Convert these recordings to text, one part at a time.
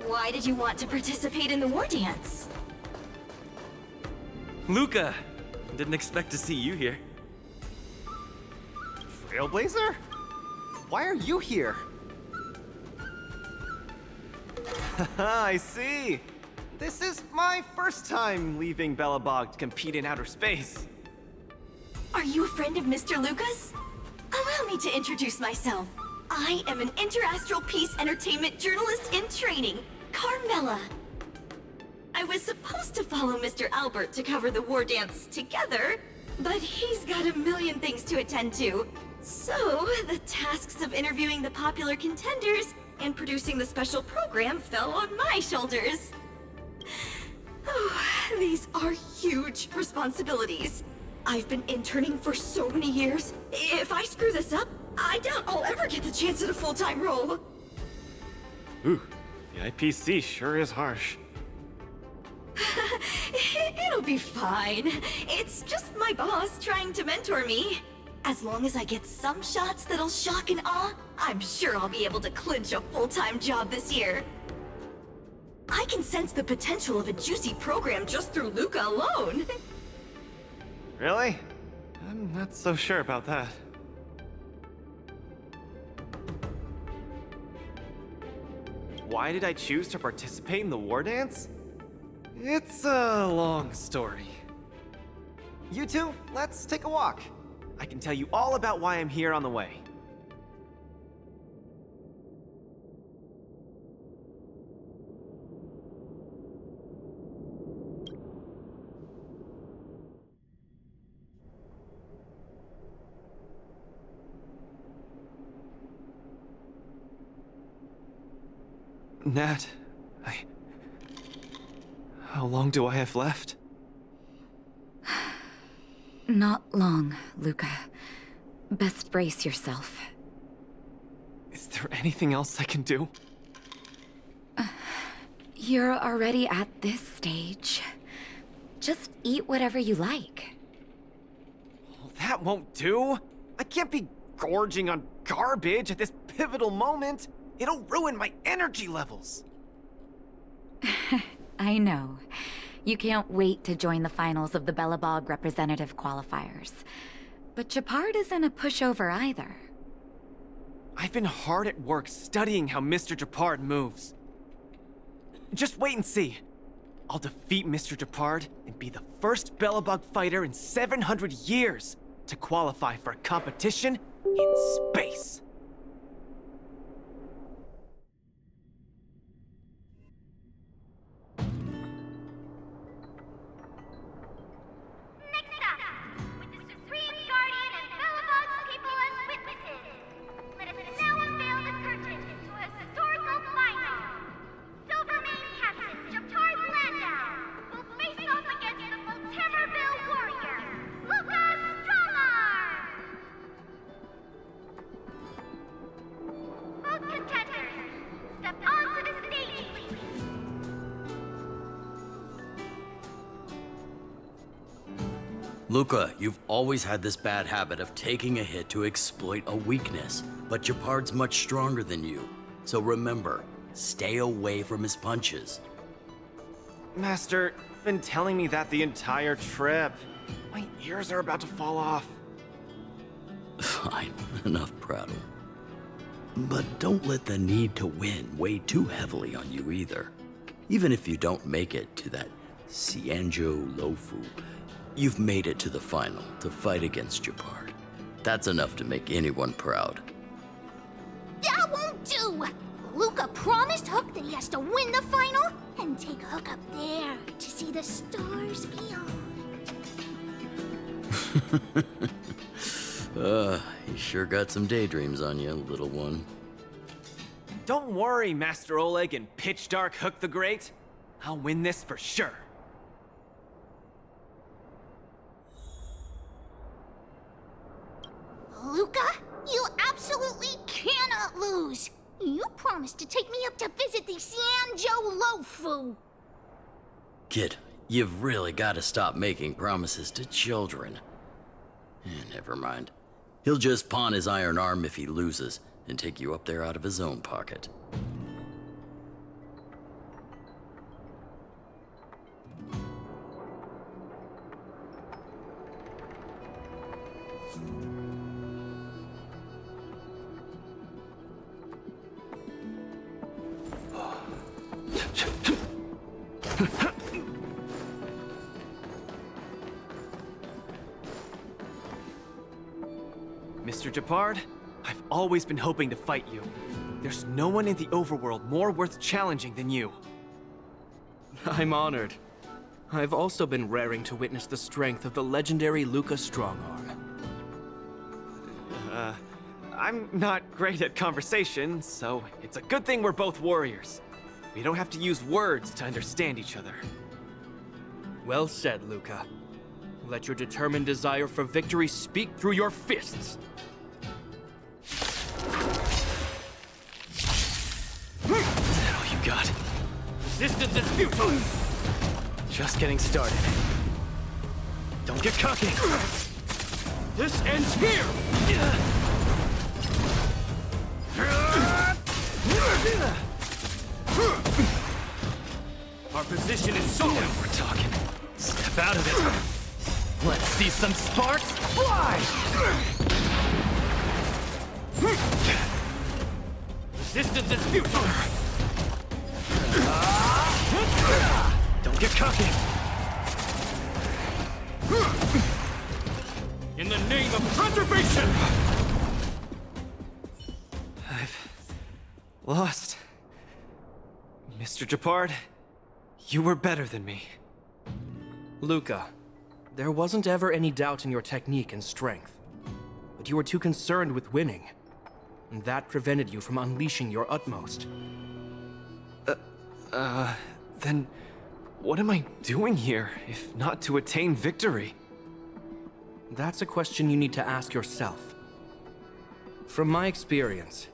Why did you want to participate in the Wardance? Luca! Didn't expect to see you here. Trailblazer? Why are you here? I see! This is my first time leaving Belobog to compete in outer space. Are you a friend of Mr. Lucas? Allow me to introduce myself. I am an interastral peace entertainment journalist in training, Carmela. I was supposed to follow Mr. Albert to cover the Wardance together, but he's got a million things to attend to. So, the tasks of interviewing the popular contenders and producing the special program fell on my shoulders. Oh, these are huge responsibilities. I've been interning for so many years. If I screw this up, I doubt I'll ever get the chance at a full-time role. Ooh, the IPC sure is harsh. It'll be fine. It's just my boss trying to mentor me. As long as I get some shots that'll shock and awe, I'm sure I'll be able to clinch a full-time job this year. I can sense the potential of a juicy program just through Luca alone. Really? I'm not so sure about that. Why did I choose to participate in the Wardance? It's a long story. You two, let's take a walk. I can tell you all about why I'm here on the way. Nat, How long do I have left? Not long, Luca. Best brace yourself. Is there anything else I can do? You're already at this stage. Just eat whatever you like. Well, that won't do. I can't be gorging on garbage at this pivotal moment. It'll ruin my energy levels. I know. You can't wait to join the finals of the Belobog representative qualifiers. But Japard isn't a pushover either. I've been hard at work studying how Mr. Japard moves. Just wait and see. I'll defeat Mr. Japard and be the first Belobog fighter in 700 years to qualify for a competition in space. Luca, you've always had this bad habit of taking a hit to exploit a weakness, but Japard's much stronger than you. So remember, stay away from his punches. Master, been telling me that the entire trip. My ears are about to fall off. Fine, enough prattle. But don't let the need to win weigh too heavily on you either. Even if you don't make it to that Cianjo Lofu, you've made it to the final to fight against Japard. That's enough to make anyone proud. That won't do! Luca promised Hook that he has to win the final and take Hook up there to see the stars beyond. You sure got some daydreams on you, little one. Don't worry, Master Oleg and Pitch Dark Hook the Great. I'll win this for sure. Luca, you absolutely cannot lose! You promised to take me up to visit the Cianjo Lofu! Kid, you've really got to stop making promises to children. Never mind. He'll just pawn his iron arm if he loses, and take you up there out of his own pocket. Mr. Japard, I've always been hoping to fight you. There's no one in the overworld more worth challenging than you. I'm honored. I've also been raring to witness the strength of the legendary Luca Strongarm. I'm not great at conversation, so it's a good thing we're both warriors. We don't have to use words to understand each other. Well said, Luca. Let your determined desire for victory speak through your fists. Is that all you got? Resistance is futile! Just getting started. Don't get cocky! This ends here! Our position is solid. Now we're talking. Step out of it. Let's see some sparks fly! Resistance is futile! Don't get cocky! In the name of preservation! I've lost. Mr. Japard, you were better than me. Luca, there wasn't ever any doubt in your technique and strength. But you were too concerned with winning. And that prevented you from unleashing your utmost. Then what am I doing here, if not to attain victory? That's a question you need to ask yourself. From my experience,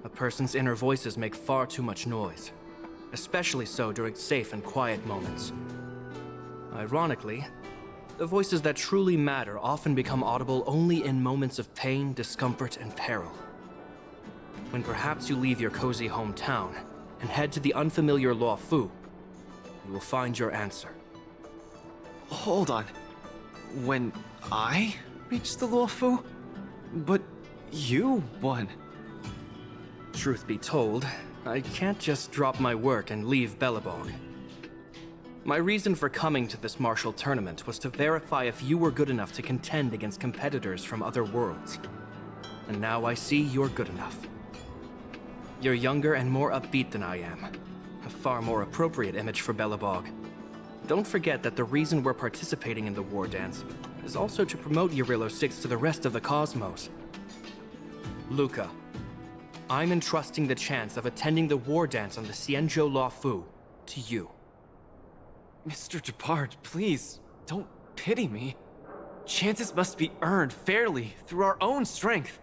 a person's inner voices make far too much noise, especially so during safe and quiet moments. Ironically, the voices that truly matter often become audible only in moments of pain, discomfort, and peril. When perhaps you leave your cozy hometown and head to the unfamiliar Luo Fu, you will find your answer. Hold on. When I reached the Luo Fu? But you won. Truth be told, I can't just drop my work and leave Belobog. My reason for coming to this martial tournament was to verify if you were good enough to contend against competitors from other worlds. And now I see you're good enough. You're younger and more upbeat than I am. A far more appropriate image for Belobog. Don't forget that the reason we're participating in the Wardance is also to promote Eurilo 6 to the rest of the cosmos. Luca, I'm entrusting the chance of attending the Wardance on the Xianzhou Luo Fu to you. Mr. Japard, please, don't pity me. Chances must be earned fairly through our own strength.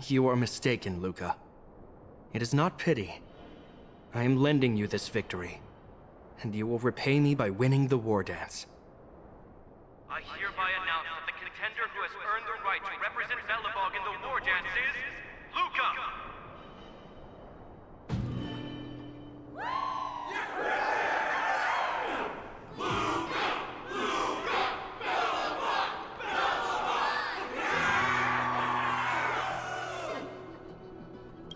You are mistaken, Luca. It is not pity. I am lending you this victory, and you will repay me by winning the Wardance. I hereby announce that the contender who has earned the right to represent Belobog in the Wardance is Luca!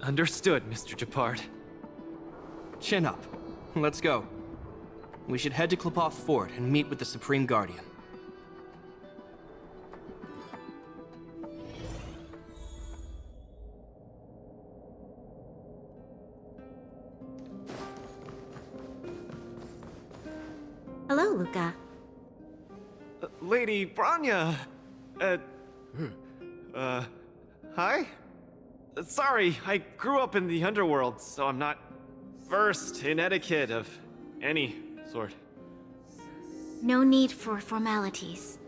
Understood, Mr. Japard. Chin up. Let's go. We should head to Klopov Fort and meet with the Supreme Guardian. Hello, Luca. Lady Branya! Hi? Sorry, I grew up in the underworld, so I'm not versed in etiquette of any sort. No need for formalities.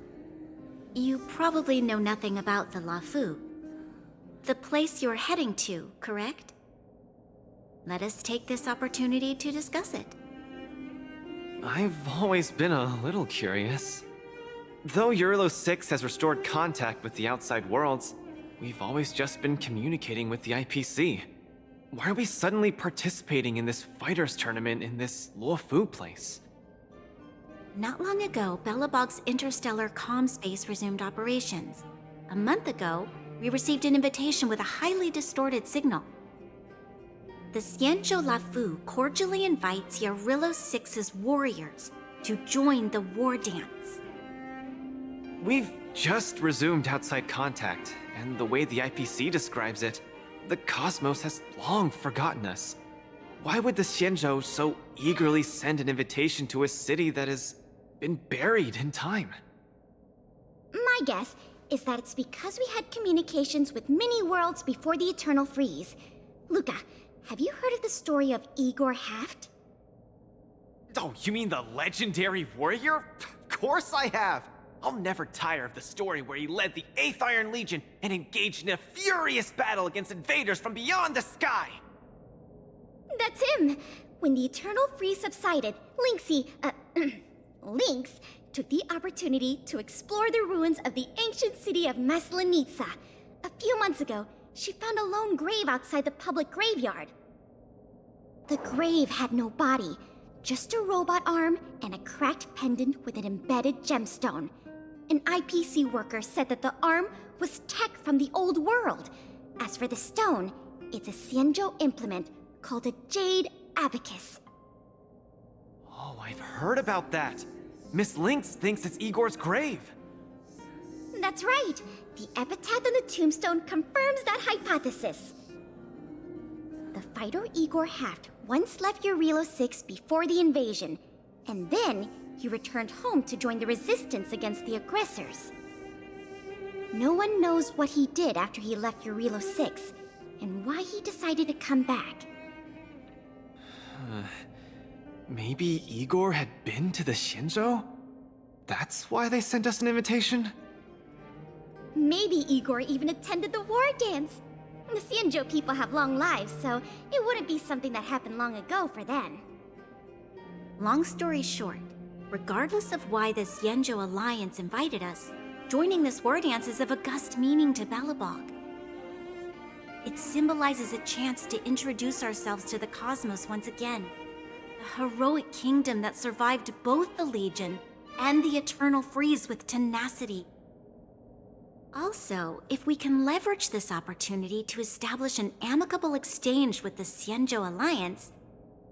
You probably know nothing about the Luo Fu. The place you're heading to, correct? Let us take this opportunity to discuss it. I've always been a little curious. Though Eurilo 6 has restored contact with the outside worlds, we've always just been communicating with the IPC. Why are we suddenly participating in this fighters tournament in this Luo Fu place? Not long ago, Belobog's interstellar comm space resumed operations. A month ago, we received an invitation with a highly distorted signal. The Xianzhou Lafu cordially invites Yarillo 6's warriors to join the Wardance. We've just resumed outside contact, and the way the IPC describes it, the cosmos has long forgotten us. Why would the Xianzhou so eagerly send an invitation to a city that has been buried in time? My guess is that it's because we had communications with many worlds before the Eternal Freeze. Luca, have you heard of the story of Igor Haft? Oh, you mean the legendary warrior? Of course I have! I'll never tire of the story where he led the 8th Iron Legion and engaged in a furious battle against invaders from beyond the sky! That's him! When the Eternal Freeze subsided, Lynx took the opportunity to explore the ruins of the ancient city of Maslenitsa. A few months ago, she found a lone grave outside the public graveyard. The grave had no body, just a robot arm and a cracked pendant with an embedded gemstone. An IPC worker said that the arm was tech from the old world. As for the stone, it's a Xianzhou implement called a Jade Abacus. Oh, I've heard about that. Miss Lynx thinks it's Igor's grave. That's right. The epitaph on the tombstone confirms that hypothesis. The fighter Igor Haft once left Yarillo 6 before the invasion, and then he returned home to join the resistance against the aggressors. No one knows what he did after he left Yarillo 6, and why he decided to come back. Maybe Igor had been to the Xianzhou? That's why they sent us an invitation? Maybe Igor even attended the Wardance. The Xianzhou people have long lives, so it wouldn't be something that happened long ago for them. Long story short, regardless of why the Xianzhou Alliance invited us, joining this Wardance is of august meaning to Belobog. It symbolizes a chance to introduce ourselves to the cosmos once again. A heroic kingdom that survived both the Legion and the Eternal Freeze with tenacity. Also, if we can leverage this opportunity to establish an amicable exchange with the Xianzhou Alliance,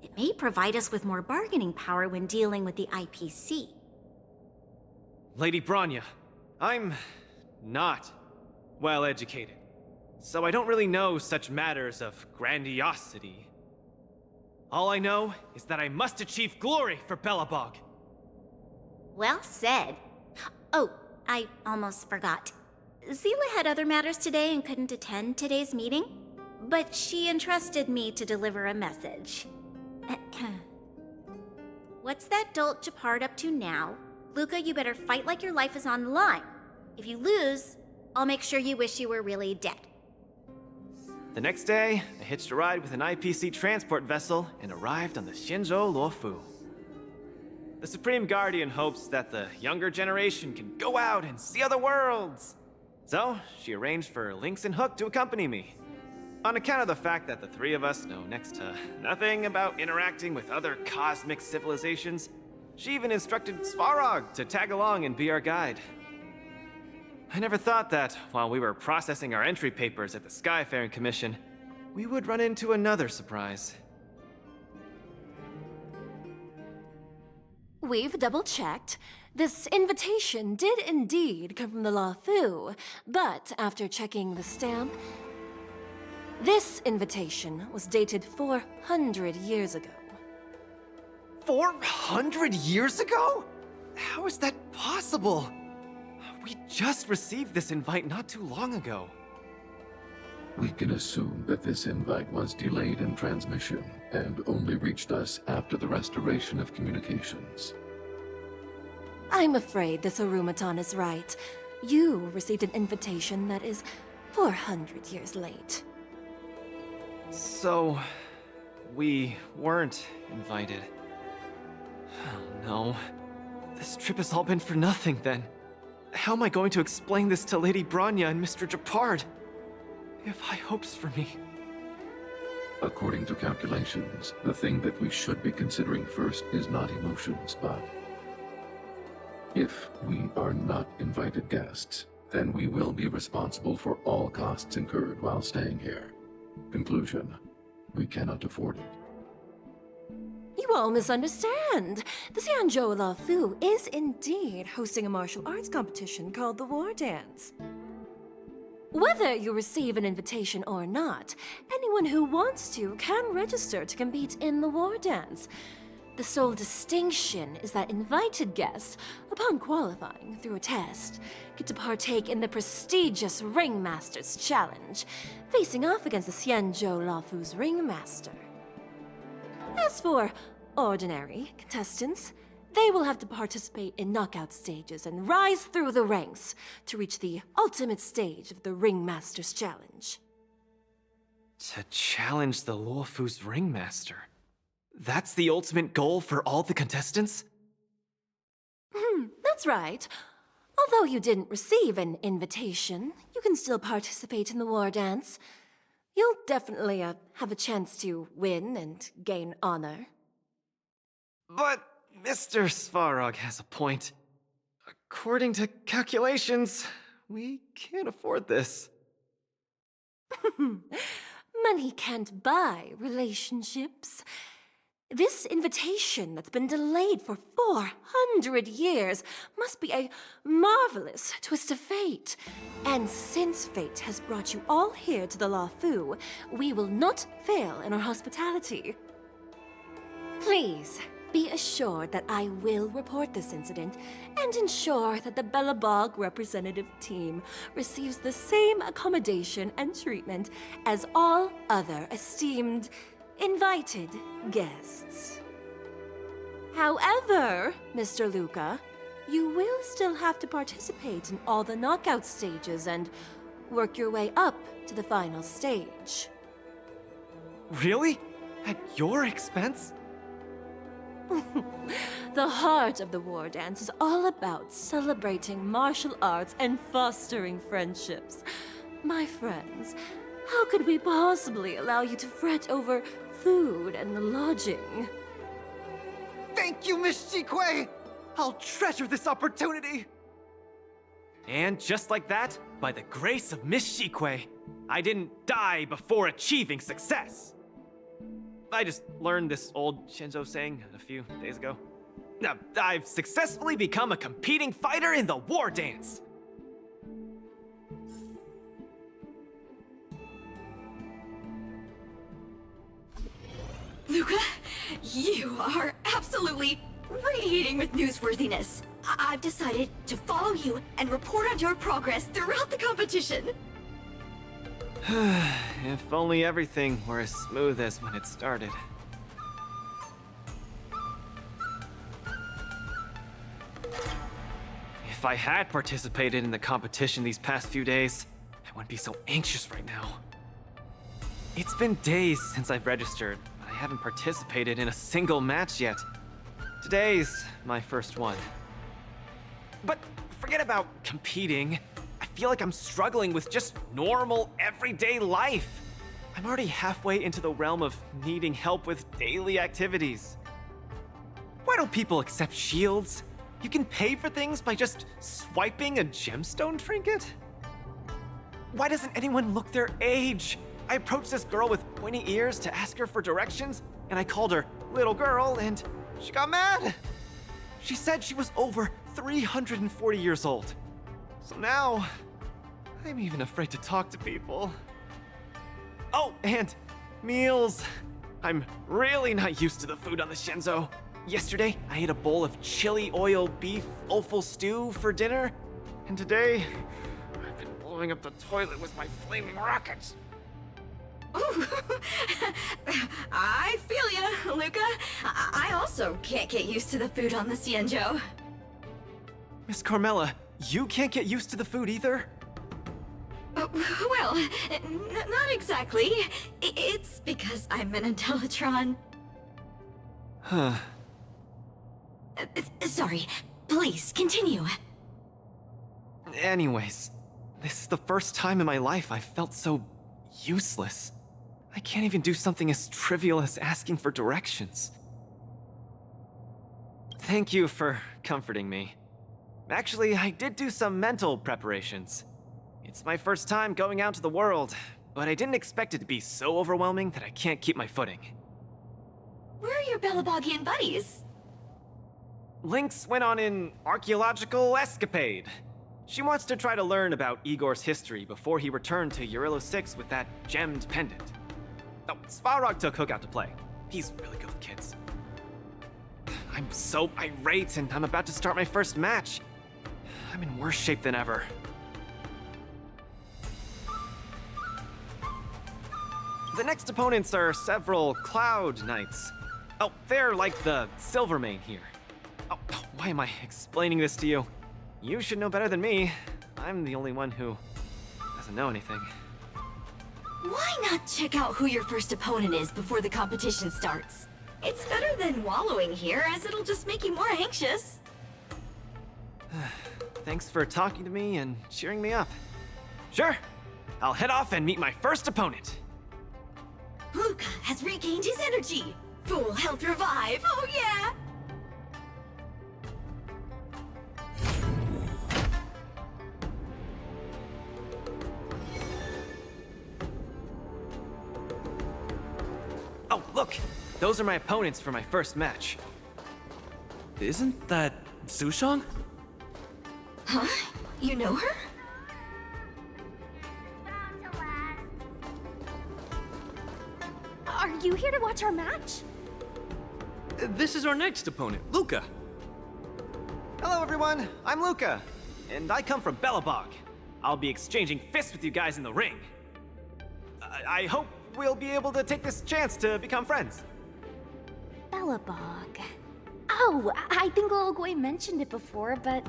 it may provide us with more bargaining power when dealing with the IPC. Lady Bronya, I'm not well educated, so I don't really know such matters of grandiosity. All I know is that I must achieve glory for Belobog. Well said. Oh, I almost forgot. Zila had other matters today and couldn't attend today's meeting, but she entrusted me to deliver a message. What's that dolt Japard up to now? Luca, you better fight like your life is on the line. If you lose, I'll make sure you wish you were really dead. The next day, I hitched a ride with an IPC transport vessel and arrived on the Xianzhou Luofu. The Supreme Guardian hopes that the younger generation can go out and see other worlds. So, she arranged for Lynx and Hook to accompany me. On account of the fact that the three of us know next to nothing about interacting with other cosmic civilizations, she even instructed Svarog to tag along and be our guide. I never thought that, while we were processing our entry papers at the Skyfaring Commission, we would run into another surprise. We've double-checked. This invitation did indeed come from the Lafu, but after checking the stamp, this invitation was dated 400 years ago. 400 years ago? How is that possible? We just received this invite not too long ago. We can assume that this invite was delayed in transmission and only reached us after the restoration of communications. I'm afraid this Orumatan is right. You received an invitation that is 400 years late. So, we weren't invited. Oh no. This trip has all been for nothing then. How am I going to explain this to Lady Bronya and Mr. Japard? They have high hopes for me. According to calculations, the thing that we should be considering first is not emotions, but If we are not invited guests, then we will be responsible for all costs incurred while staying here. Conclusion: we cannot afford it. You all misunderstand. The Xianzhou Lafu is indeed hosting a martial arts competition called the Wardance. Whether you receive an invitation or not, anyone who wants to can register to compete in the Wardance. The sole distinction is that invited guests, upon qualifying through a test, get to partake in the prestigious Ringmaster's Challenge, facing off against the Xianzhou Lafu's Ringmaster. As for ordinary contestants, they will have to participate in knockout stages and rise through the ranks to reach the ultimate stage of the Ringmaster's Challenge. To challenge the Luofu's Ringmaster. That's the ultimate goal for all the contestants? That's right. Although you didn't receive an invitation, you can still participate in the war dance. You'll definitely have a chance to win and gain honor. But Mr. Svarog has a point. According to calculations, we can't afford this. Money can't buy relationships. This invitation that's been delayed for 400 years must be a marvelous twist of fate. And since fate has brought you all here to the Lafu, we will not fail in our hospitality. Please, be assured that I will report this incident and ensure that the Belobog representative team receives the same accommodation and treatment as all other esteemed invited guests. However, Mr. Luca, you will still have to participate in all the knockout stages and work your way up to the final stage. Really? At your expense? The heart of the war dance is all about celebrating martial arts and fostering friendships. My friends, how could we possibly allow you to fret over food and lodging? Thank you, Miss Shikui! I'll treasure this opportunity! And just like that, by the grace of Miss Shikui, I didn't die before achieving success! I just learned this old Shinzo saying a few days ago. Now, I've successfully become a competing fighter in the war dance! Luca, you are absolutely radiating with newsworthiness. I've decided to follow you and report on your progress throughout the competition. If only everything were as smooth as when it started. If I had participated in the competition these past few days, I wouldn't be so anxious right now. It's been days since I've registered, but I haven't participated in a single match yet. Today's my first one. But forget about competing. I feel like I'm struggling with just normal, everyday life. I'm already halfway into the realm of needing help with daily activities. Why don't people accept shields? You can pay for things by just swiping a gemstone trinket? Why doesn't anyone look their age? I approached this girl with pointy ears to ask her for directions, and I called her little girl, and she got mad. She said she was over 340 years old. So now, I'm even afraid to talk to people. Oh, and meals. I'm really not used to the food on the Shinzo. Yesterday, I ate a bowl of chili oil beef offal stew for dinner, and today, I've been blowing up the toilet with my flaming rockets. Ooh. I feel ya, Luca. I also can't get used to the food on the Xianzhou. Miss Carmela, you can't get used to the food either? Well, not exactly. It's because I'm an Intellatron. Huh. Sorry. Please, continue. Anyways, this is the first time in my life I've felt so useless. I can't even do something as trivial as asking for directions. Thank you for comforting me. Actually, I did do some mental preparations. It's my first time going out to the world, but I didn't expect it to be so overwhelming that I can't keep my footing. Where are your Belabogian buddies? Lynx went on an archaeological escapade. She wants to try to learn about Igor's history before he returned to Urilo 6 with that gemmed pendant. Oh, Svarog took Hook out to play. He's really good with kids. I'm so irate, and I'm about to start my first match. I'm in worse shape than ever. The next opponents are several Cloud Knights. Oh, they're like the Silvermane here. Oh, why am I explaining this to you? You should know better than me. I'm the only one who doesn't know anything. Why not check out who your first opponent is before the competition starts? It's better than wallowing here, as it'll just make you more anxious. Thanks for talking to me and cheering me up. Sure, I'll head off and meet my first opponent. Luca has regained his energy. Full health revive, oh yeah! Oh, look! Those are my opponents for my first match. Isn't that Sushong? Huh? You know her? Are you here to watch our match? This is our next opponent, Luca. Hello everyone, I'm Luca, and I come from Belobog. I'll be exchanging fists with you guys in the ring. I hope we'll be able to take this chance to become friends. Bellabog. Oh, I think Little Goy mentioned it before, but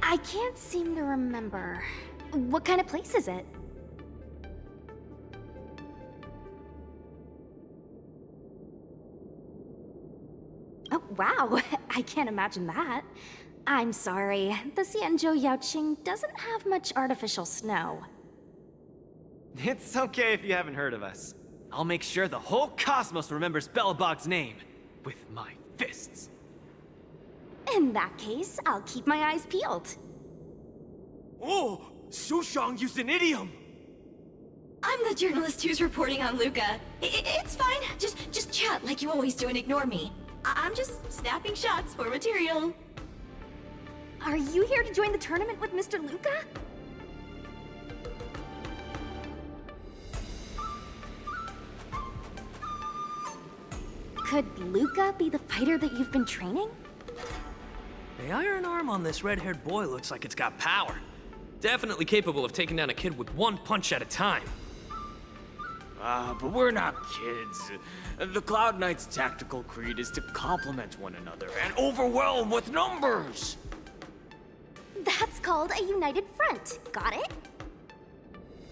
I can't seem to remember. What kind of place is it? Oh, wow. I can't imagine that. I'm sorry. The Xianzhou Yaoqing doesn't have much artificial snow. It's okay if you haven't heard of us. I'll make sure the whole cosmos remembers Belobog's name with my fists. In that case, I'll keep my eyes peeled. Oh, Sushong used an idiom! I'm the journalist who's reporting on Luca. It's fine. Just chat like you always do and ignore me. I'm just snapping shots for material. Are you here to join the tournament with Mr. Luca? Could Luca be the fighter that you've been training? The iron arm on this red-haired boy looks like it's got power. Definitely capable of taking down a kid with one punch at a time. But we're not kids. The Cloud Knight's tactical creed is to complement one another and overwhelm with numbers! That's called a united front. Got it?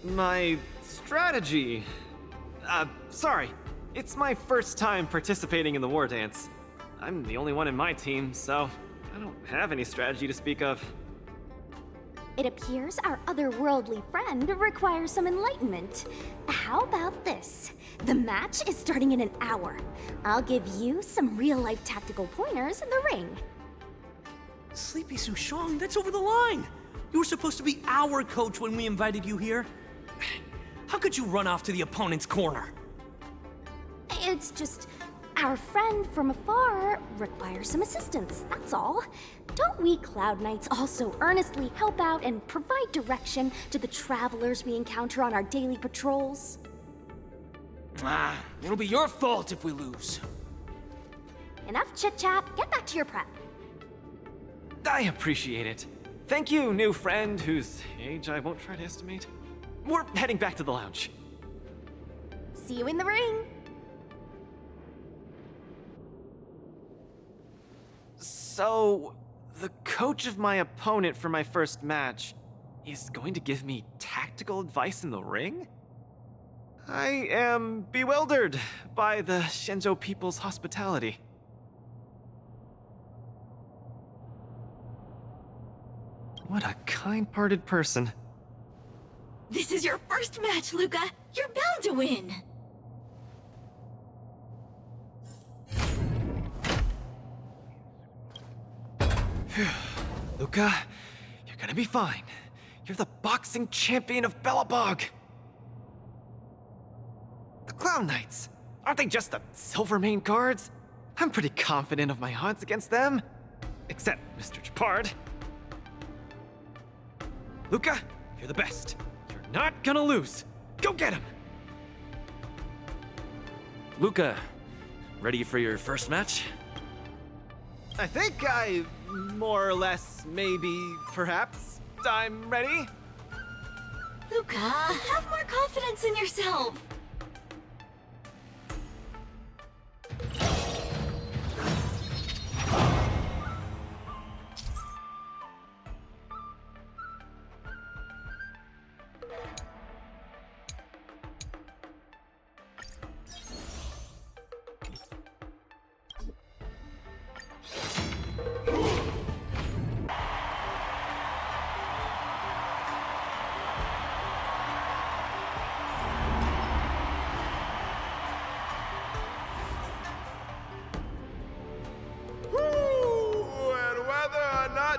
My strategy... sorry. It's my first time participating in the Wardance. I'm the only one in my team, so I don't have any strategy to speak of. It appears our otherworldly friend requires some enlightenment. How about this? The match is starting in an hour. I'll give you some real-life tactical pointers in the ring. Sleepy Sushong, that's over the line! You were supposed to be our coach when we invited you here. How could you run off to the opponent's corner? It's just, our friend from afar requires some assistance, that's all. Don't we Cloud Knights also earnestly help out and provide direction to the travelers we encounter on our daily patrols? It'll be your fault if we lose. Enough chit-chat, get back to your prep. I appreciate it. Thank you, new friend, whose age I won't try to estimate. We're heading back to the lounge. See you in the ring! So, the coach of my opponent for my first match is going to give me tactical advice in the ring? I am bewildered by the Shenzhou people's hospitality. What a kind-hearted person. This is your first match, Luca. You're bound to win. Luca, you're gonna be fine. You're the boxing champion of Belobog. The Clown Knights, aren't they just the Silvermane guards? I'm pretty confident of my odds against them. Except Mr. Japard. Luca, you're the best. You're not gonna lose. Go get him! Luca, ready for your first match? I think more or less, maybe, perhaps, I'm ready. Luca, have more confidence in yourself.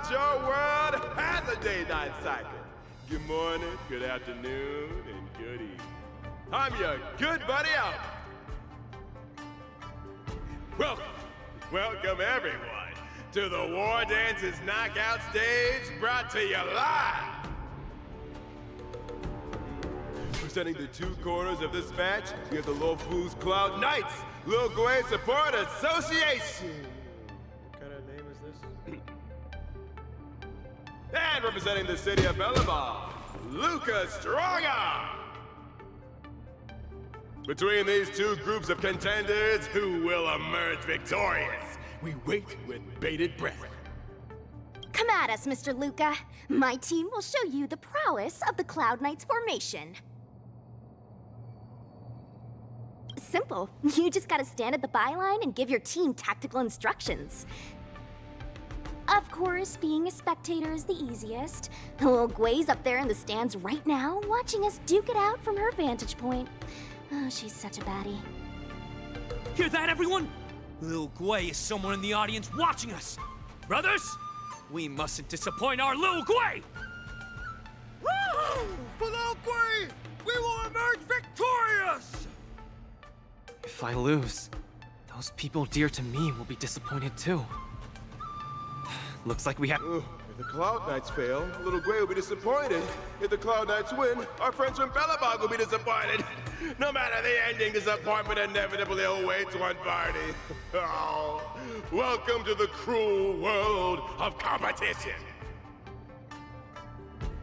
Your world has a day-night cycle. Good morning, good afternoon, and good evening. I'm your good buddy Albert. Welcome everyone to the Wardance's knockout stage, brought to you live. Presenting the two corners of this match, we have the Lofu's Cloud Knights, Lil Gwei Support Association. What kind of name is this? And representing the city of Belobog, Luca Strongarm. Between these two groups of contenders, who will emerge victorious? We wait with bated breath. Come at us, Mr. Luca. My team will show you the prowess of the Cloud Knights formation. Simple. You just gotta stand at the byline and give your team tactical instructions. Of course, being a spectator is the easiest. Lil Gwei's up there in the stands right now, watching us duke it out from her vantage point. Oh, she's such a baddie. Hear that, everyone? Lil Gwei is someone in the audience watching us. Brothers, we mustn't disappoint our Lil Gwei! Woo! For Lil Gwei, we will emerge victorious! If I lose, those people dear to me will be disappointed too. Looks like we have... If the Cloud Knights fail, Lil Gwei will be disappointed. If the Cloud Knights win, our friends from Belobog will be disappointed. No matter the ending, disappointment inevitably awaits one party. Oh, welcome to the cruel world of competition.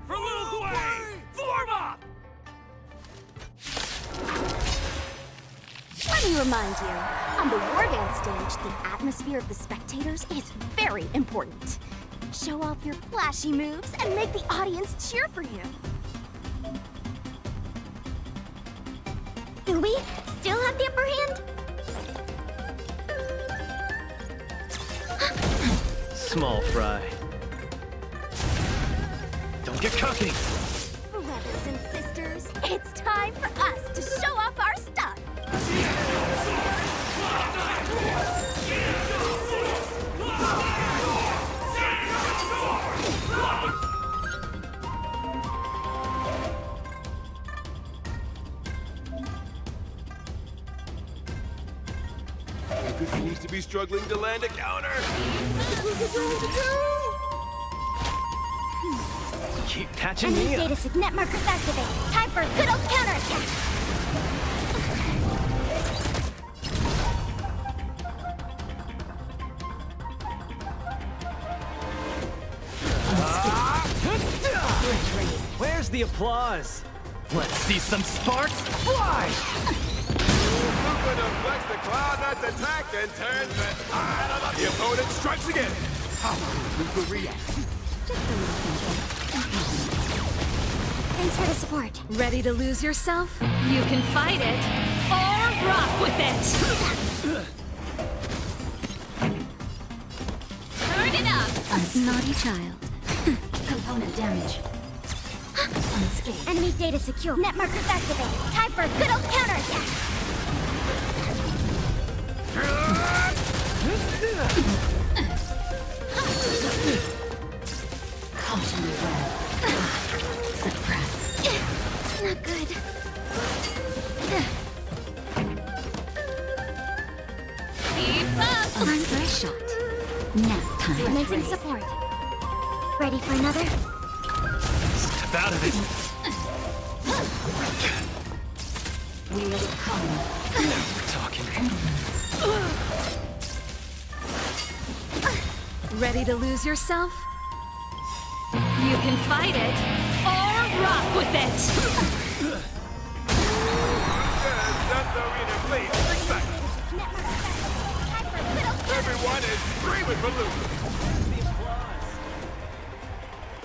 For Lil Gwei, form up! Let me remind you, on the Wardance stage, the atmosphere of the spectators is very important. Show off your flashy moves and make the audience cheer for you. Do we still have the upper hand? Small fry. Don't get cocky! Brothers and sisters, it's time for us to show off our stuff. Luca seems to be struggling to land a counter. Keep patching Enemy me up. data signet markers activate. Time for a good old counterattack. Where's the applause? Let's see some sparks fly! Luca deflects the Cloud Knight's attack and turns the tide of the opponent strikes again. How will Luca react? Thanks for the support. Ready to lose yourself? You can fight it, or rock with it! Turn it up! A naughty child. Component damage. Unscathed. Enemy data secure. Net markers activate. Time for a good old counterattack. Not good. Keep up! Time for a shot. Nap time. Commencing support. Ready for another? Step out of it. We'll come. We're talking. Ready to lose yourself? You can fight it, or rock with it! That's the arena, please. Respect. Everyone is screaming for Luke.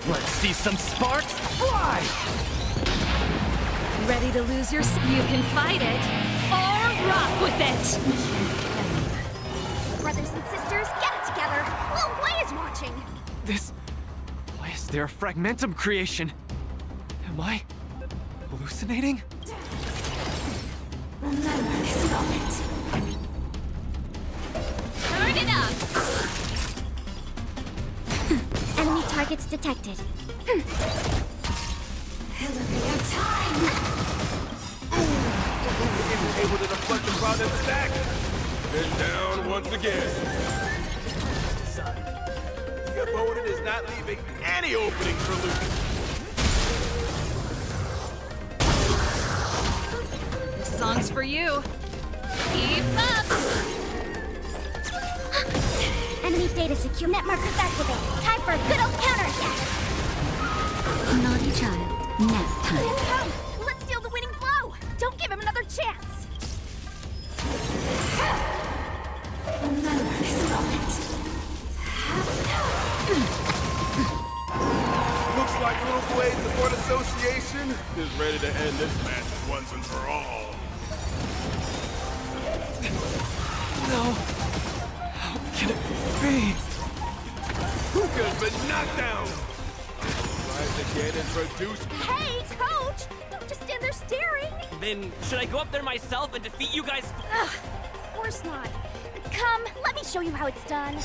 Let's see some sparks fly! Ready to lose yourself? You can fight it, or rock with it! Brothers and sisters, get it together! Lil Gwei is watching! This... Why is there a fragmentum creation? Am I... hallucinating? Remember this moment. Turn it up! Enemy targets detected. Elevator time! Able to deflect the cloud and stack. Then down once again. The opponent is not leaving any opening for Luke. This song's for you. Keep up! Enemy data secure. Net markers activated. Time for a good old counterattack. Naughty child. Nap time. Come, let's steal the winning blow. Don't give him another chance. Remember this moment. Looks like Little Gwei Support Association is ready to end this match once and for all. No. How can it be? Luca's been knocked down. Tries to get introduced. Hey, coach! Don't just stand there staring. Then, should I go up there myself and defeat you guys? Ugh, of course not. Come, let me show you how it's done.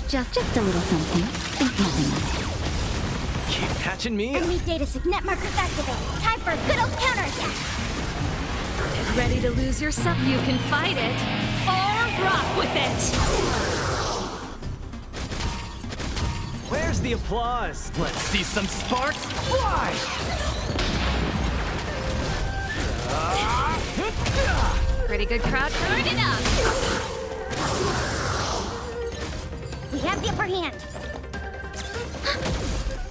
Just a little something. Think nothing of Keep catching me? Enemy data net markers activated. Time for a good old counterattack. Ready to lose yourself? You can fight it, or rock with it! Where's the applause? Let's see some sparks fly! Pretty good crowd. Turn it up! We have the upper hand.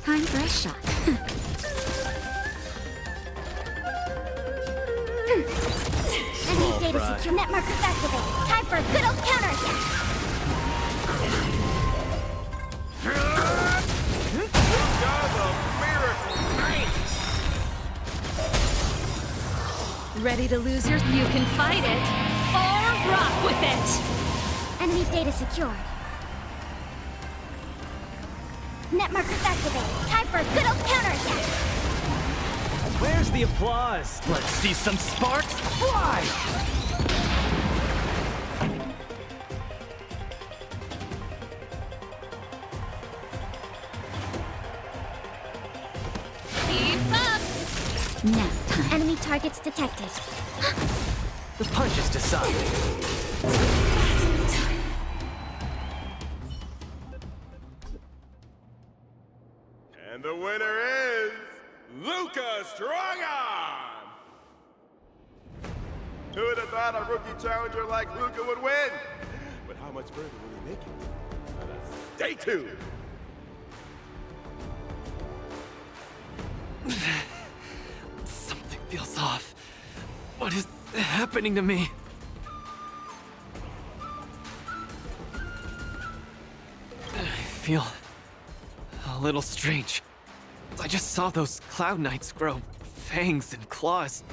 Time for a shot. Enemy data secure net markers activated. Time for a good old counterattack. Ready to lose your... You can fight it, or rock with it! Enemy data secured. Net markers activated. Time for a good old counterattack. Where's the applause? Let's see some sparks fly! Keep up! Nap time. Enemy targets detected. The punches decide. And the winner is Luca Strongarm! Who would have thought a rookie challenger like Luca would win? But how much further will he make it? Stay tuned! Something feels off. What is happening to me? I feel a little strange. I just saw those Cloud Knights grow fangs and claws,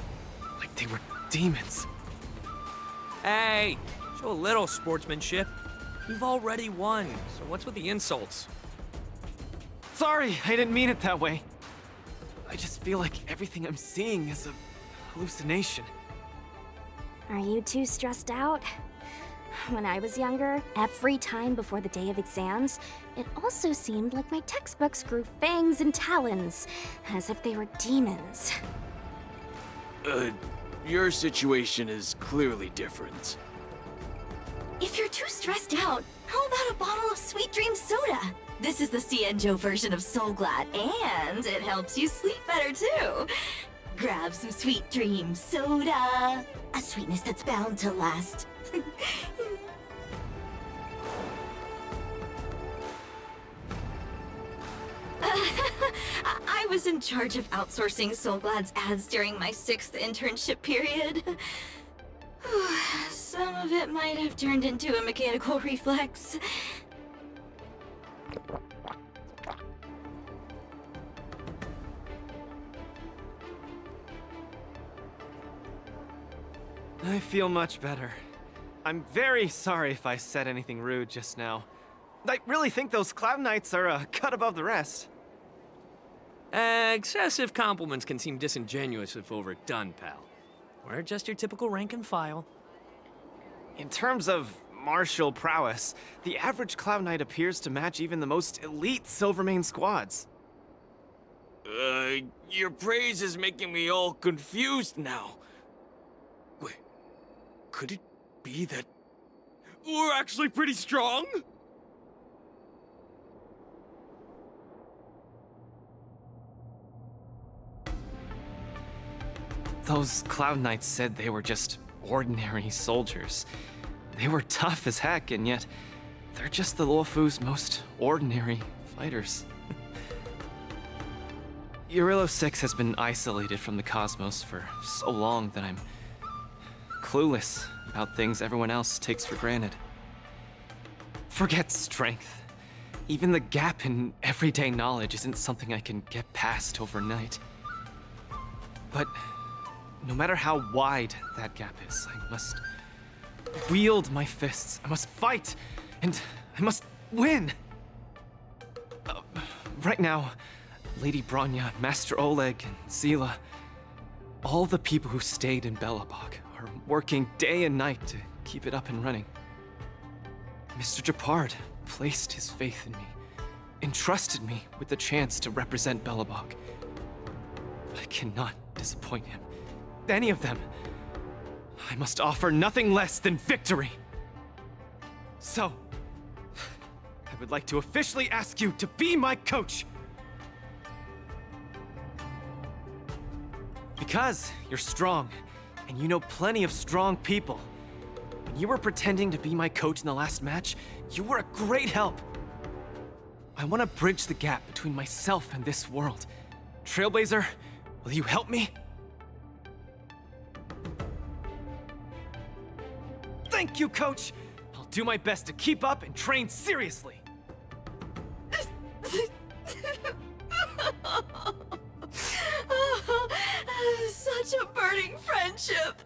like they were demons. Hey, show a little sportsmanship. You've already won, so what's with the insults? Sorry, I didn't mean it that way. I just feel like everything I'm seeing is a hallucination. Are you too stressed out? When I was younger, every time before the day of exams, it also seemed like my textbooks grew fangs and talons, as if they were demons. Your situation is clearly different. If you're too stressed out, how about a bottle of Sweet Dream Soda? This is the Cienjo version of Soul Glad, and it helps you sleep better too. Grab some Sweet Dream Soda, a sweetness that's bound to last. I was in charge of outsourcing Soul Glad's ads during my 6th internship period. Some of it might have turned into a mechanical reflex. I feel much better. I'm very sorry if I said anything rude just now. I really think those Cloud Knights are a cut above the rest. Excessive compliments can seem disingenuous if overdone, pal. We're just your typical rank and file. In terms of martial prowess, the average Cloud Knight appears to match even the most elite Silvermane squads. Your praise is making me all confused now. Wait, could it be that we're actually pretty strong? Those Cloud Knights said they were just ordinary soldiers. They were tough as heck, and yet they're just the Luofu's most ordinary fighters. Urillo 6 has been isolated from the cosmos for so long that I'm clueless about things everyone else takes for granted. Forget strength. Even the gap in everyday knowledge isn't something I can get past overnight. But no matter how wide that gap is, I must wield my fists. I must fight, and I must win. Right now, Lady Bronya, Master Oleg, and Zila, all the people who stayed in Belobog are working day and night to keep it up and running. Mr. Japard placed his faith in me, entrusted me with the chance to represent Belobog. I cannot disappoint him. Any of them. I must offer nothing less than victory. So, I would like to officially ask you to be my coach. Because you're strong, and you know plenty of strong people. When you were pretending to be my coach in the last match, you were a great help. I want to bridge the gap between myself and this world. Trailblazer, will you help me? Thank you, Coach! I'll do my best to keep up and train seriously. Such a burning friendship.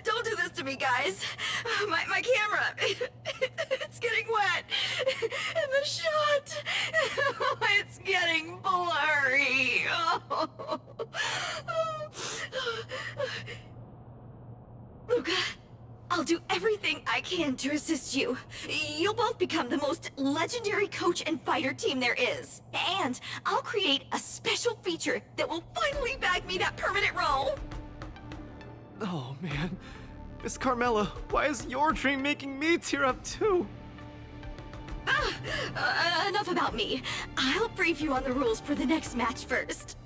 Don't do this to me, guys. My camera, it's getting wet. And the shot, it's getting blurry. Luca, I'll do everything I can to assist you. You'll both become the most legendary coach and fighter team there is. And I'll create a special feature that will finally bag me that permanent role. Oh, man. Miss Carmela, why is your dream making me tear up too? Enough about me. I'll brief you on the rules for the next match first.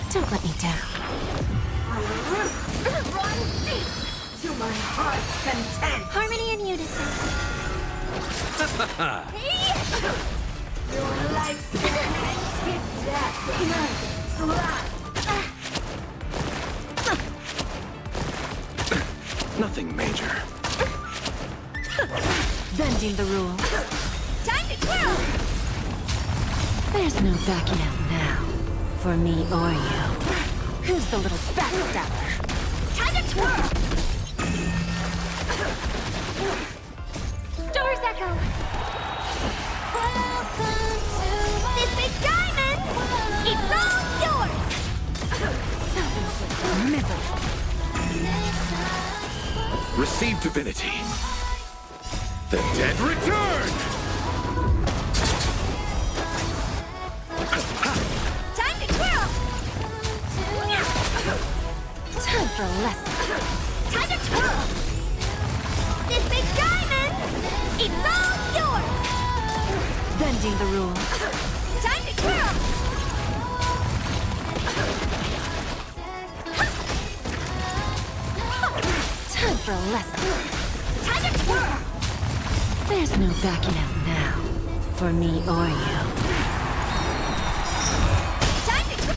Don't let me down. Run deep to my heart's content. Harmony and unison. Your lifespan skip that slide. Nothing major. Bending the rules. Time to twirl! There's no backing out now. For me or you. Who's the little backstabber? Time to twirl! Stars echo! Welcome to this big diamond! It's all yours! Self-inflicted misery. Receive divinity. The dead return! Time to twirl! Time for a lesson. Time to twirl! This big diamond! It's all yours! Bending the rules. Time to twirl! Time for a lesson. Time to twirl! There's no backing out now. For me or you. Time to twirl!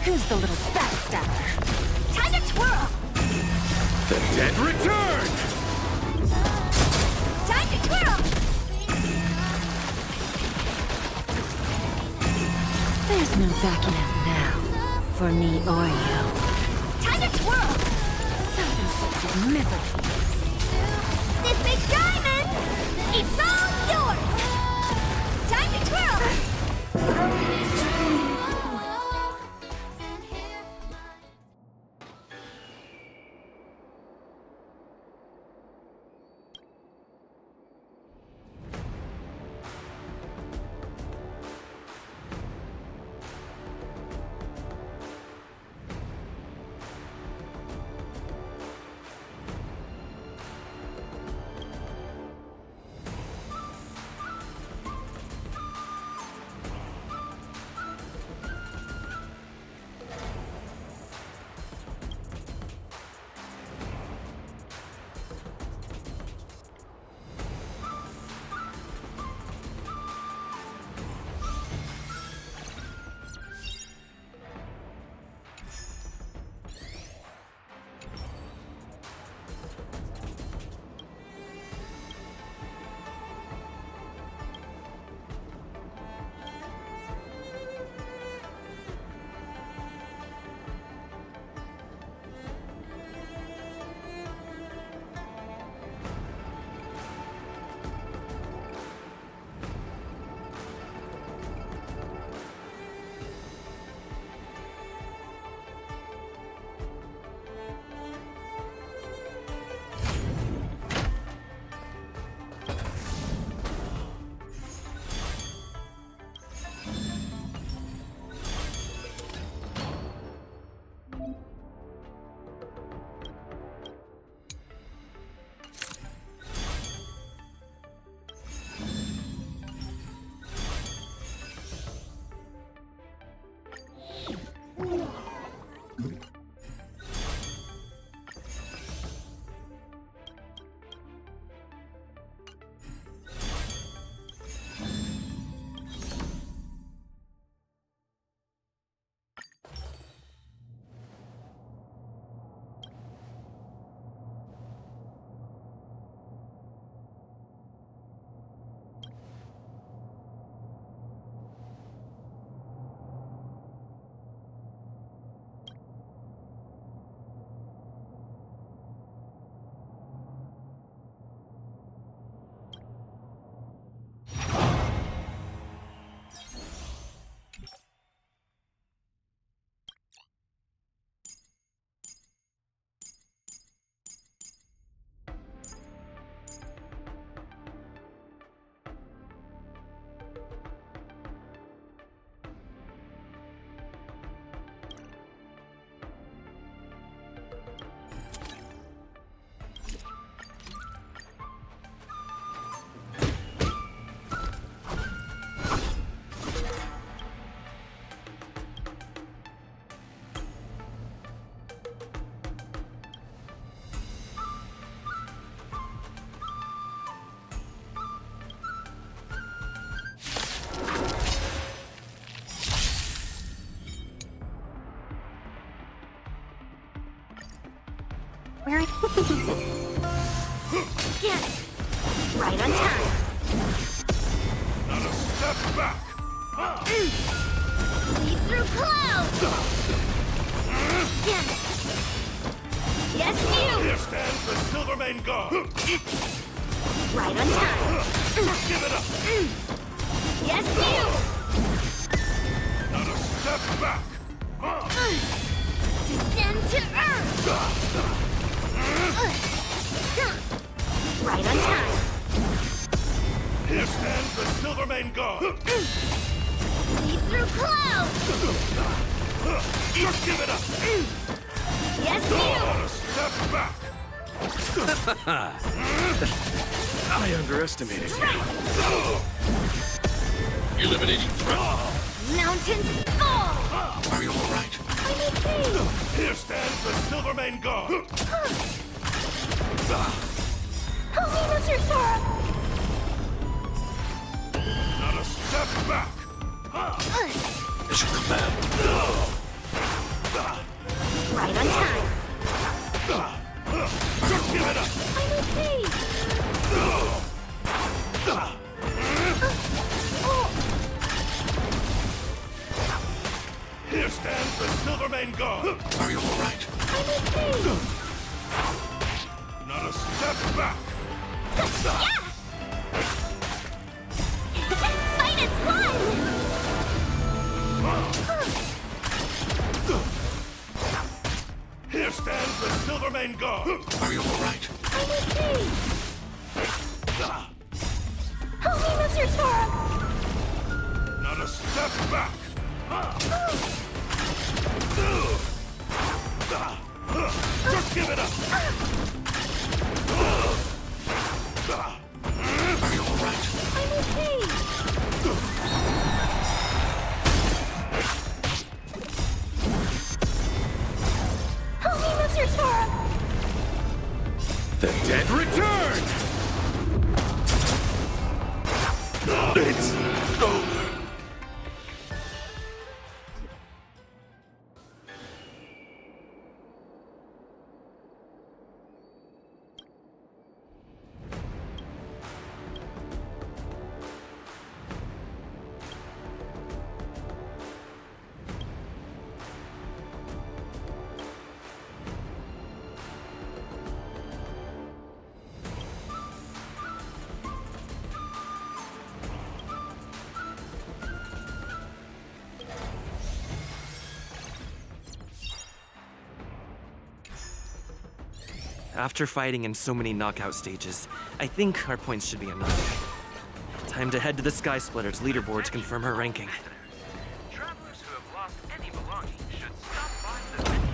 Who's the little backstabber? Time to twirl! The dead return! Time to twirl! There's no backing out now. For me or you. Time to twirl! Self-inflicted misery. This big diamond! It's all yours! Time to twirl! Where? Get it. Right on time. Not a step back! Leap through clouds! Get it. Yes, you! Here stands the Silvermane Guard! Right on time. Give it up! Yes, you! Not a step back! Descend to earth! Right on time. Here stands the Silvermane Guard! Leap through clouds! Just give it up! Yes, Not you! a step back! I underestimated you. Eliminating threat. Mountains fall! Are you alright? I'm okay! Here stands the Silvermane Guard! Help me, Mr. Sora! Not a step back! As you command. Right on time. Just give it up! I'm okay! Here stands the Silvermane Guard! Are you alright? I'm okay! Not a step back! Fight is one! Here stands the Silvermane Guard! Are you alright? I'm okay! Help me, Mr. Sora! Not a step back! Just give it up! Are you alright? I'm okay! Help me, Mr. Sora! The dead return! It's over. After fighting in so many knockout stages, I think our points should be enough. Time to head to the Sky Splitter's leaderboard to confirm her ranking. Travelers who have lost any belongings should stop by the venue.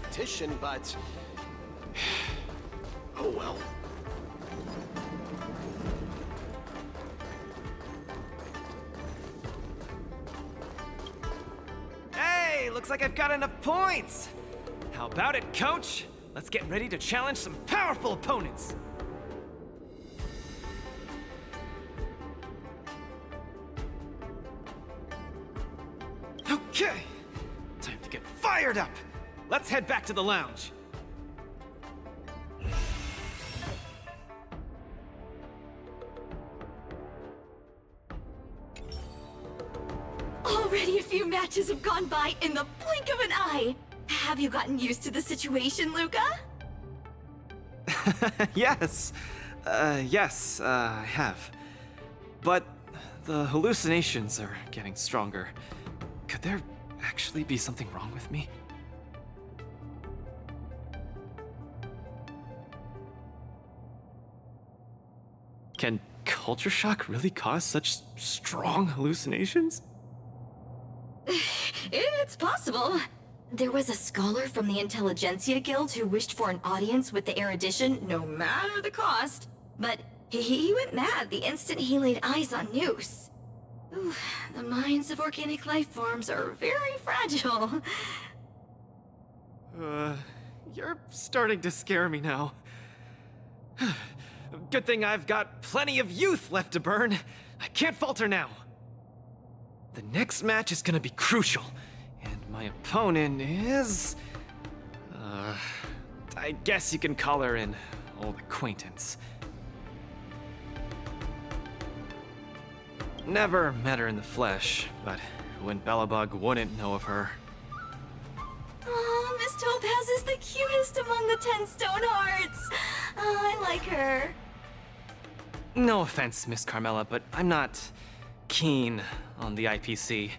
Competition, but... oh well. Hey, looks like I've got enough points! How about it, coach? Let's get ready to challenge some powerful opponents! Okay, time to get fired up! Let's head back to the lounge. Already a few matches have gone by in the blink of an eye. Have you gotten used to the situation, Luca? Yes. Yes, I have. But the hallucinations are getting stronger. Could there actually be something wrong with me? Can culture shock really cause such strong hallucinations? It's possible. There was a scholar from the Intelligentsia Guild who wished for an audience with the erudition, no matter the cost. But he went mad the instant he laid eyes on Noose. Ooh, the minds of organic life forms are very fragile. You're starting to scare me now. Good thing I've got plenty of youth left to burn. I can't falter now. The next match is gonna be crucial, and my my opponent is... I guess you can call her an old acquaintance. Never met her in the flesh, but who in Belobog wouldn't know of her? Oh, Miss Topaz is the cutest among the 10 stone hearts. Oh, I like her. No offense, Miss Carmela, but I'm not keen on the IPC.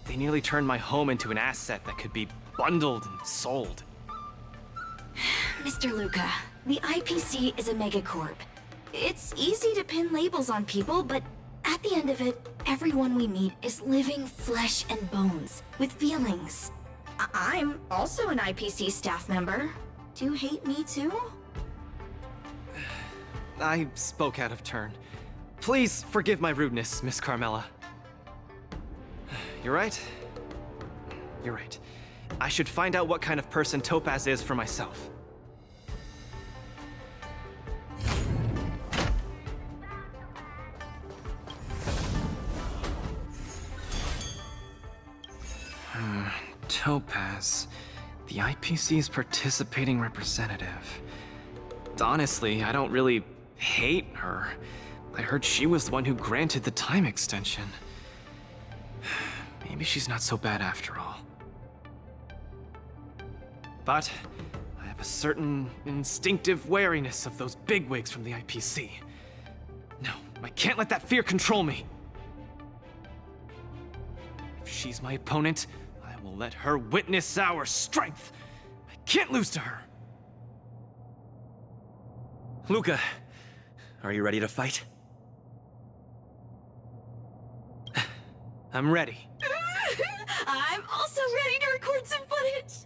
They nearly turned my home into an asset that could be bundled and sold. Mr. Luca, the IPC is a megacorp. It's easy to pin labels on people, but at the end of it, everyone we meet is living flesh and bones, with feelings. I'm also an IPC staff member. Do you hate me too? I spoke out of turn. Please forgive my rudeness, Miss Carmela. You're right. You're right. I should find out what kind of person Topaz is for myself. Topaz, the IPC's participating representative. Honestly, I don't really hate her. I heard she was the one who granted the time extension. Maybe she's not so bad after all. But I have a certain instinctive wariness of those bigwigs from the IPC. No, I can't let that fear control me. If she's my opponent, I will let her witness our strength. I can't lose to her. Luca, are you ready to fight? I'm ready. I'm also ready to record some footage.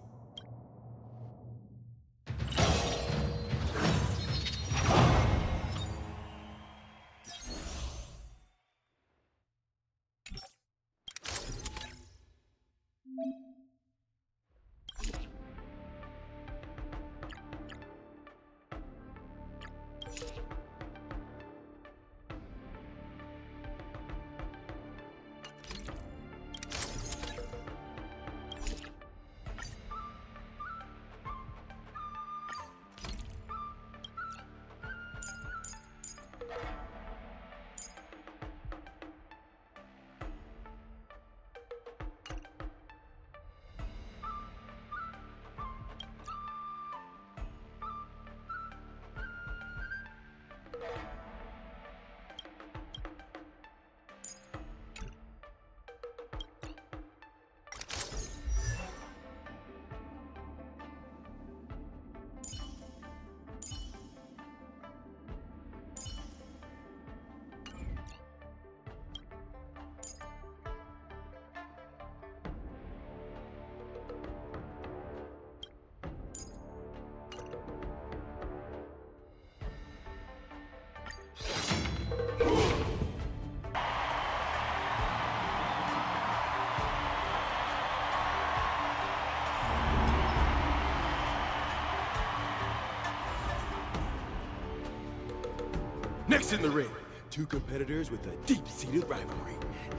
Next in the ring, two competitors with a deep-seated rivalry.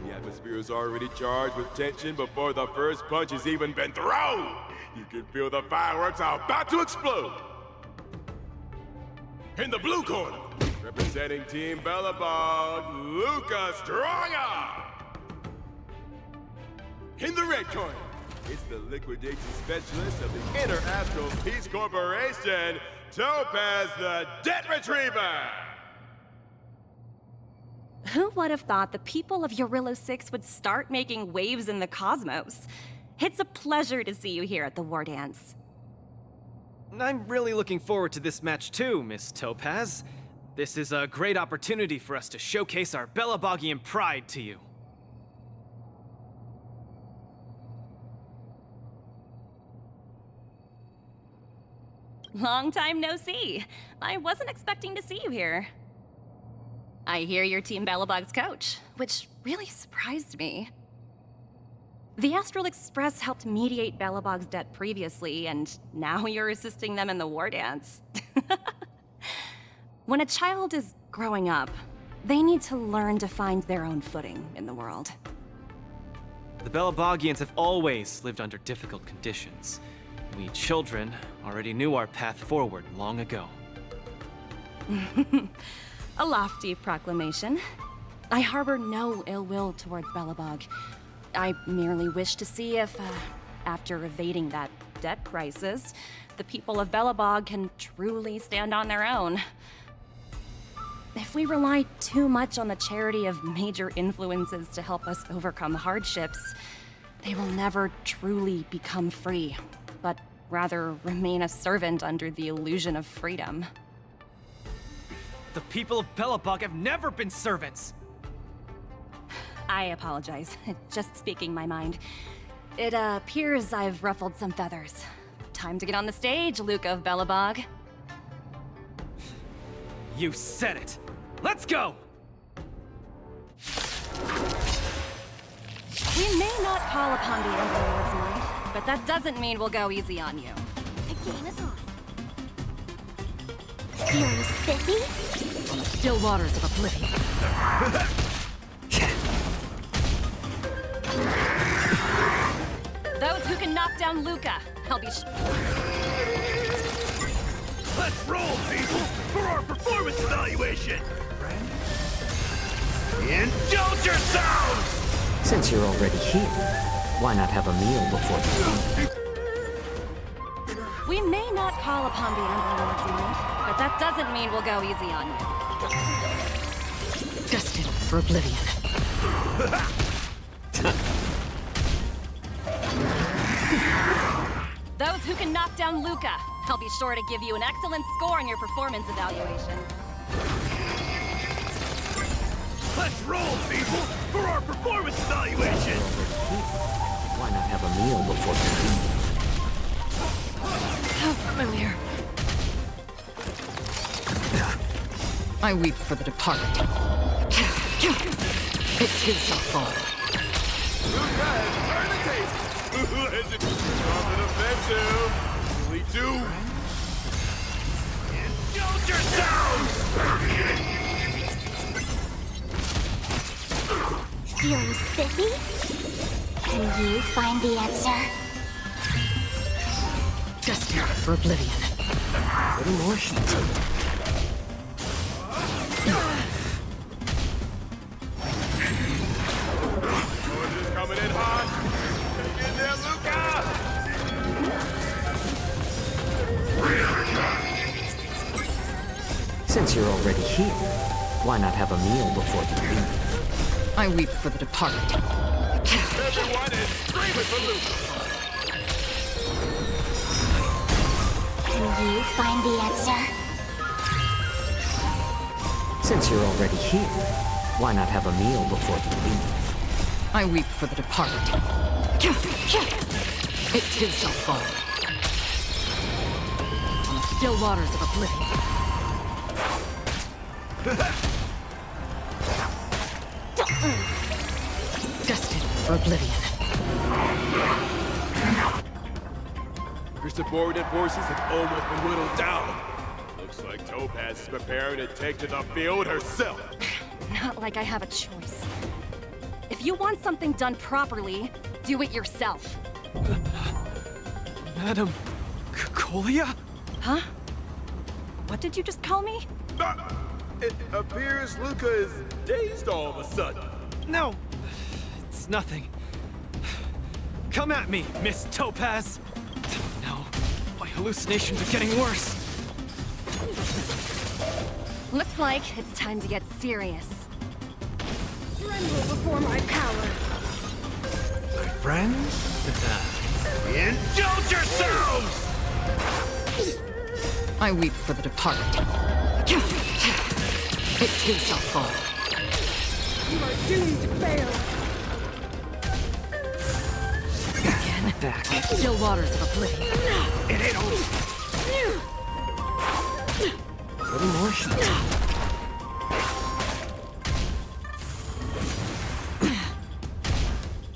The atmosphere is already charged with tension before the first punch has even been thrown. You can feel the fireworks are about to explode. In the blue corner, representing Team Belobog, Luca Stronga. In the red corner, it's the liquidation specialist of the Inner Astral Peace Corporation, Topaz the Debt Retriever. Who would have thought the people of Eurillo 6 would start making waves in the cosmos? It's a pleasure to see you here at the Wardance. I'm really looking forward to this match too, Miss Topaz. This is a great opportunity for us to showcase our Belobogian pride to you. Long time no see. I wasn't expecting to see you here. I hear you're Team Belobog's coach, which really surprised me. The Astral Express helped mediate Belobog's debt previously, and now you're assisting them in the Wardance. When a child is growing up, they need to learn to find their own footing in the world. The Belabogians have always lived under difficult conditions. We children already knew our path forward long ago. A lofty proclamation. I harbor no ill will towards Belobog. I merely wish to see if, after evading that debt crisis, the people of Belobog can truly stand on their own. If we rely too much on the charity of major influences to help us overcome hardships, they will never truly become free, but rather remain a servant under the illusion of freedom. The people of Belobog have never been servants! I apologize. Just speaking my mind. It appears I've ruffled some feathers. Time to get on the stage, Luca of Belobog. You said it! Let's go! We may not call upon the Ember Lord's might, but that doesn't mean we'll go easy on you. The game is on. Feeling spiffy? On the still waters of oblivion. Those who can knock down Luca, I'll be Let's roll, people, for our performance evaluation! Indulge yourselves! Since you're already here, why not have a meal before you leave? We may not call upon the Ember Lord's might, but that doesn't mean we'll go easy on you. Destined for oblivion. Those who can knock down Luca, I'll be sure to give you an excellent score on your performance evaluation. Let's roll, people, for our performance evaluation! Why not have a meal before you leave? How familiar. I weep for the departed. It too shall fall. Turn the taste! Something offensive! We do! Indulge yourselves! Feeling spiffy? Can you find the answer? Destined for oblivion. Little more shit. Orders coming in hot! Get in there, Luca! Since you're already here, why not have a meal before you leave? I weep for the departed. Everyone is screaming for Luca! Can you find the answer? Since you're already here, why not have a meal before you leave? I weep for the departed. It too shall fall. On the still waters of oblivion. Destined for oblivion. Your subordinate forces have almost been whittled down. Looks like Topaz is preparing to take to the field herself. Not like I have a choice. If you want something done properly, do it yourself. Madam Colia? Huh? What did you just call me? It appears Luca is dazed all of a sudden. No, it's nothing. Come at me, Miss Topaz. No, my hallucinations are getting worse. Looks like it's time to get serious. Tremble before my power. My friends? Indulge yourselves! I weep for the departed. It too shall fall. You are doomed to fail. Again, back. Still waters of oblivion. It ain't over. A little more shit.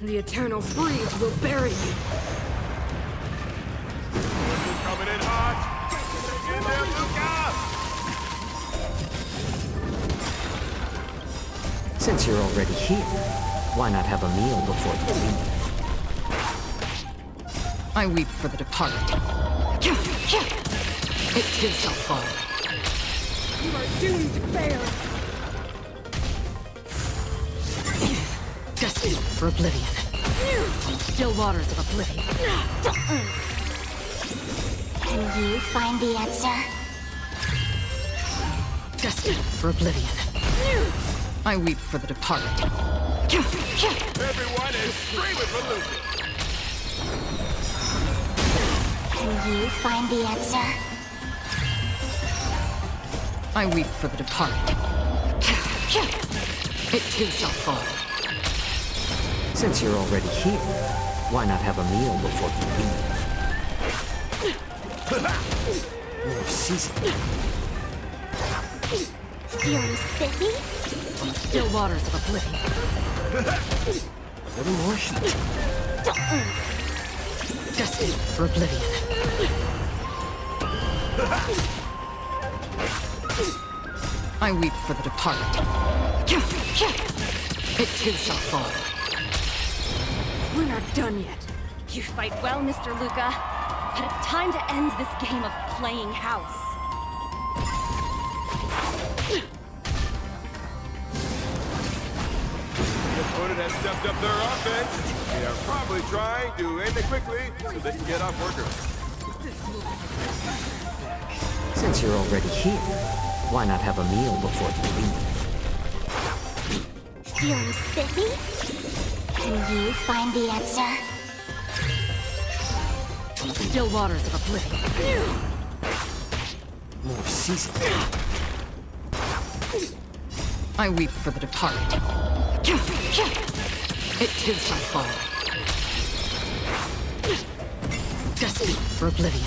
The eternal freeze will bury you. Coming in hot. Get in there, Luca! Since you're already here, Why not have a meal before you leave? I weep for the departed. It too shall fall. You are doomed to fail! Destined for oblivion. Still waters of oblivion. Can you find the answer? Destined for oblivion. I weep for the departed. Everyone is screaming for Lucas. Can you find the answer? I weep for the departed. It too shall fall. Since you're already here, why not have a meal before you leave? More seasoning. Feeling spiffy? Still waters of oblivion. A little more heat. Destined for oblivion. I weep for the departed. It too shall fall. We're not done yet. You fight well, Mr. Luca, but it's time to end this game of playing house. The opponent has stepped up their offense. They are probably trying to end it quickly so they can get off work early. Since you're already here, why not have a meal before you leave? Feeling spiffy? Can you find the answer? Still waters of oblivion. More seasoning. I weep for the departed. It too shall fall. Destined for oblivion.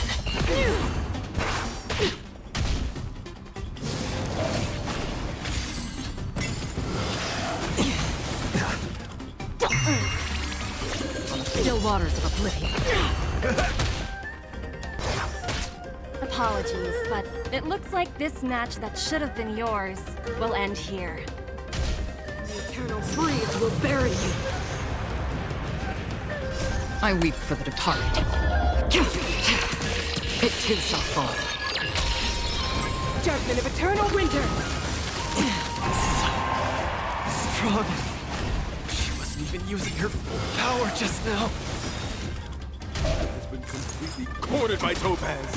Still waters of oblivion. Apologies, but it looks like this match that should have been yours will end here. The eternal freeze will bury you. I weep for the departed. It too shall fall. Judgment of eternal winter! Strong. She wasn't even using her full power just now. Has been completely cornered by Topaz.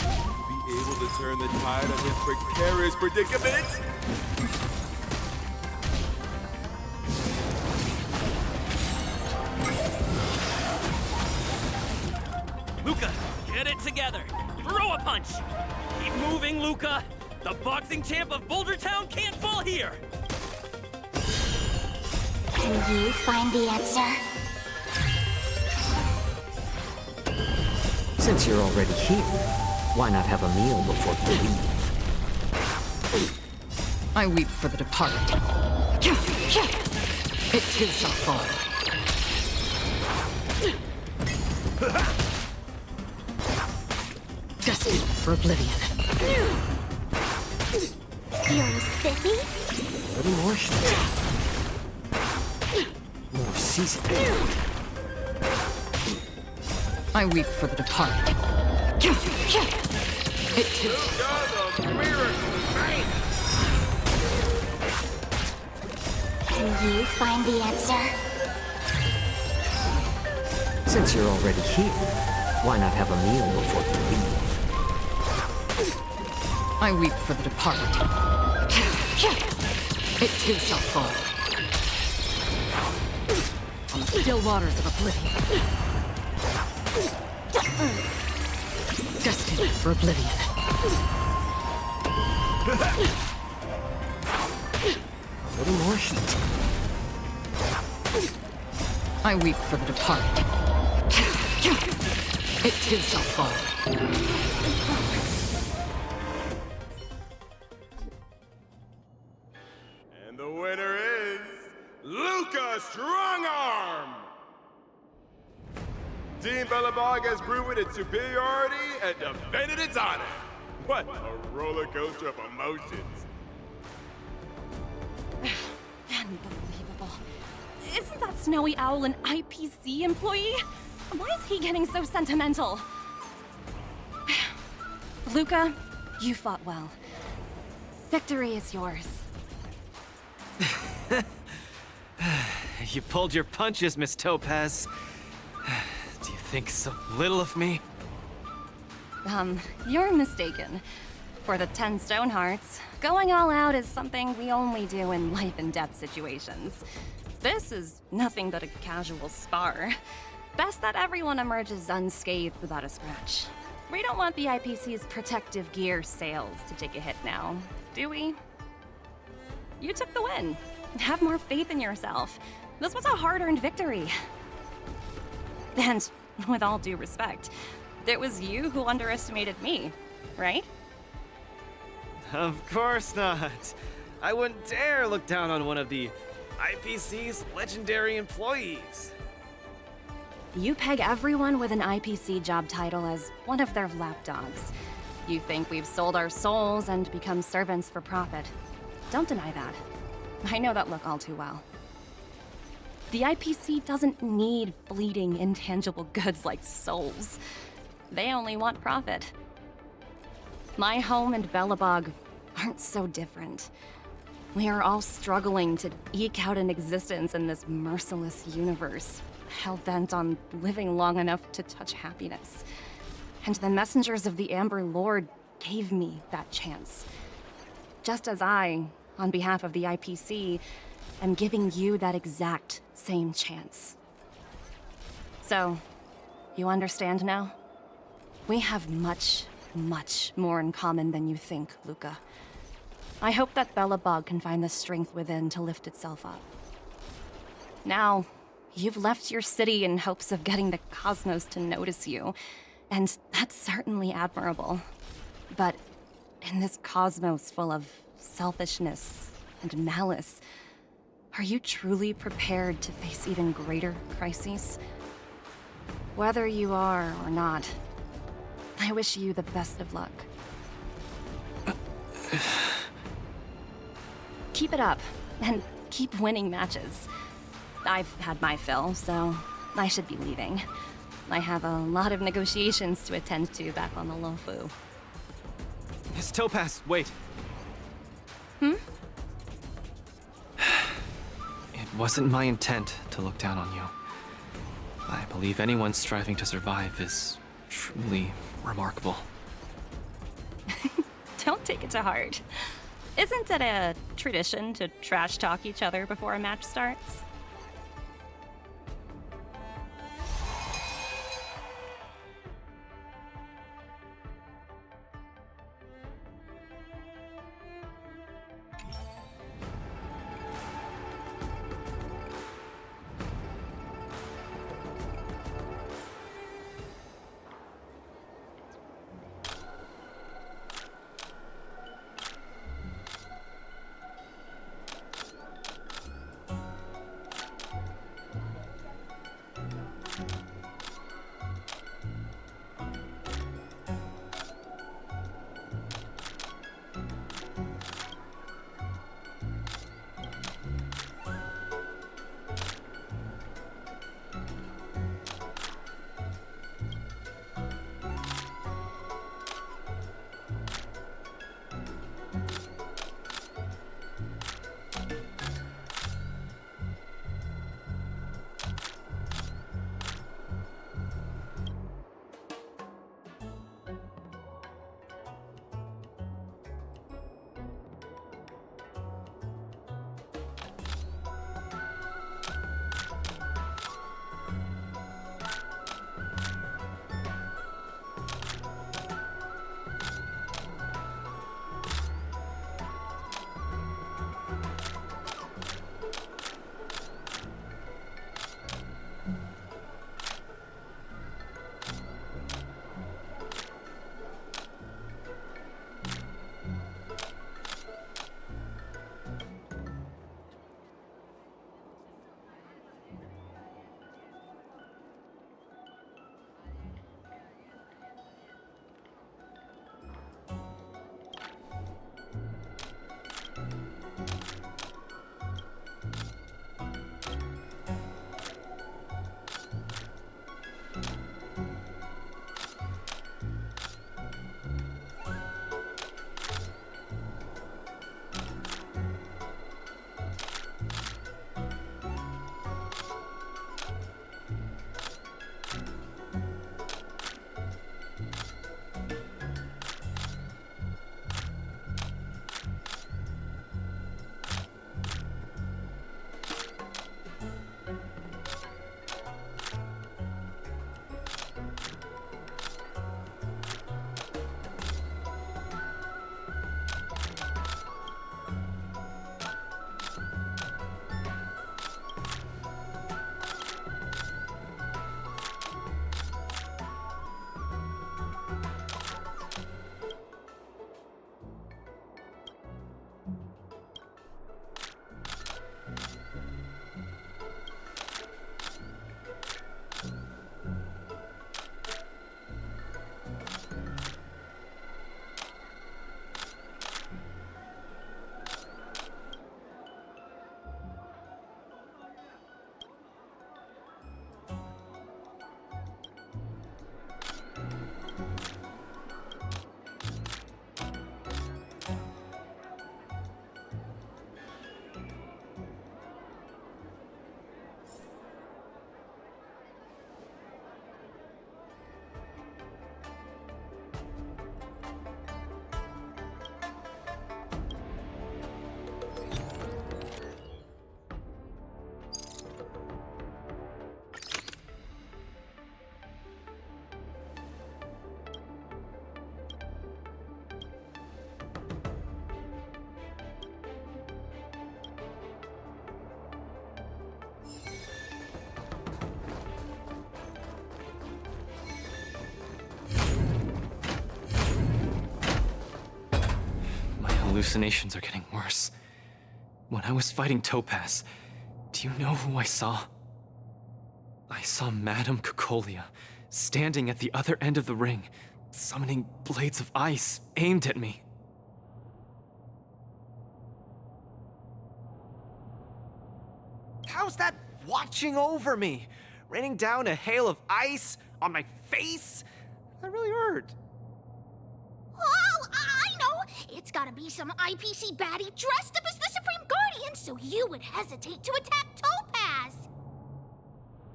Will he be able to turn the tide of his precarious predicament? Luca, get it together. Throw a punch. Keep moving, Luca. The boxing champ of Boulder Town can't fall here. Can you find the answer? Since you're already here, why not have a meal before you leave? I weep for the departed. It too shall fall. Destined for oblivion. Feeling spiffy? A little more heat. More seasoning. I weep for the departed. It too. Can you find the answer? Since you're already here, why not have a meal before you leave? I weep for the departed. It too shall fall. Still waters of oblivion. Destined for oblivion. A little more heat. I weep for the departed. It too shall fall. And the winner is Luca Strongarm! Team Belobog has proven its superiority and defended its honor. What a roller coaster of emotions. Unbelievable. Snowy Owl an IPC employee? Why is he getting so sentimental? Luca, you fought well. Victory is yours. You pulled your punches, Miss Topaz. Do you think so little of me? You're mistaken. For the 10 Stonehearts, going all out is something we only do in life-and-death situations. This is nothing but a casual spar. Best that everyone emerges unscathed without a scratch. We don't want the IPC's protective gear sales to take a hit now, do we? You took the win. Have more faith in yourself. This was a hard-earned victory. And, with all due respect, it was you who underestimated me, right? Of course not. I wouldn't dare look down on one of the IPC's legendary employees. You peg everyone with an IPC job title as one of their lapdogs. You think we've sold our souls and become servants for profit. Don't deny that. I know that look all too well. The IPC doesn't need fleeting, intangible goods like souls. They only want profit. My home and Belobog aren't so different. We are all struggling to eke out an existence in this merciless universe, hell-bent on living long enough to touch happiness. And the messengers of the Amber Lord gave me that chance. Just as I, on behalf of the IPC, am giving you that exact same chance. So, you understand now? We have much, much more in common than you think, Luca. I hope that Belobog can find the strength within to lift itself up. Now, you've left your city in hopes of getting the cosmos to notice you, and that's certainly admirable. But in this cosmos full of selfishness and malice, are you truly prepared to face even greater crises? Whether you are or not, I wish you the best of luck. Keep it up, and keep winning matches. I've had my fill, so I should be leaving. I have a lot of negotiations to attend to back on the Luofu. Miss Topaz, wait. Hmm? It wasn't my intent to look down on you. I believe anyone striving to survive is truly remarkable. Don't take it to heart. Isn't it a tradition to trash talk each other before a match starts? hallucinations are getting worse. When I was fighting Topaz, do you know who I saw? I saw Madame Cocolia standing at the other end of the ring, summoning blades of ice aimed at me. How's that watching over me? Raining down a hail of ice on my face? That really hurt. Oh, I know! It's gotta be some IPC baddie dressed up as the Supreme Guardian so you would hesitate to attack Topaz!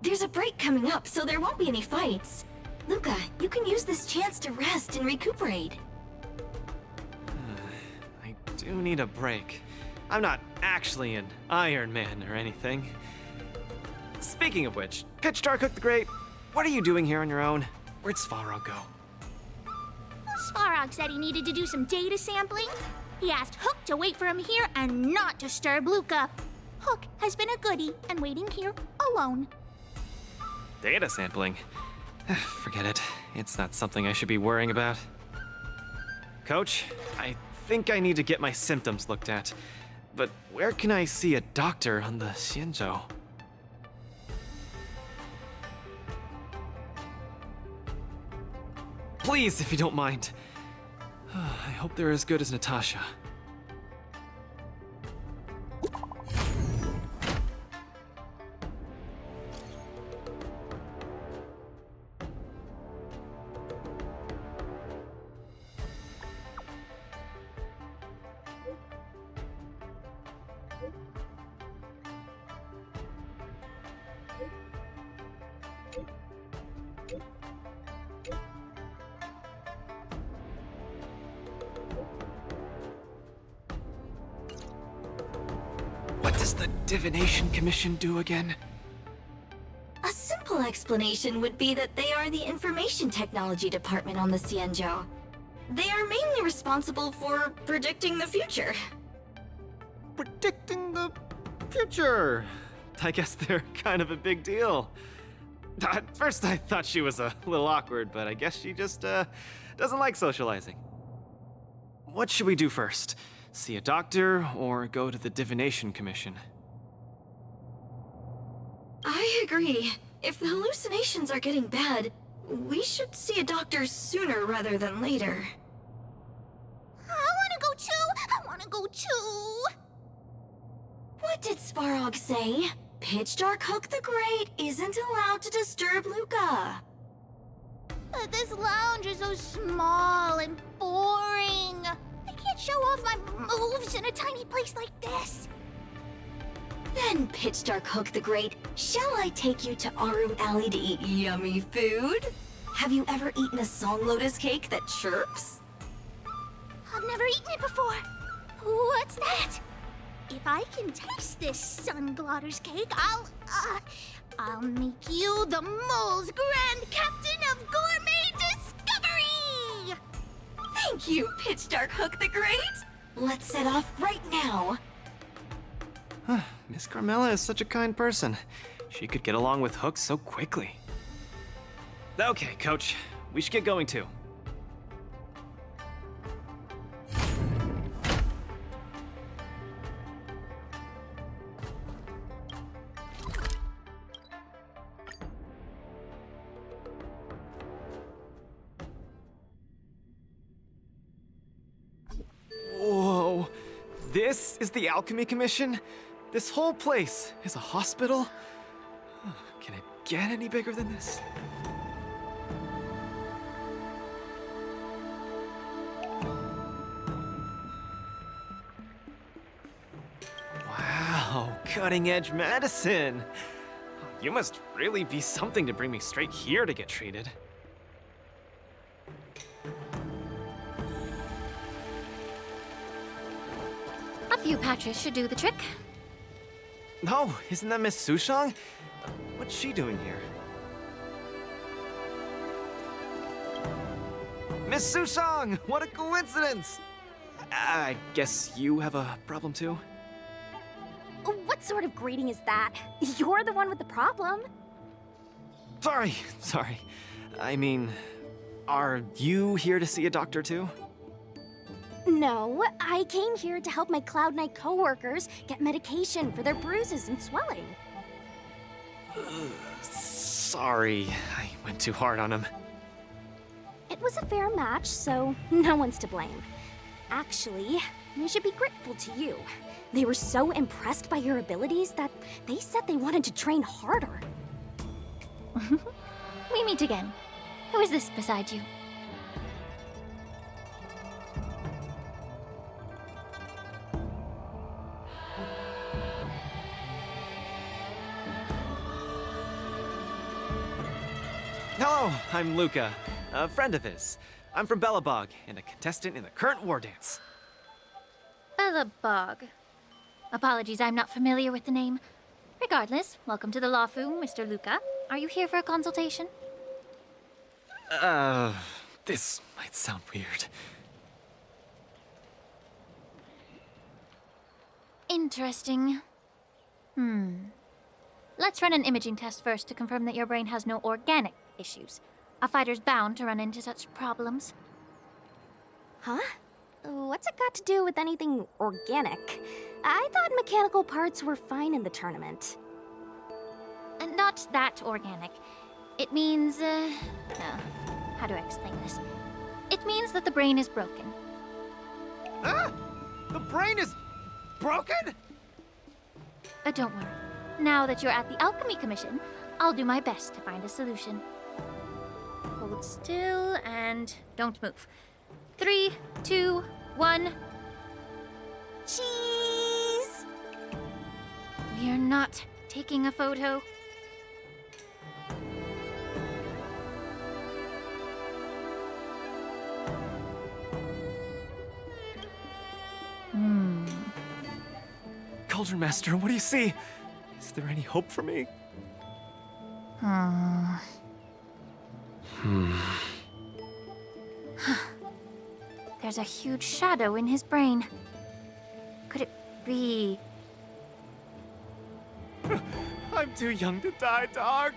There's a break coming up, so there won't be any fights. Luca, you can use this chance to rest and recuperate. I do need a break. I'm not actually an Iron Man or anything. Speaking of which, Pitch Dark the Great, what are you doing here on your own? Where'd Svarog go? Svarog said he needed to do some data sampling. He asked Hook to wait for him here and not disturb Luca. Hook has been a goodie and waiting here alone. Data sampling? Forget it. It's not something I should be worrying about. Coach, I think I need to get my symptoms looked at. But where can I see a doctor on the Xianzhou? Please, if you don't mind. I hope they're as good as Natasha. What does the Divination Commission do again? A simple explanation would be that they are the Information Technology Department on the Xianzhou. They are mainly responsible for predicting the future. Predicting the future? I guess they're kind of a big deal. At first I thought she was a little awkward, but I guess she just doesn't like socializing. What should we do first? See a doctor or go to the Divination Commission? I agree. If the hallucinations are getting bad, we should see a doctor sooner rather than later. I wanna go too! What did Svarog say? Pitch Dark Hook the Great isn't allowed to disturb Luca. But this lounge is so small and boring. I can't show off my moves in a tiny place like this. Then, Pitch Dark Hook the Great, shall I take you to Arum Alley to eat yummy food? Have you ever eaten a song lotus cake that chirps? I've never eaten it before. What's that? If I can taste this sun glotter's cake, I'll make you the mole's grand captain of gourmet discovery! Thank you, Pitch Dark Hook the Great! Let's set off right now. Miss Carmela is such a kind person. She could get along with Hook so quickly. Okay, Coach. We should get going too. Whoa. This is the Alchemy Commission? This whole place is a hospital? Can it get any bigger than this? Wow, cutting-edge medicine! You must really be something to bring me straight here to get treated. A few patches should do the trick. No, isn't that Miss Sushang? What's she doing here? Miss Sushang! What a coincidence! I guess you have a problem too? What sort of greeting is that? You're the one with the problem. Sorry. I mean, are you here to see a doctor too? No, I came here to help my Cloud Knight coworkers get medication for their bruises and swelling. Sorry, I went too hard on him. It was a fair match, so no one's to blame. Actually, they should be grateful to you. They were so impressed by your abilities that they said they wanted to train harder. We meet again. Who is this beside you? Hello, I'm Luca, a friend of his. I'm from Belobog, and a contestant in the current Wardance. Bellabog. Apologies, I'm not familiar with the name. Regardless, welcome to the Lawfu, Mr. Luca. Are you here for a consultation? This might sound weird. Interesting. Let's run an imaging test first to confirm that your brain has no organic issues. A fighter's bound to run into such problems. Huh? What's it got to do with anything organic? I thought mechanical parts were fine in the tournament. Not that organic. It means, how do I explain this? It means that the brain is broken. Ah! The brain is broken? Don't worry. Now that you're at the Alchemy Commission, I'll do my best to find a solution. Hold still and don't move. 3, 2, 1. Cheese! We're not taking a photo. Cauldron Master, what do you see? Is there any hope for me? There's a huge shadow in his brain. Could it be... I'm too young to die, Doc.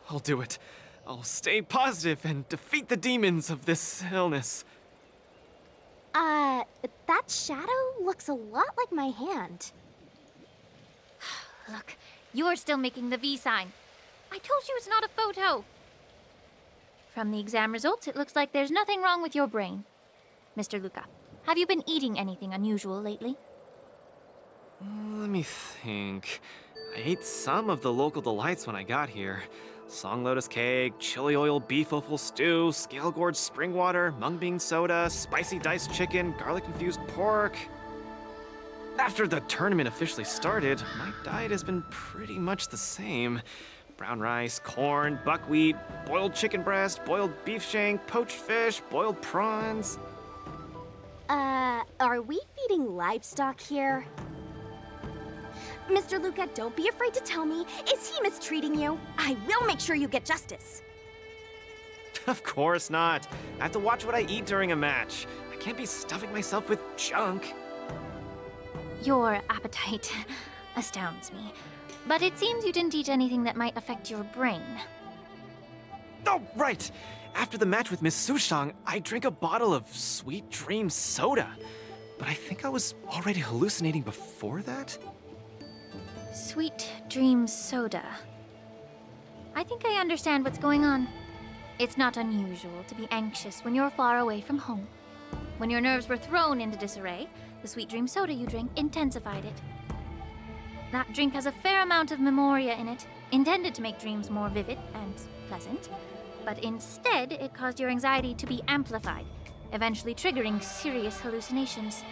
I'll do it. I'll stay positive and defeat the demons of this illness. That shadow looks a lot like my hand. Look, you're still making the V sign. I told you it's not a photo. From the exam results, it looks like there's nothing wrong with your brain. Mr. Luca, have you been eating anything unusual lately? Let me think. I ate some of the local delights when I got here. Song lotus cake, chili oil beef offal stew, scale gorge spring water, mung bean soda, spicy diced chicken, garlic infused pork. After the tournament officially started, my diet has been pretty much the same. Brown rice, corn, buckwheat, boiled chicken breast, boiled beef shank, poached fish, boiled prawns. Are we feeding livestock here? Mr. Luca, don't be afraid to tell me. Is he mistreating you? I will make sure you get justice. Of course not. I have to watch what I eat during a match. I can't be stuffing myself with junk. Your appetite astounds me. But it seems you didn't eat anything that might affect your brain. Oh, right! After the match with Miss Sushang, I drank a bottle of Sweet Dream soda. But I think I was already hallucinating before that? Sweet Dream Soda. I think I understand what's going on. It's not unusual to be anxious when you're far away from home. When your nerves were thrown into disarray, the sweet dream soda you drank intensified it. That drink has a fair amount of memoria in it, intended to make dreams more vivid and pleasant, but instead it caused your anxiety to be amplified, eventually triggering serious hallucinations.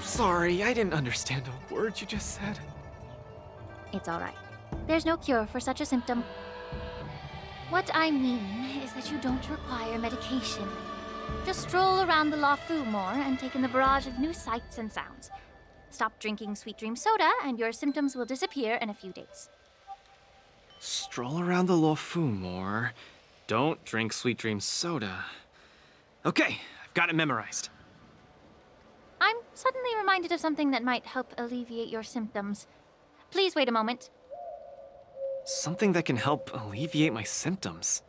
Sorry, I didn't understand a word you just said. It's all right. There's no cure for such a symptom. What I mean is that you don't require medication. Just stroll around the Lafu more and take in the barrage of new sights and sounds. Stop drinking sweet dream soda and your symptoms will disappear in a few days. Stroll around the Lafu more. Don't drink sweet dream soda. Okay, I've got it memorized. I'm suddenly reminded of something that might help alleviate your symptoms. Please wait a moment. Something that can help alleviate my symptoms.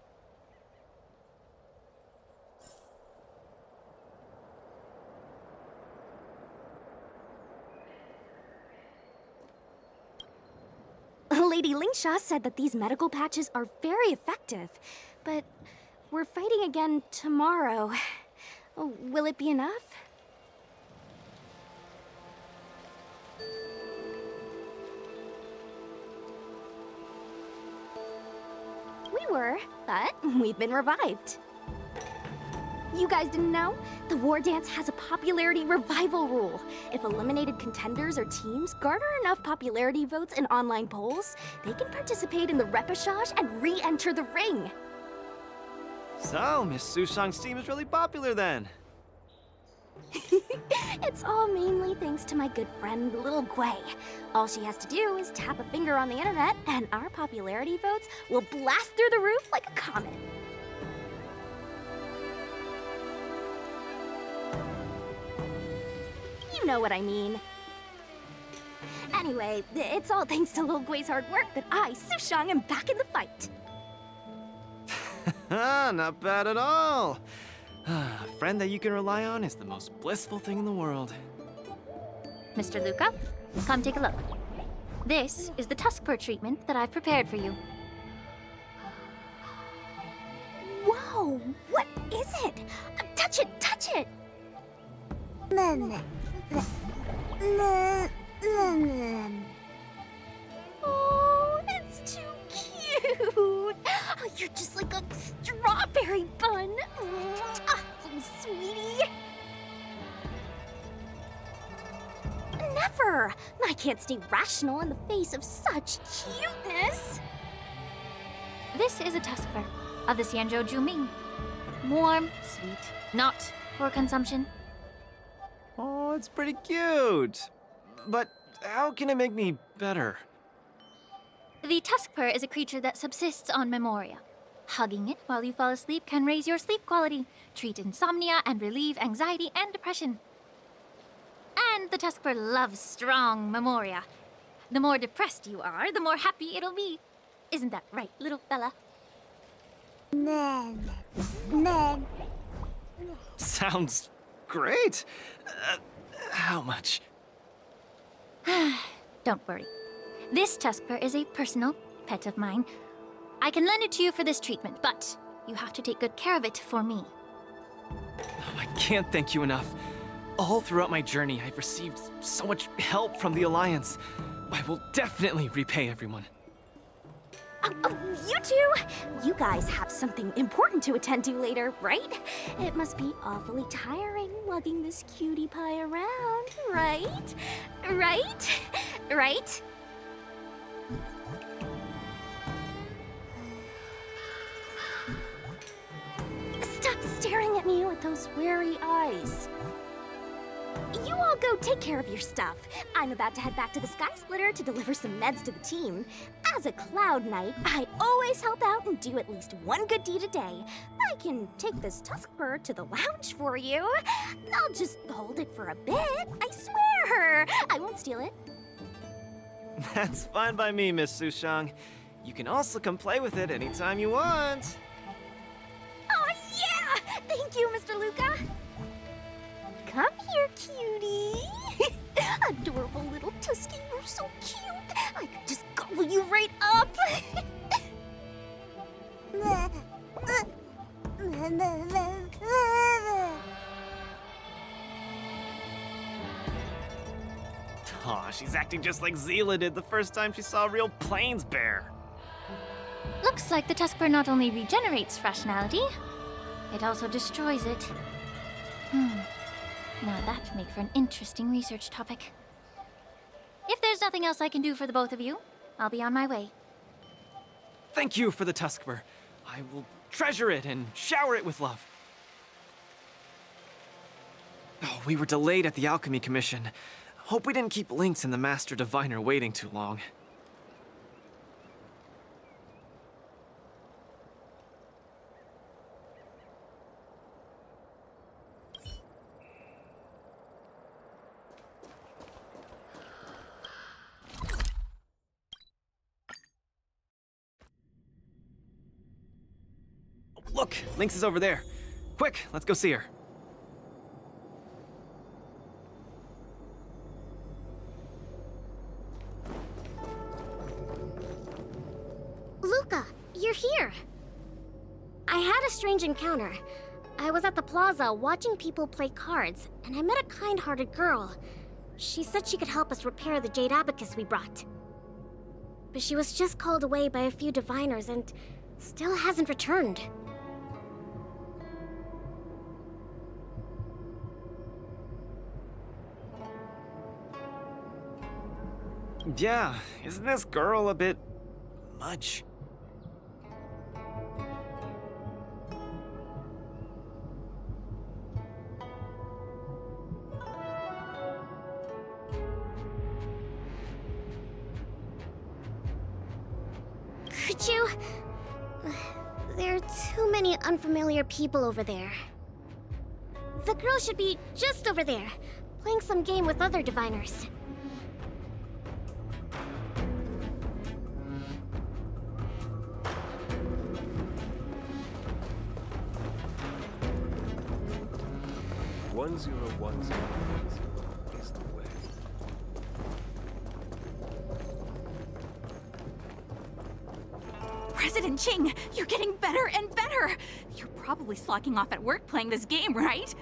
Lady Lingsha said that these medical patches are very effective, but we're fighting again tomorrow. Oh, will it be enough? We were, but we've been revived. You guys didn't know? The Wardance has a popularity revival rule. If eliminated contenders or teams garner enough popularity votes in online polls, they can participate in the repechage and re-enter the ring. So, Miss Sushang's team is really popular then. It's all mainly thanks to my good friend, Little Gwei. All she has to do is tap a finger on the internet, and our popularity votes will blast through the roof like a comet. You know what I mean. Anyway, it's all thanks to Lil Gwei's hard work that I, Sushang, am back in the fight. Not bad at all. A friend that you can rely on is the most blissful thing in the world. Mr. Luca, come take a look. This is the Tuskper treatment that I've prepared for you. Whoa, what is it? Touch it, touch it! Oh, it's too cute! Oh, you're just like a strawberry bun! Ah, oh, sweetie! Never! I can't stay rational in the face of such cuteness! This is a Tuskper of the Xianzhou Juming. Warm, sweet, not for consumption. Oh, it's pretty cute. But how can it make me better? The Tuskper is a creature that subsists on memoria. Hugging it while you fall asleep can raise your sleep quality, treat insomnia, and relieve anxiety and depression. And the Tuskper loves strong memoria. The more depressed you are, the more happy it'll be. Isn't that right, little fella? Sounds great. How much? Don't worry. This Tuskper is a personal pet of mine. I can lend it to you for this treatment, but you have to take good care of it for me. I can't thank you enough. All throughout my journey, I've received so much help from the Alliance. I will definitely repay everyone. You two? You guys have something important to attend to later, right? It must be awfully tiring lugging this cutie pie around, right? Right? Right? Stop staring at me with those wary eyes. You all go take care of your stuff. I'm about to head back to the Sky Splitter to deliver some meds to the team. As a Cloud Knight, I always help out and do at least one good deed a day. I can take this Tuskper to the lounge for you. I'll just hold it for a bit, I swear. I won't steal it. That's fine by me, Miss Sushang. You can also come play with it anytime you want. Oh yeah! Thank you, Mr. Luca. Come here, cutie. Adorable little Tusky, you're so cute. I could just gobble you right up. She's acting just like Zila did the first time she saw a real plains bear. Looks like the Tuskbear not only regenerates rationality, it also destroys it. Now that would make for an interesting research topic. If there's nothing else I can do for the both of you, I'll be on my way. Thank you for the Tuskbear. I will treasure it and shower it with love. Oh, we were delayed at the Alchemy Commission. Hope we didn't keep Lynx and the Master Diviner waiting too long. Look, Lynx is over there. Quick, let's go see her. Luca, you're here. I had a strange encounter. I was at the plaza watching people play cards, and I met a kind-hearted girl. She said she could help us repair the jade abacus we brought. But she was just called away by a few diviners and still hasn't returned. Yeah, isn't this girl a bit much? Could you? There are too many unfamiliar people over there. The girl should be just over there, playing some game with other diviners. One zero is the way. President Ching, you're getting better and better! You're probably slacking off at work playing this game, right?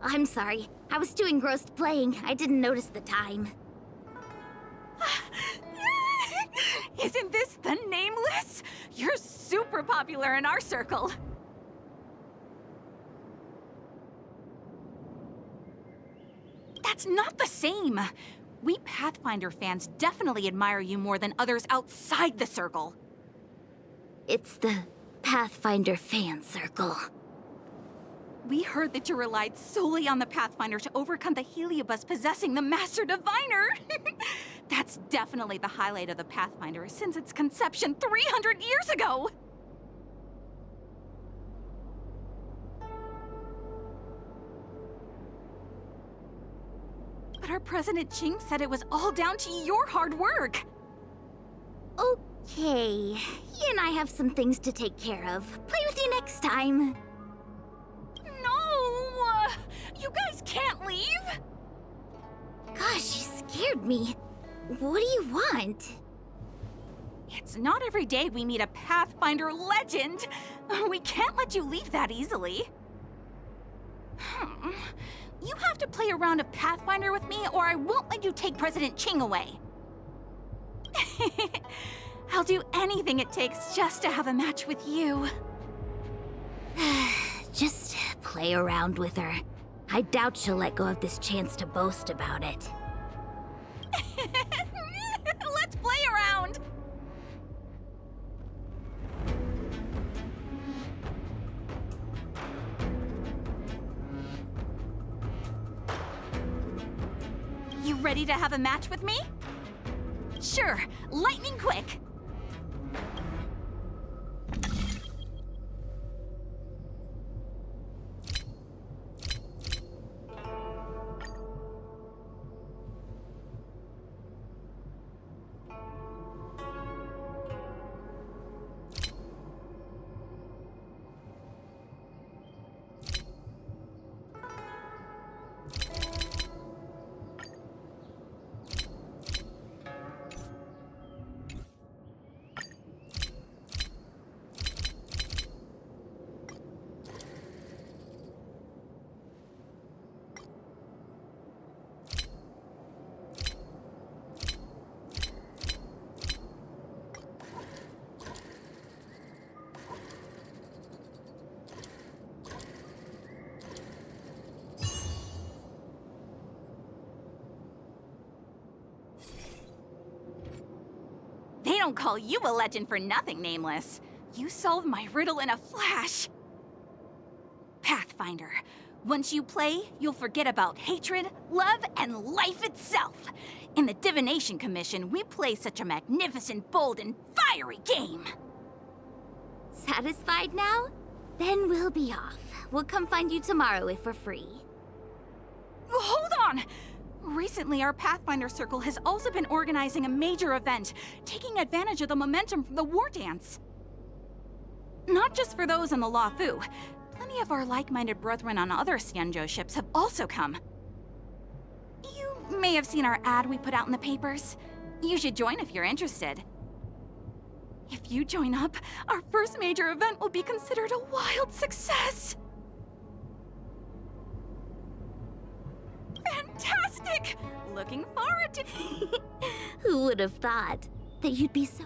I'm sorry. I was too engrossed playing. I didn't notice the time. Isn't this the Nameless? You're super popular in our circle. That's not the same. We Pathfinder fans definitely admire you more than others outside the circle. It's the Pathfinder fan circle. We heard that you relied solely on the Pathfinder to overcome the Heliobus possessing the Master Diviner. That's definitely the highlight of the Pathfinder since its conception 300 years ago. But our President Ching said it was all down to your hard work. Okay, he and I have some things to take care of. Play with you next time. No! You guys can't leave! Gosh, you scared me. What do you want? It's not every day we meet a Pathfinder legend. We can't let you leave that easily. You have to play a round of Pathfinder with me, or I won't let you take President Ching away. I'll do anything it takes just to have a match with you. Just play around with her. I doubt she'll let go of this chance to boast about it. Let's play around! You ready to have a match with me? Sure, lightning quick! don't call you a legend for nothing, Nameless. You solved my riddle in a flash. Pathfinder. Once you play, you'll forget about hatred, love, and life itself. In the Divination Commission, we play such a magnificent, bold, and fiery game. Satisfied now? Then we'll be off. We'll come find you tomorrow if we're free. Hold on! Recently, our Pathfinder Circle has also been organizing a major event, taking advantage of the momentum from the Wardance. Not just for those on the Lafu. Plenty of our like-minded brethren on other Xianzhou ships have also come. You may have seen our ad we put out in the papers. You should join if you're interested. If you join up, our first major event will be considered a wild success. Fantastic! Looking forward to... Who would have thought that you'd be so...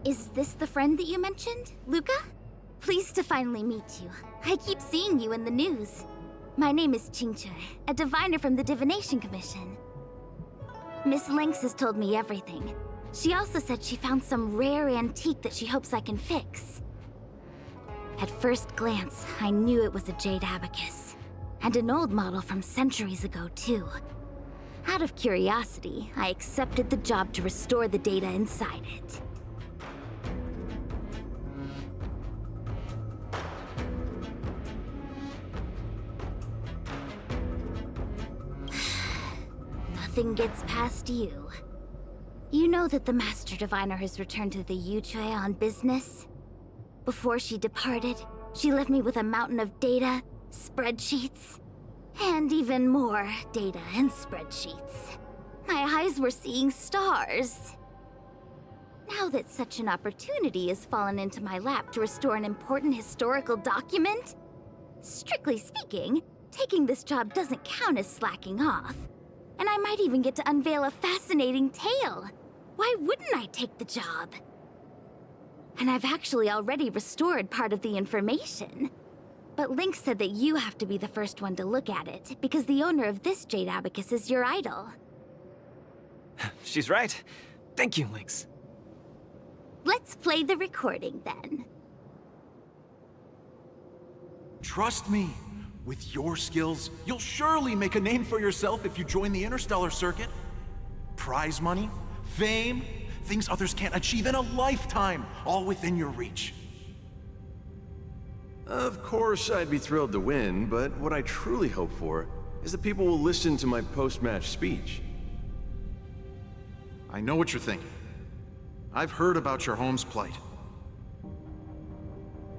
Is this the friend that you mentioned, Luca? Pleased to finally meet you. I keep seeing you in the news. My name is Qingche, a diviner from the Divination Commission. Miss Lynx has told me everything. She also said she found some rare antique that she hopes I can fix. At first glance, I knew it was a jade abacus. And an old model from centuries ago, too. Out of curiosity, I accepted the job to restore the data inside it. Nothing gets past you. You know that the Master Diviner has returned to the Yuchui on business? Before she departed, she left me with a mountain of data, spreadsheets, and even more data and spreadsheets. My eyes were seeing stars. Now that such an opportunity has fallen into my lap to restore an important historical document, strictly speaking, taking this job doesn't count as slacking off. And I might even get to unveil a fascinating tale. Why wouldn't I take the job? And I've actually already restored part of the information. But Lynx said that you have to be the first one to look at it, because the owner of this jade abacus is your idol. She's right. Thank you, Lynx. Let's play the recording, then. Trust me. With your skills, you'll surely make a name for yourself if you join the Interstellar Circuit. Prize money, fame, things others can't achieve in a lifetime, all within your reach. Of course, I'd be thrilled to win, but what I truly hope for is that people will listen to my post-match speech. I know what you're thinking. I've heard about your home's plight.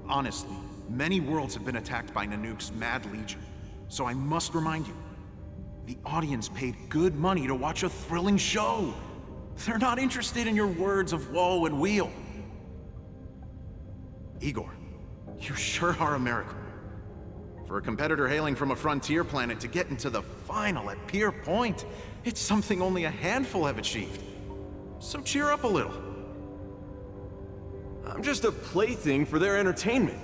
Honestly, many worlds have been attacked by Nanook's Mad Legion, so I must remind you, the audience paid good money to watch a thrilling show. They're not interested in your words of woe and weal. Igor, you sure are a miracle. For a competitor hailing from a frontier planet to get into the final at Pier Point, it's something only a handful have achieved. So cheer up a little. I'm just a plaything for their entertainment.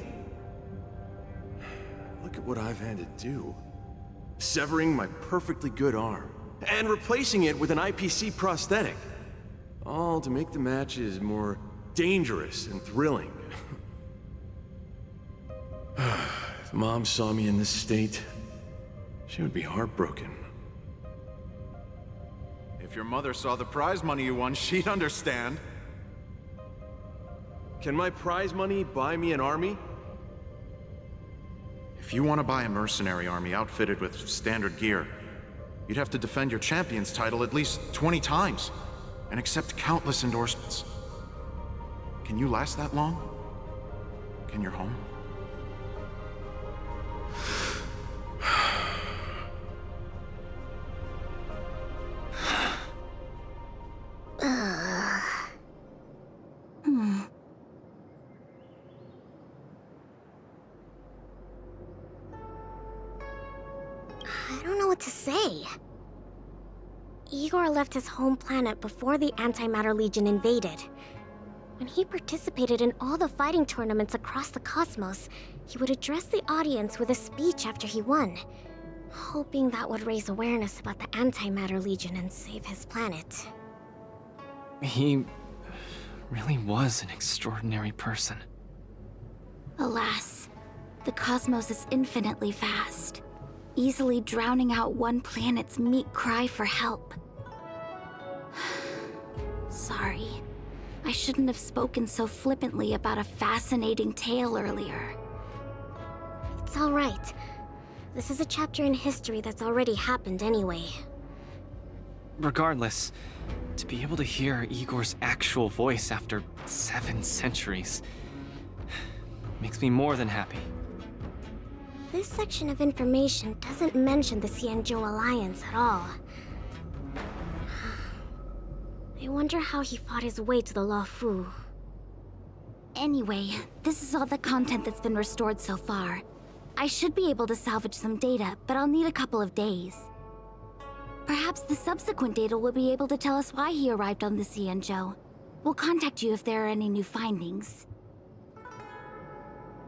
Look at what I've had to do. Severing my perfectly good arm, and replacing it with an IPC prosthetic. All to make the matches more dangerous and thrilling. If Mom saw me in this state, she would be heartbroken. If your mother saw the prize money you won, she'd understand. Can my prize money buy me an army? If you want to buy a mercenary army outfitted with standard gear, you'd have to defend your champion's title at least 20 times, and accept countless endorsements. Can you last that long? Can your home? I don't know what to say. Igor left his home planet before the Antimatter Legion invaded. When he participated in all the fighting tournaments across the cosmos, he would address the audience with a speech after he won, hoping that would raise awareness about the Antimatter Legion and save his planet. He really was an extraordinary person. Alas, the cosmos is infinitely vast, easily drowning out one planet's meek cry for help. Sorry. I shouldn't have spoken so flippantly about a fascinating tale earlier. It's all right. This is a chapter in history that's already happened anyway. Regardless, to be able to hear Igor's actual voice after 7 centuries makes me more than happy. This section of information doesn't mention the Xianzhou Alliance at all. I wonder how he fought his way to the Luofu. Anyway, this is all the content that's been restored so far. I should be able to salvage some data, but I'll need a couple of days. Perhaps the subsequent data will be able to tell us why he arrived on the Xianzhou. We'll contact you if there are any new findings.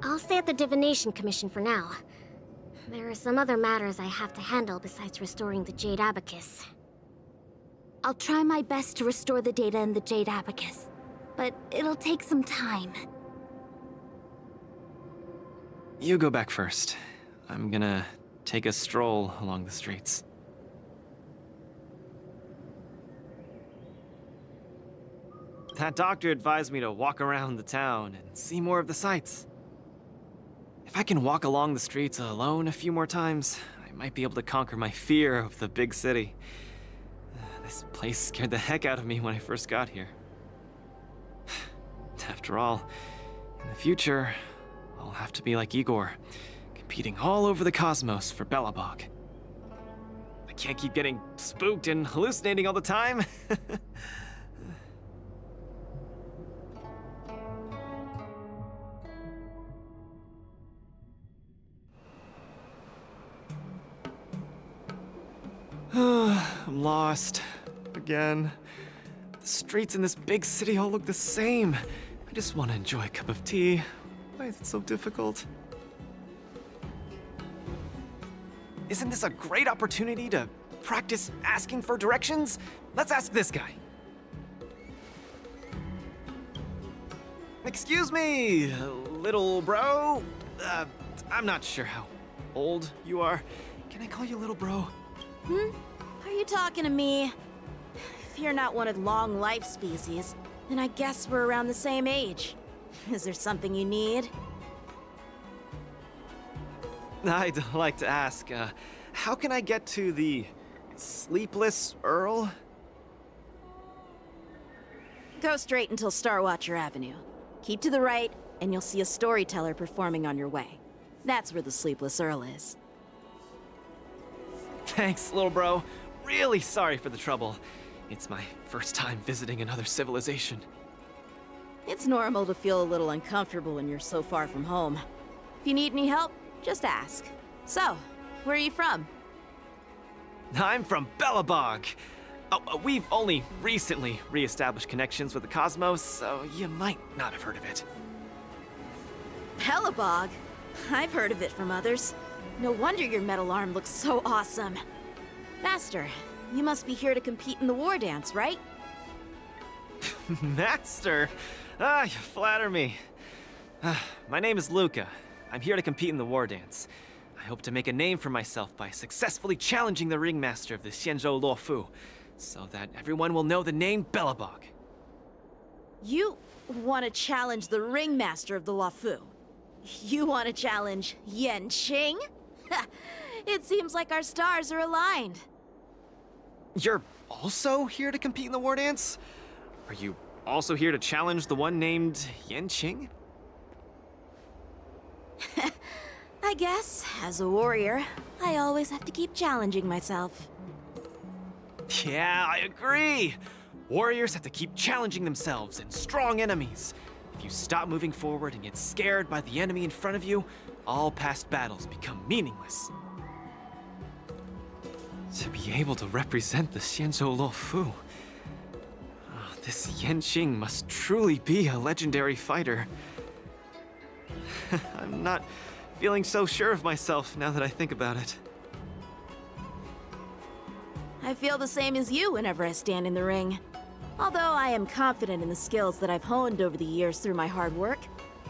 I'll stay at the Divination Commission for now. There are some other matters I have to handle besides restoring the Jade Abacus. I'll try my best to restore the data in the Jade Abacus, but it'll take some time. You go back first. I'm gonna take a stroll along the streets. That doctor advised me to walk around the town and see more of the sights. If I can walk along the streets alone a few more times, I might be able to conquer my fear of the big city. This place scared the heck out of me when I first got here. After all, in the future, I'll have to be like Igor, competing all over the cosmos for Belobog. I can't keep getting spooked and hallucinating all the time. I'm lost. Again. The streets in this big city all look the same. I just want to enjoy a cup of tea. Why is it so difficult? Isn't this a great opportunity to practice asking for directions? Let's ask this guy. Excuse me, little bro. I'm not sure how old you are. Can I call you little bro? Are you talking to me? If you're not one of the long life species, then I guess we're around the same age. Is there something you need? I'd like to ask, how can I get to the Sleepless Earl? Go straight until Star Watcher Avenue. Keep to the right, and you'll see a storyteller performing on your way. That's where the Sleepless Earl is. Thanks, little bro. Really sorry for the trouble. It's my first time visiting another civilization. It's normal to feel a little uncomfortable when you're so far from home. If you need any help, just ask. So, where are you from? I'm from Belobog. Oh, we've only recently re-established connections with the cosmos, so you might not have heard of it. Belobog? I've heard of it from others. No wonder your metal arm looks so awesome. Master, you must be here to compete in the Wardance, right? Master? Ah, you flatter me. My name is Luca. I'm here to compete in the Wardance. I hope to make a name for myself by successfully challenging the ringmaster of the Xianzhou Luofu, so that everyone will know the name Belobog. You want to challenge the ringmaster of the Luofu? You want to challenge Yanqing? It seems like our stars are aligned. You're also here to compete in the Wardance? Are you also here to challenge the one named Yanqing? I guess, as a warrior, I always have to keep challenging myself. Yeah, I agree! Warriors have to keep challenging themselves and strong enemies. If you stop moving forward and get scared by the enemy in front of you, all past battles become meaningless. To be able to represent the Xianzhou Luofu, this Yanqing must truly be a legendary fighter. I'm not feeling so sure of myself now that I think about it. I feel the same as you whenever I stand in the ring. Although I am confident in the skills that I've honed over the years through my hard work,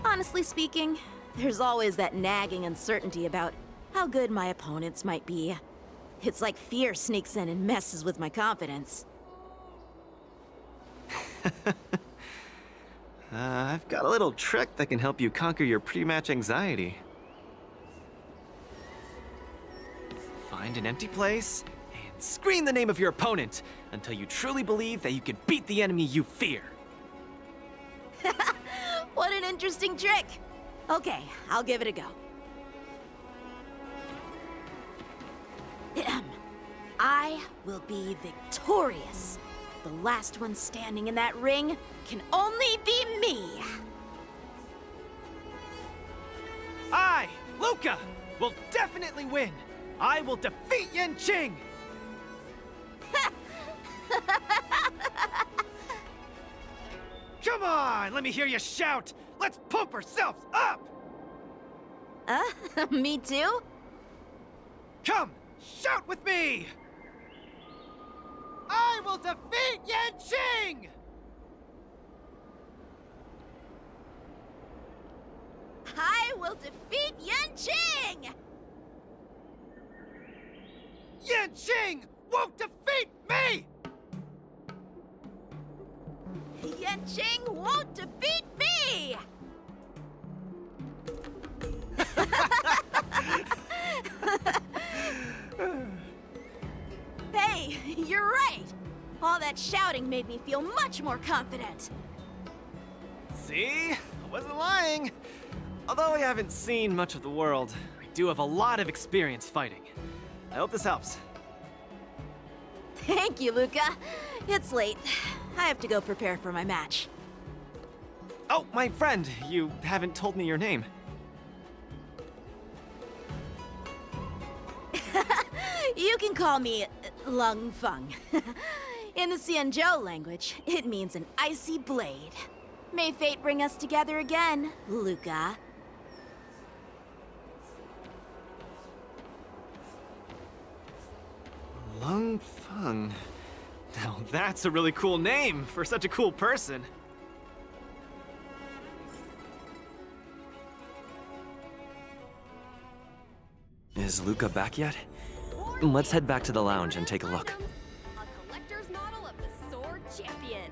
honestly speaking, there's always that nagging uncertainty about how good my opponents might be. It's like fear sneaks in and messes with my confidence. I've got a little trick that can help you conquer your pre-match anxiety. Find an empty place and scream the name of your opponent until you truly believe that you can beat the enemy you fear. What an interesting trick! Okay, I'll give it a go. I will be victorious. The last one standing in that ring can only be me. I, Luca, will definitely win. I will defeat Yanqing. Come on, let me hear you shout. Let's pump ourselves up. Me too? Come, shout with me. I will defeat Yanqing! I will defeat Yanqing! Yanqing won't defeat me! Yanqing won't defeat me! Hey, you're right! All that shouting made me feel much more confident. See? I wasn't lying. Although I haven't seen much of the world, I do have a lot of experience fighting. I hope this helps. Thank you, Luca. It's late. I have to go prepare for my match. Oh, my friend, you haven't told me your name. You can call me Lung Feng. In the Xianzhou language, it means an icy blade. May fate bring us together again, Luca. Lung Feng. Now that's a really cool name for such a cool person. Is Luca back yet? Let's head back to the lounge and take a look. A collector's model of the Sword Champion.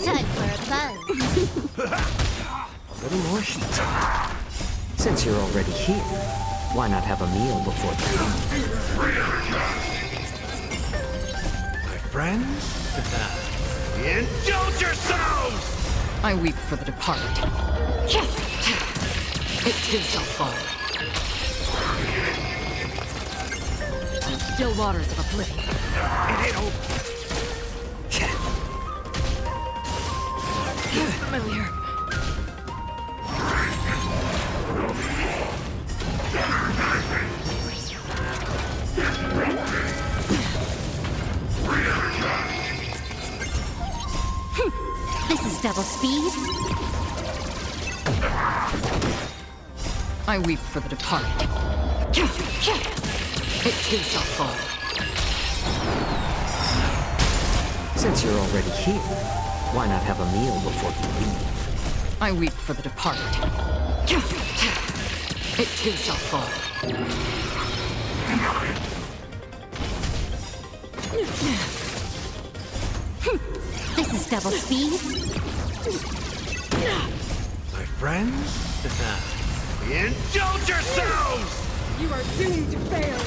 Time for a buzz. A little more heat. Since you're already here, why not have a meal before the My friends, indulge yourselves! I weep for the departed. It too shall fall. Still waters of oblivion. It ain't over. Familiar. This is double speed. I weep for the departed. It too shall fall. Since you're already here, why not have a meal before you leave? I weep for the departed. It too shall fall. This is double speed. My friends, indulge yourselves! You are doomed to fail.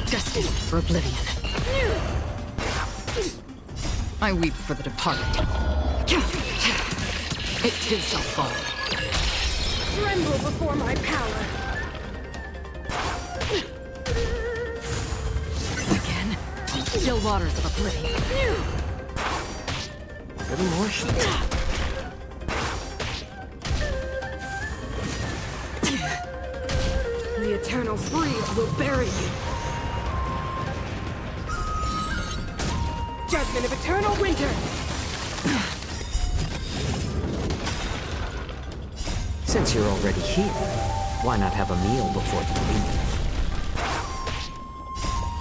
Destined for oblivion. I weep for the departed. It too shall fall. Tremble before my power. Again, still waters of oblivion. A little more heat. The eternal freeze will bury you. Judgment of eternal winter. Since you're already here, why not have a meal before you leave?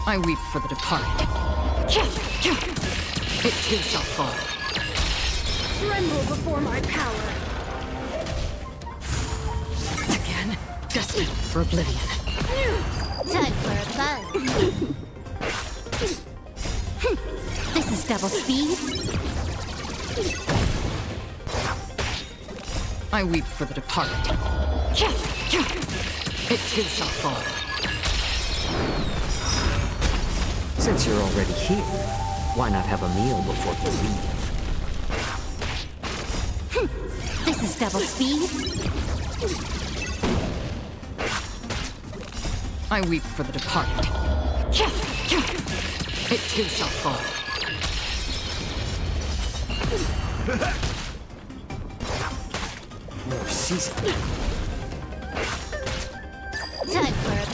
I weep for the departed. It too shall fall. Tremble before my power. Again, destined for oblivion. Time for a buzz. This is double speed. I weep for the departed. It too shall fall. Since you're already here, why not have a meal before you leave? This is double speed. I weep for the departed. It too shall fall. More season.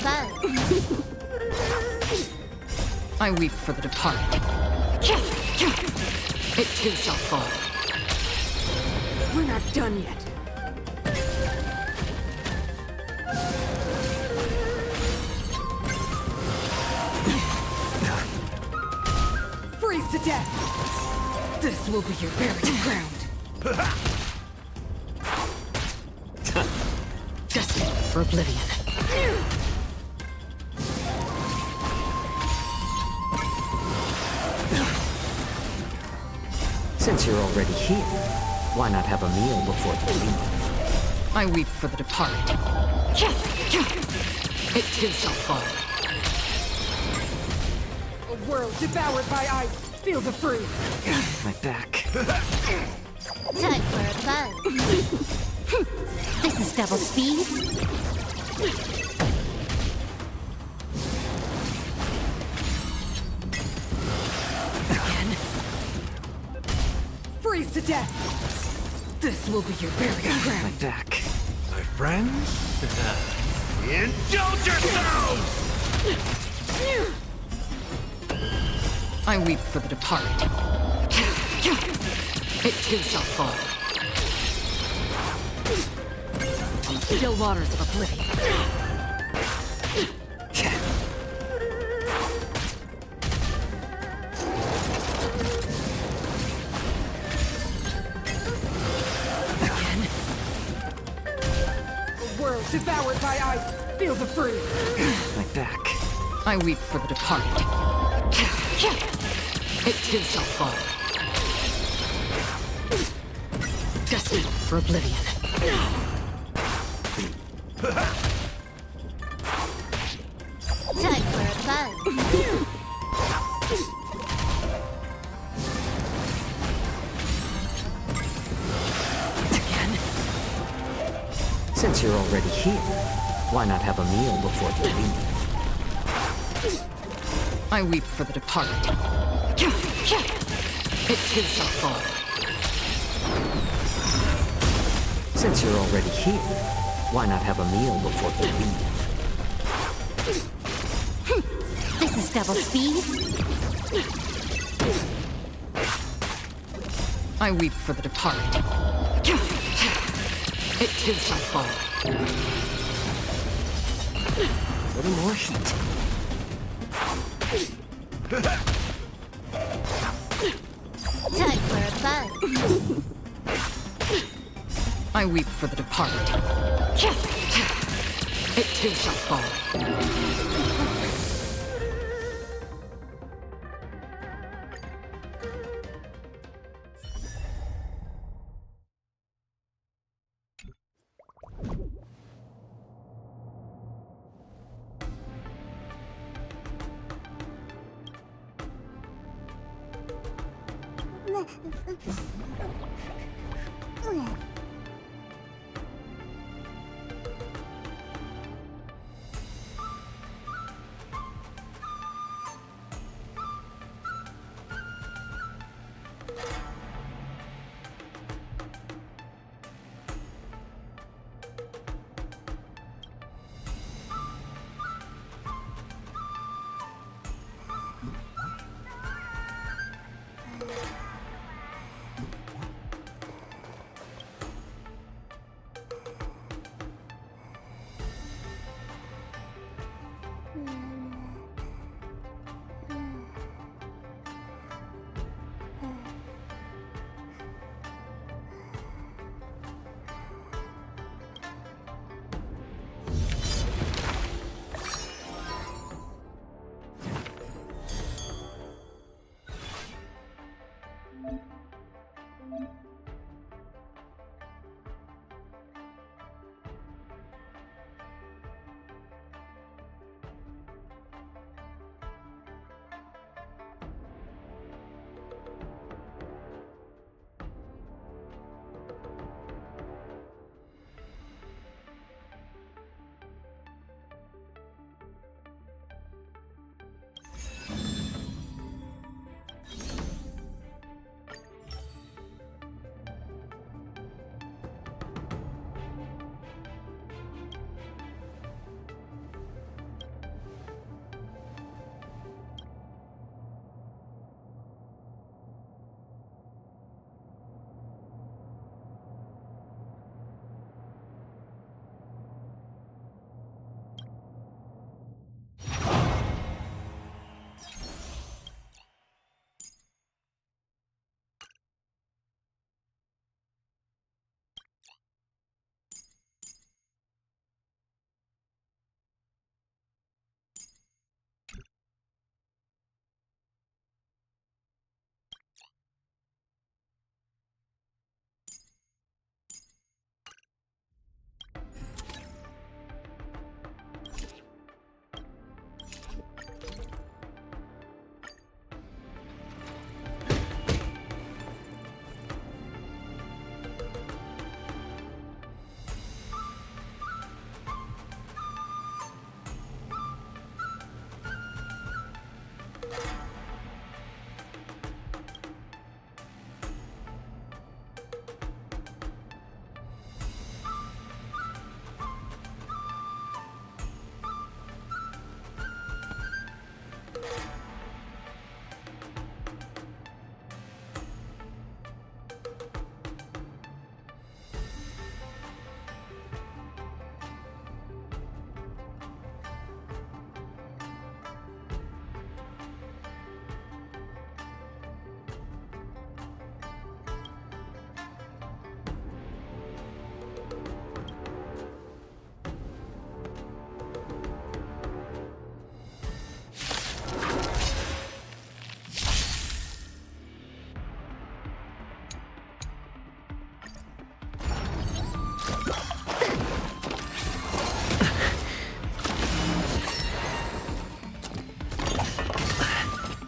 buzz. I weep for the departed. It too shall fall. We're not done yet. Freeze to death! This will be your burial ground. Destined for oblivion. Since you're already here, why not have a meal before you leave? I weep for the departed. It too shall fall. A world devoured by ice. Feel the freeze. My back. Time for a buzz. This is double speed. Freeze to death! This will be your burial ground. My back. My friends, indulge yourselves! I weep for the departed. It too shall fall. On the still waters of oblivion. A world devoured by ice. Feel the freeze. My back. I weep for the departed. It too shall fall. Destined for oblivion. Time for a buzz. Since you're already here, why not have a meal before you leave? I weep for the departed. It too shall fall. Since you're already here, why not have a meal before you leave? This is double speed. I weep for the departed. It too shall fall. A little more heat. Time for a buzz. I weep for the departed. It too shall fall.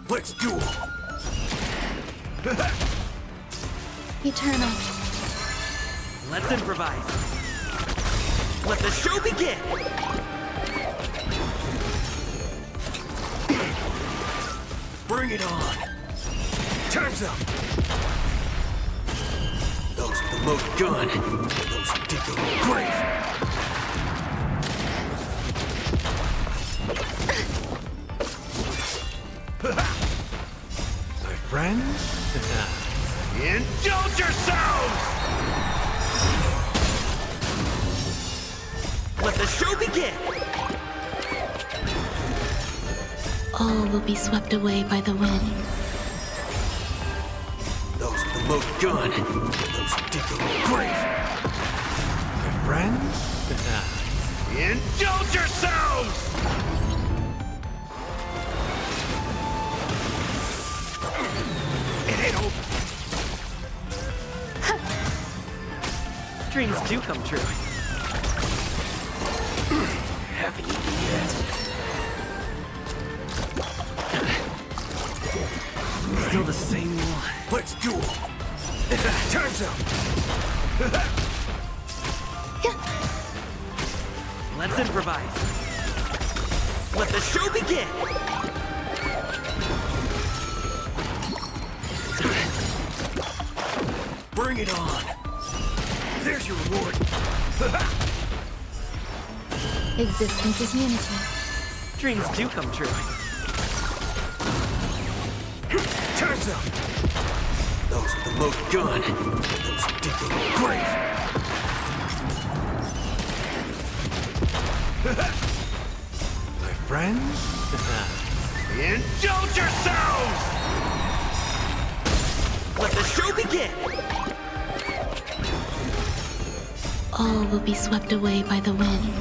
Let's duel! Eternal. Let's improvise. Let the show begin! Bring it on! Time's up! Those with the loaded gun, those who dig their own grave. My friends, indulge yourselves! Let the show begin! All will be swept away by the wind. Those with the loaded gun, those who dig their own grave. My friends, indulge yourselves! It ain't over. Dreams do come true. Haven't eaten yet. Still the same one. Let's duel! Time's up! Let's improvise. Let the show begin! Bring it on! There's your reward! Existence is unity. Dreams do come true. Time's up! Those with the loaded gun, those who dig their own grave. My friends, indulge yourselves! Let the show begin! All will be swept away by the wind.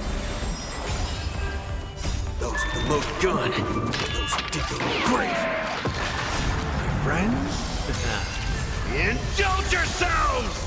Those with the loaded gun, those who dig their own grave. My friends, indulge yourselves!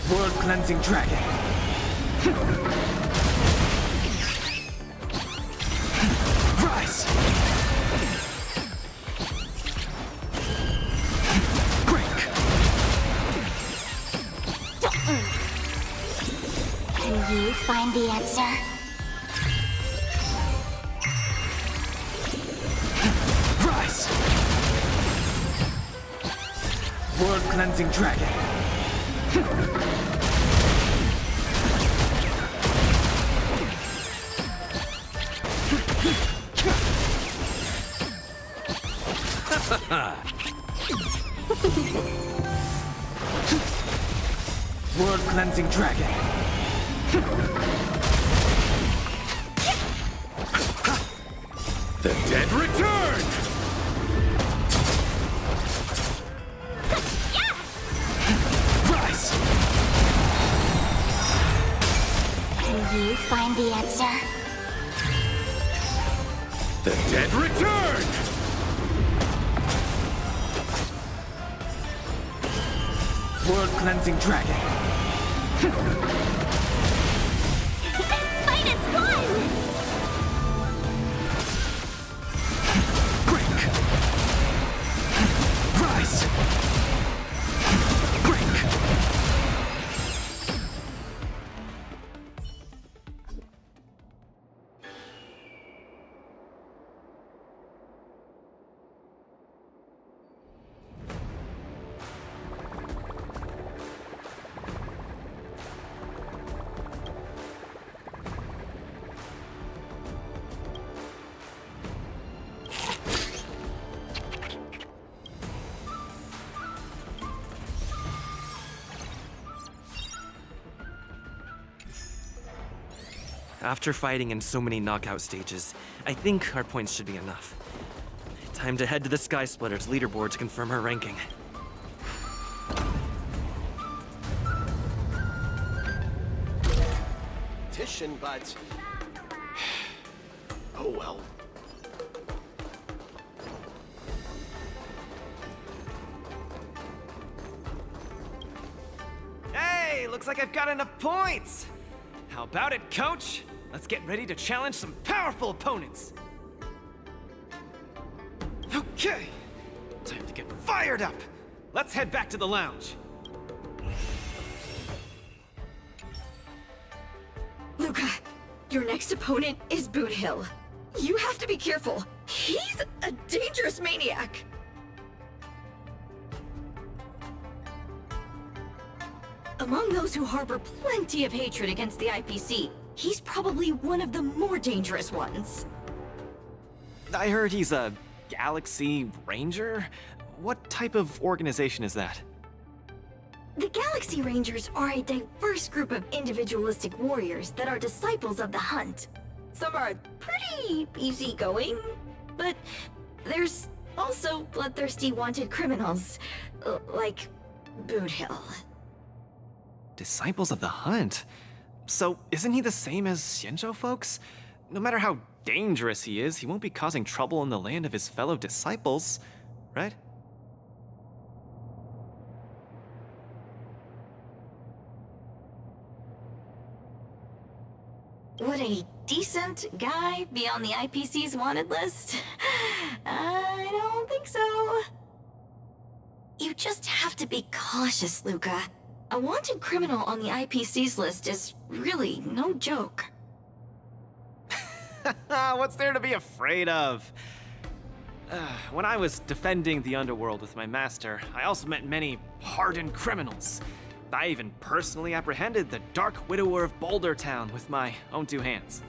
World Cleansing Dragon. Rise! Break! Can you find the answer? Rise! World Cleansing Dragon. World Cleansing Dragon. The dead return! Rise! Can you find the answer? The dead return! World Cleansing Dragon. Fight is won! Break! Rise! Break! After fighting in so many knockout stages, I think our points should be enough. Time to head to the Sky Splitter's leaderboard to confirm her ranking. Competition, but... oh well. Hey, looks like I've got enough points! How about it, coach? Let's get ready to challenge some powerful opponents! Okay, time to get fired up! Let's head back to the lounge. Luca, your next opponent is Boot Hill. You have to be careful. He's a dangerous maniac. Among those who harbor plenty of hatred against the IPC, he's probably one of the more dangerous ones. I heard he's a Galaxy Ranger? What type of organization is that? The Galaxy Rangers are a diverse group of individualistic warriors that are disciples of the hunt. Some are pretty easygoing, but there's also bloodthirsty wanted criminals, like Boot Hill. Disciples of the Hunt? So isn't he the same as Xianzhou folks? No matter how dangerous he is, he won't be causing trouble in the land of his fellow disciples, right? Would a decent guy be on the IPC's wanted list? I don't think so. You just have to be cautious, Luca. A wanted criminal on the IPC's list is really no joke. What's there to be afraid of? When I was defending the underworld with my master, I also met many hardened criminals. I even personally apprehended the Dark Widower of Boulder Town with my own 2 hands.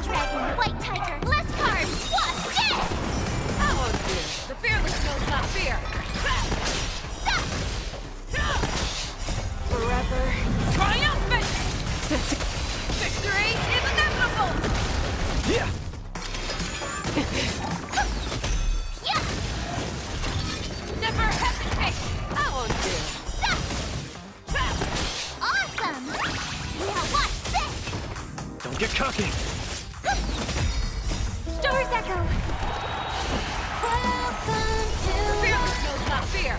dragon, white tiger, less cards. Watch this! Oh dear, the fearless knows not fear. Forever. Triumphant! Victory is inevitable! Yeah! Never hesitate! Oh dear. Awesome! Now watch this! Don't get cocky! Stars echo! Welcome to Fearless knows not fear!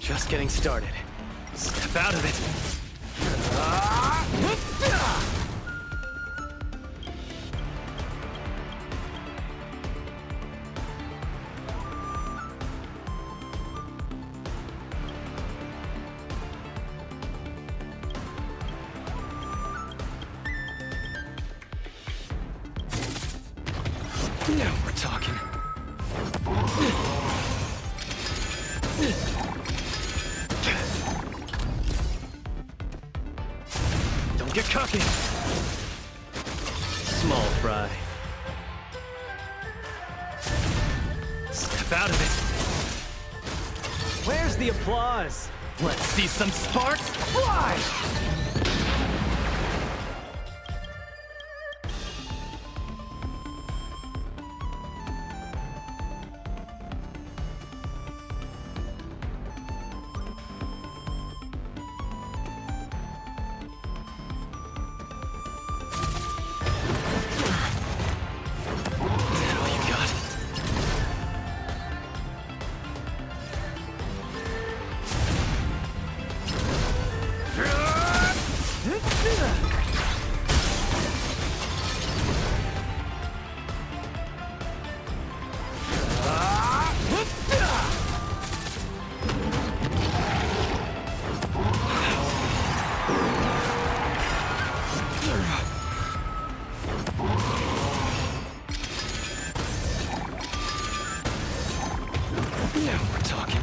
Just getting started. Step out of it. Now we're talking. Don't get cocky. Small fry. Step out of it. Where's the applause? Let's see some sparks fly! Now we're talking.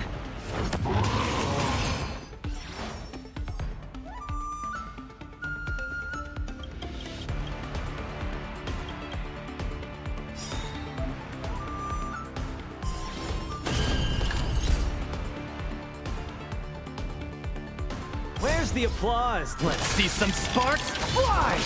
Where's the applause? Let's see some sparks fly!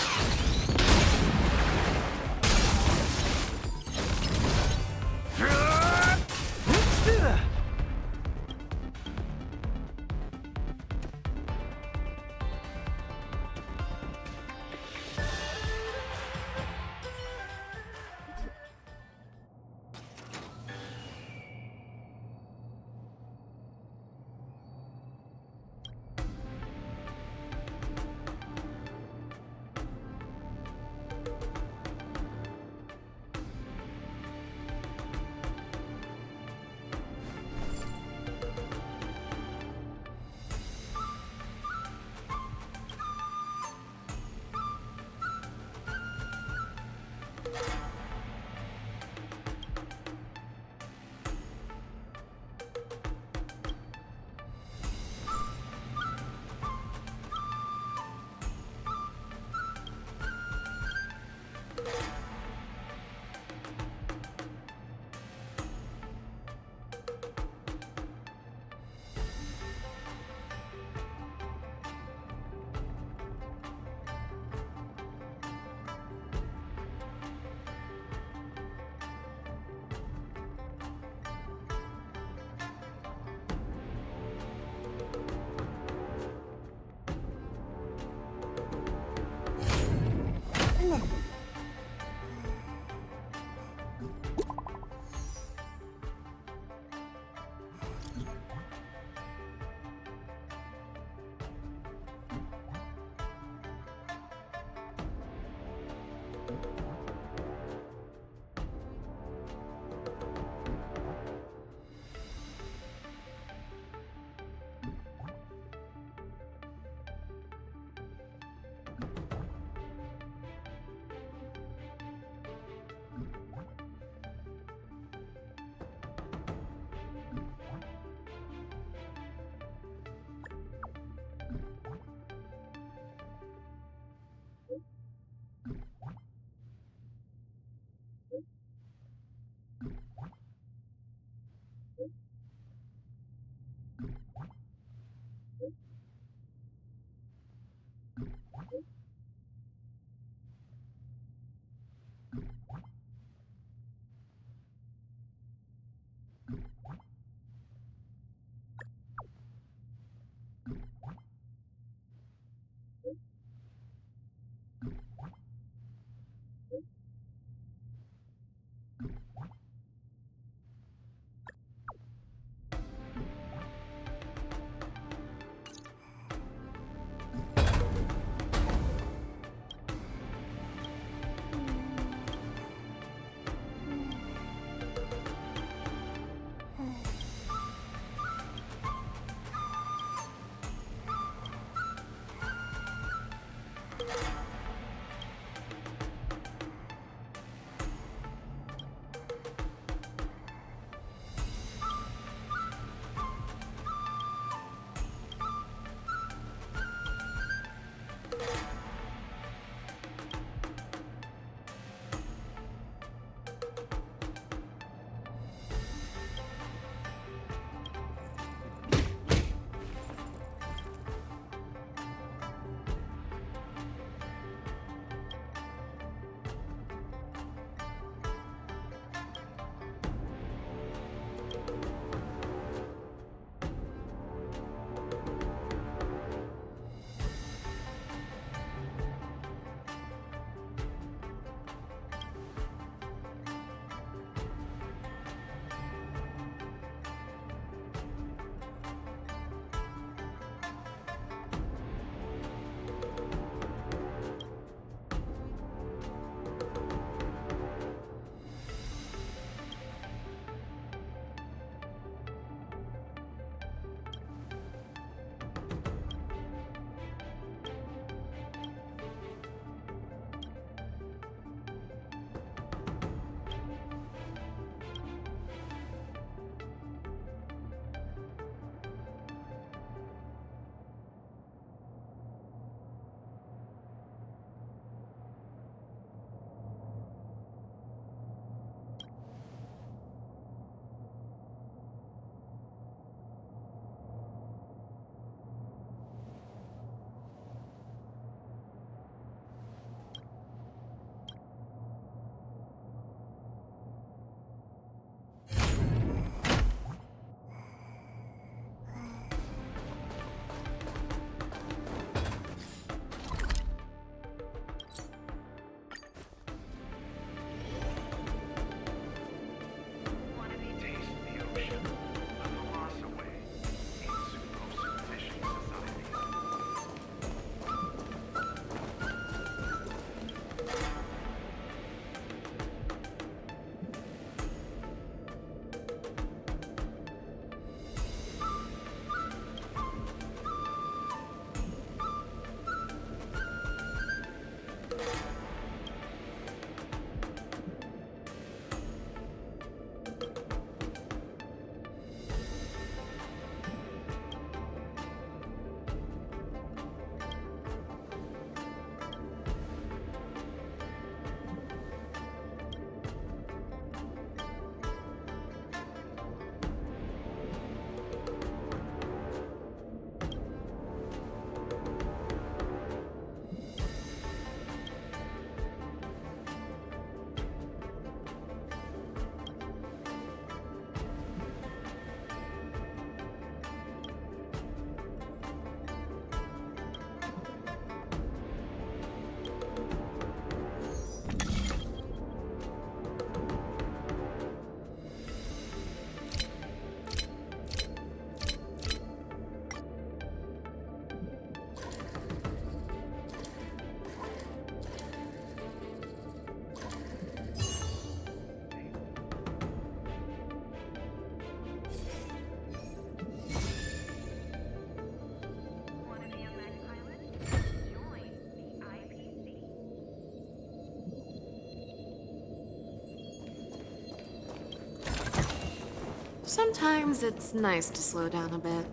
Sometimes it's nice to slow down a bit.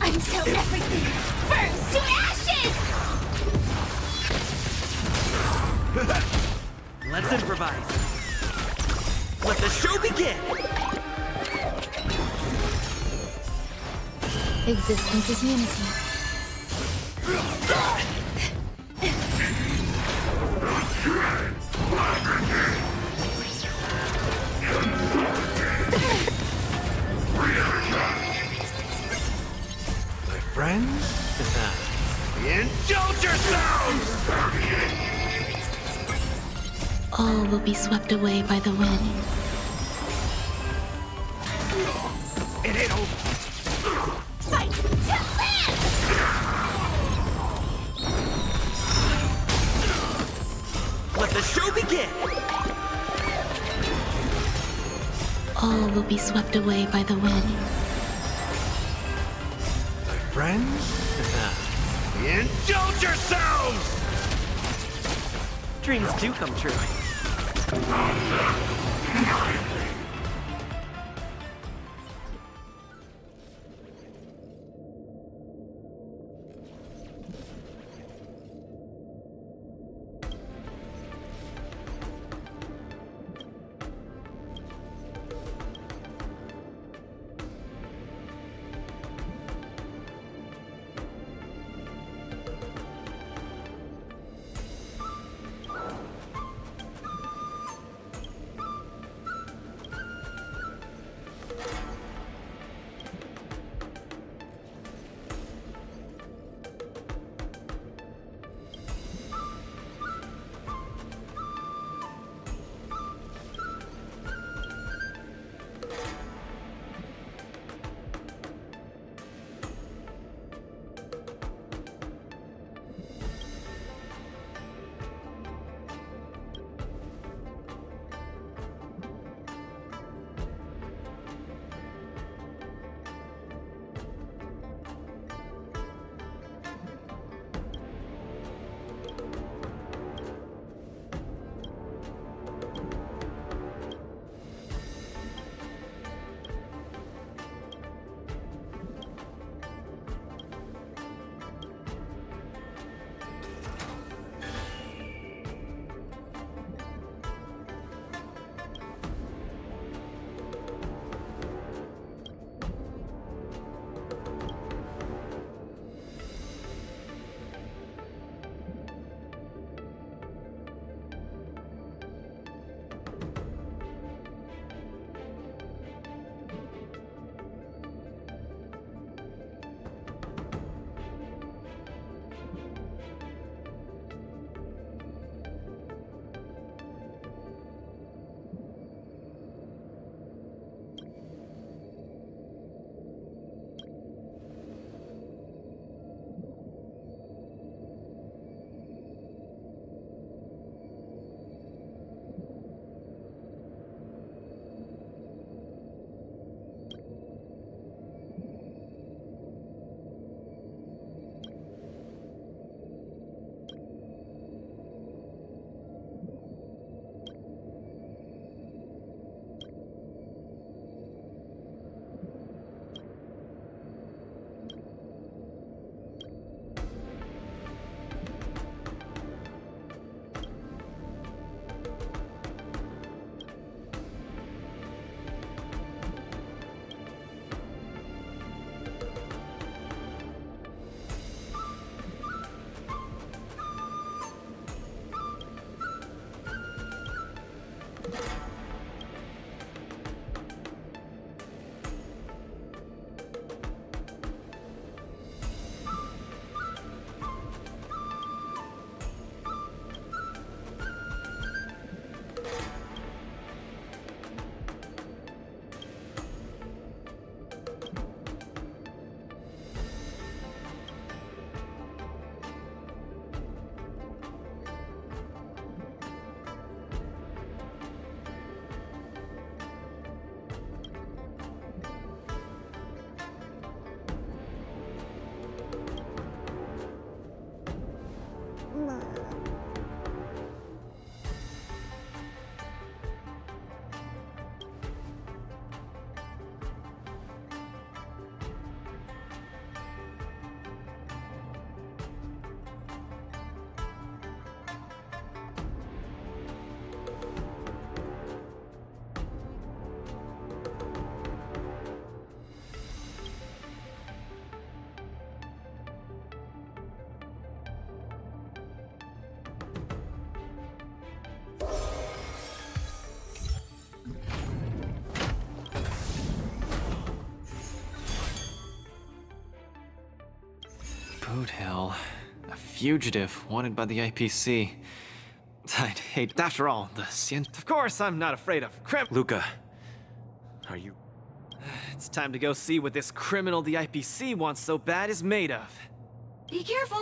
Until everything burns to ashes! Let's improvise. Let the show begin! Existence is unity. My friends? Indulge yourselves! All will be swept away by the wind. It ain't over. Fight to live! Let the show begin! All will be swept away by the wind. My friends? Indulge yourselves! Dreams do come true. Boothill. A fugitive wanted by the IPC. I'd hate, after all, the Of course, I'm not afraid of Luca, are you... It's time to go see what this criminal the IPC wants so bad is made of. Be careful!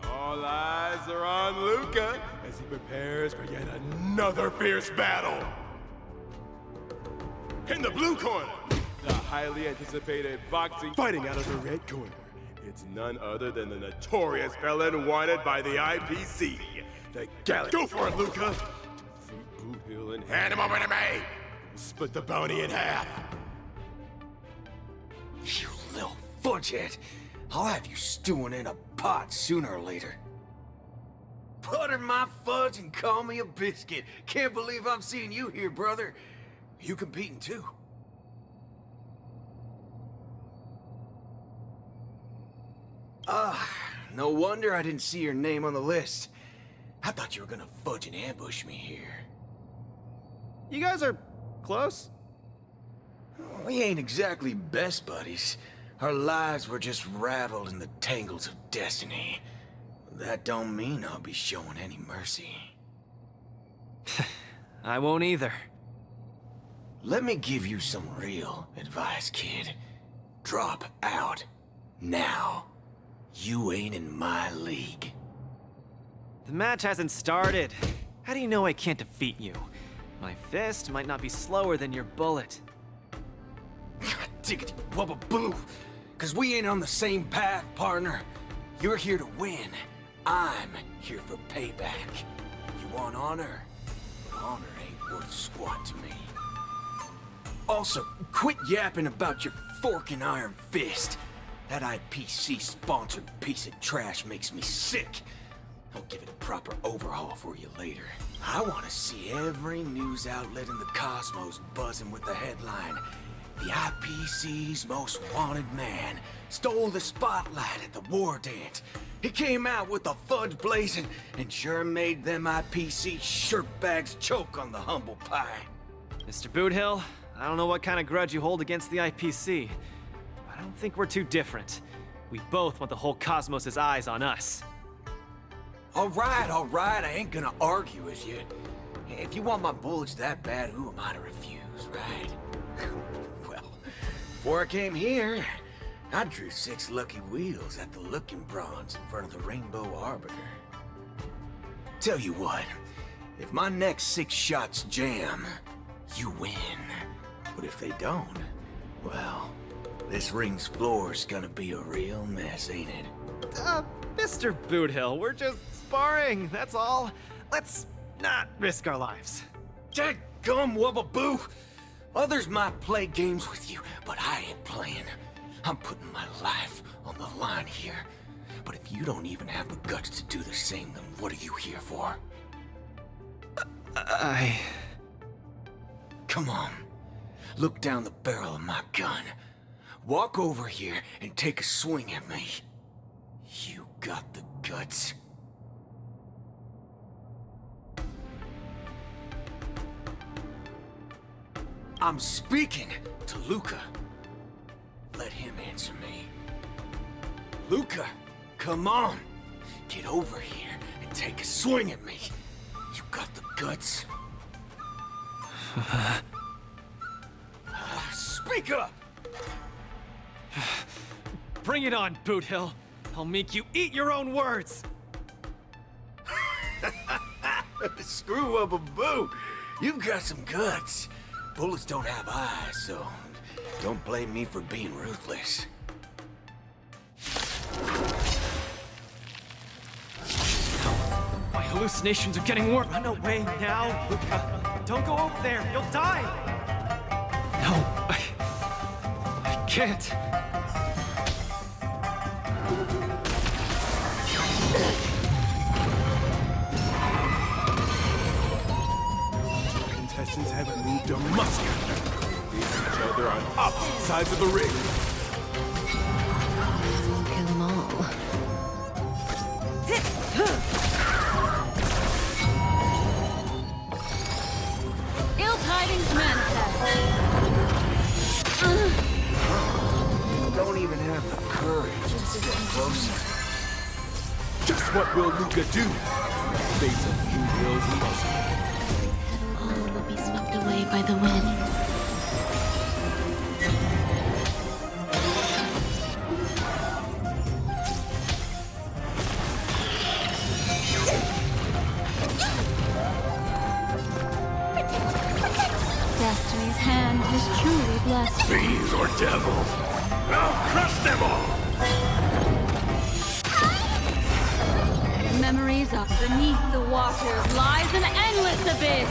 All eyes are on Luca as he prepares for yet another fierce battle. In the blue corner, the highly anticipated boxing fighting out of the red corner. It's none other than the notorious felon wanted by the IPC, the Galaxy. Go for it, Luca! Defeat Boothill and hand him over to me! Split the bounty in half. You little fudgehead! I'll have you stewing in a pot sooner or later. Butter my fudge and call me a biscuit. Can't believe I'm seeing you here, brother. You competing too? No wonder I didn't see your name on the list. I thought you were gonna fudge and ambush me here. You guys are close? We ain't exactly best buddies. Our lives were just raveled in the tangles of destiny. That don't mean I'll be showing any mercy. I won't either. Let me give you some real advice, kid. Drop out. Now. You ain't in my league. The match hasn't started. How do you know I can't defeat you? My fist might not be slower than your bullet. Diggity wubba boo! Cause we ain't on the same path, partner. You're here to win. I'm here for payback. You want honor? Honor ain't worth squat to me. Also, quit yapping about your forking iron fist. That IPC-sponsored piece of trash makes me sick. I'll give it a proper overhaul for you later. I want to see every news outlet in the cosmos buzzing with the headline, "The IPC's most wanted man stole the spotlight at the Wardance. He came out with the fudge blazing and sure made them IPC shirtbags choke on the humble pie." Mr. Boothill, I don't know what kind of grudge you hold against the IPC, but I don't think we're too different. We both want the whole cosmos' eyes on us. All right, I ain't gonna argue with you. If you want my bullets that bad, who am I to refuse, right? Well, before I came here, I drew 6 lucky wheels at the Looking Bronze in front of the Rainbow Arbiter. Tell you what, if my next 6 shots jam, you win. But if they don't, well, this ring's floor's gonna be a real mess, ain't it? Mr. Boothill, we're just sparring, that's all. Let's not risk our lives. Dadgum wubba boo! Others might play games with you, but I ain't playing. I'm putting my life on the line here. But if you don't even have the guts to do the same, then what are you here for? Come on. Look down the barrel of my gun. walk over here and take a swing at me. You got the guts? I'm speaking to Luca. Let him answer me. Luca, come on. Get over here and take a swing at me. You got the guts? Speak up! Bring it on, Boot Hill. I'll make you eat your own words. Screw up a boo. You've got some guts. Bullets don't have eyes, so don't blame me for being ruthless. My hallucinations are getting worse. Run away now, Luca. Don't go over there. You'll die. No, I can't. Contestants haven't moved a muscle. Face each other on opposite sides of the ring. Kill them all. Ill tidings manifest. You don't even have the courage to step closer. Just what will Luca do? Face of Blue Hill's muscle. All will be swept away by the wind. Destiny's hand is truly blessed. Fiends or devils, I'll crush them all! Memories of beneath the waters lies an endless abyss.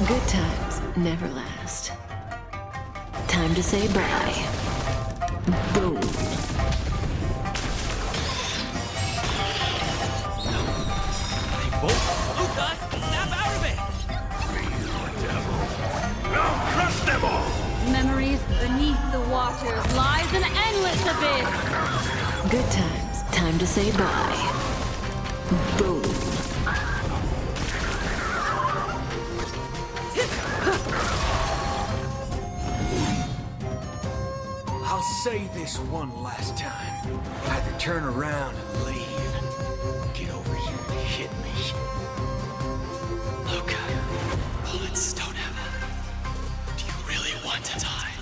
Good times never last. Time to say bye. Boom. Luca, snap out of it! Fiends or devils, I'll crush them all! Memories beneath the waters lies an endless abyss. Good times. Time to say bye. Boom. I'll say this one last time. Either turn around and leave. Get over here and hit me. Luca, bullets don't have. Do you really want to die?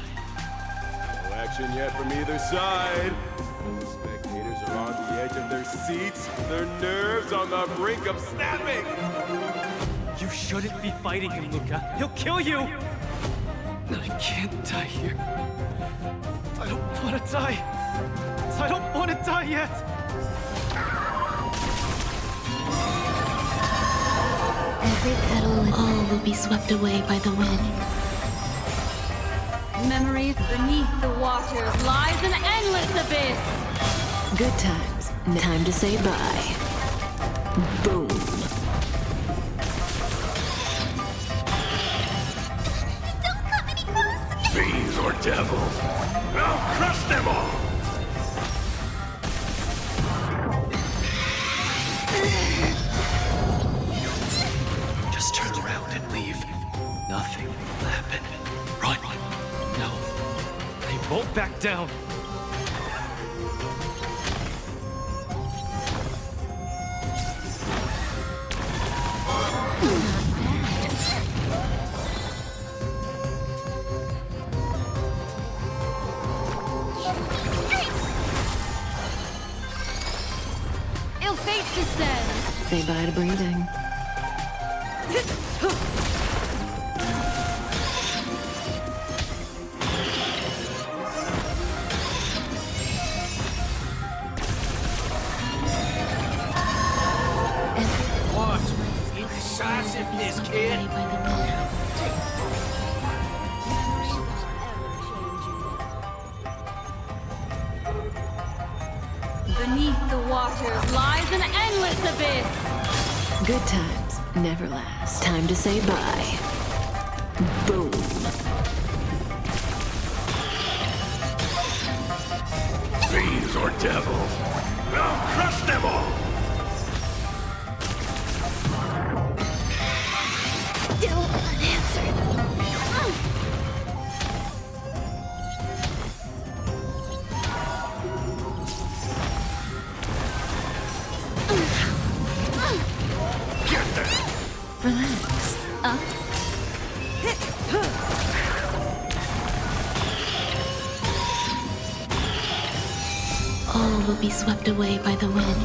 No action yet from either side. The spectators are on the edge of their seats, their nerves on the brink of snapping. You shouldn't be fighting him, Luca. He'll kill you! I can't die here. I don't want to die. I don't want to die yet! Every petal and all will be swept away by the wind. Memories beneath the waters lies an endless abyss. Good times. Time to say bye. Boom. Don't come any closer! Fiends or devils, I'll crush them all! Just turn around and leave. Nothing will happen. Run. No. I won't back down. Ill fate descends. Say bye to breathing. What? Indecisiveness, kid. Beneath the waters lies an endless abyss. Good times never last. Time to say bye. Boom. Fiends or devils, I'll crush them all! Still unanswered. Get there! Relax. Up. All will be swept away by the wind.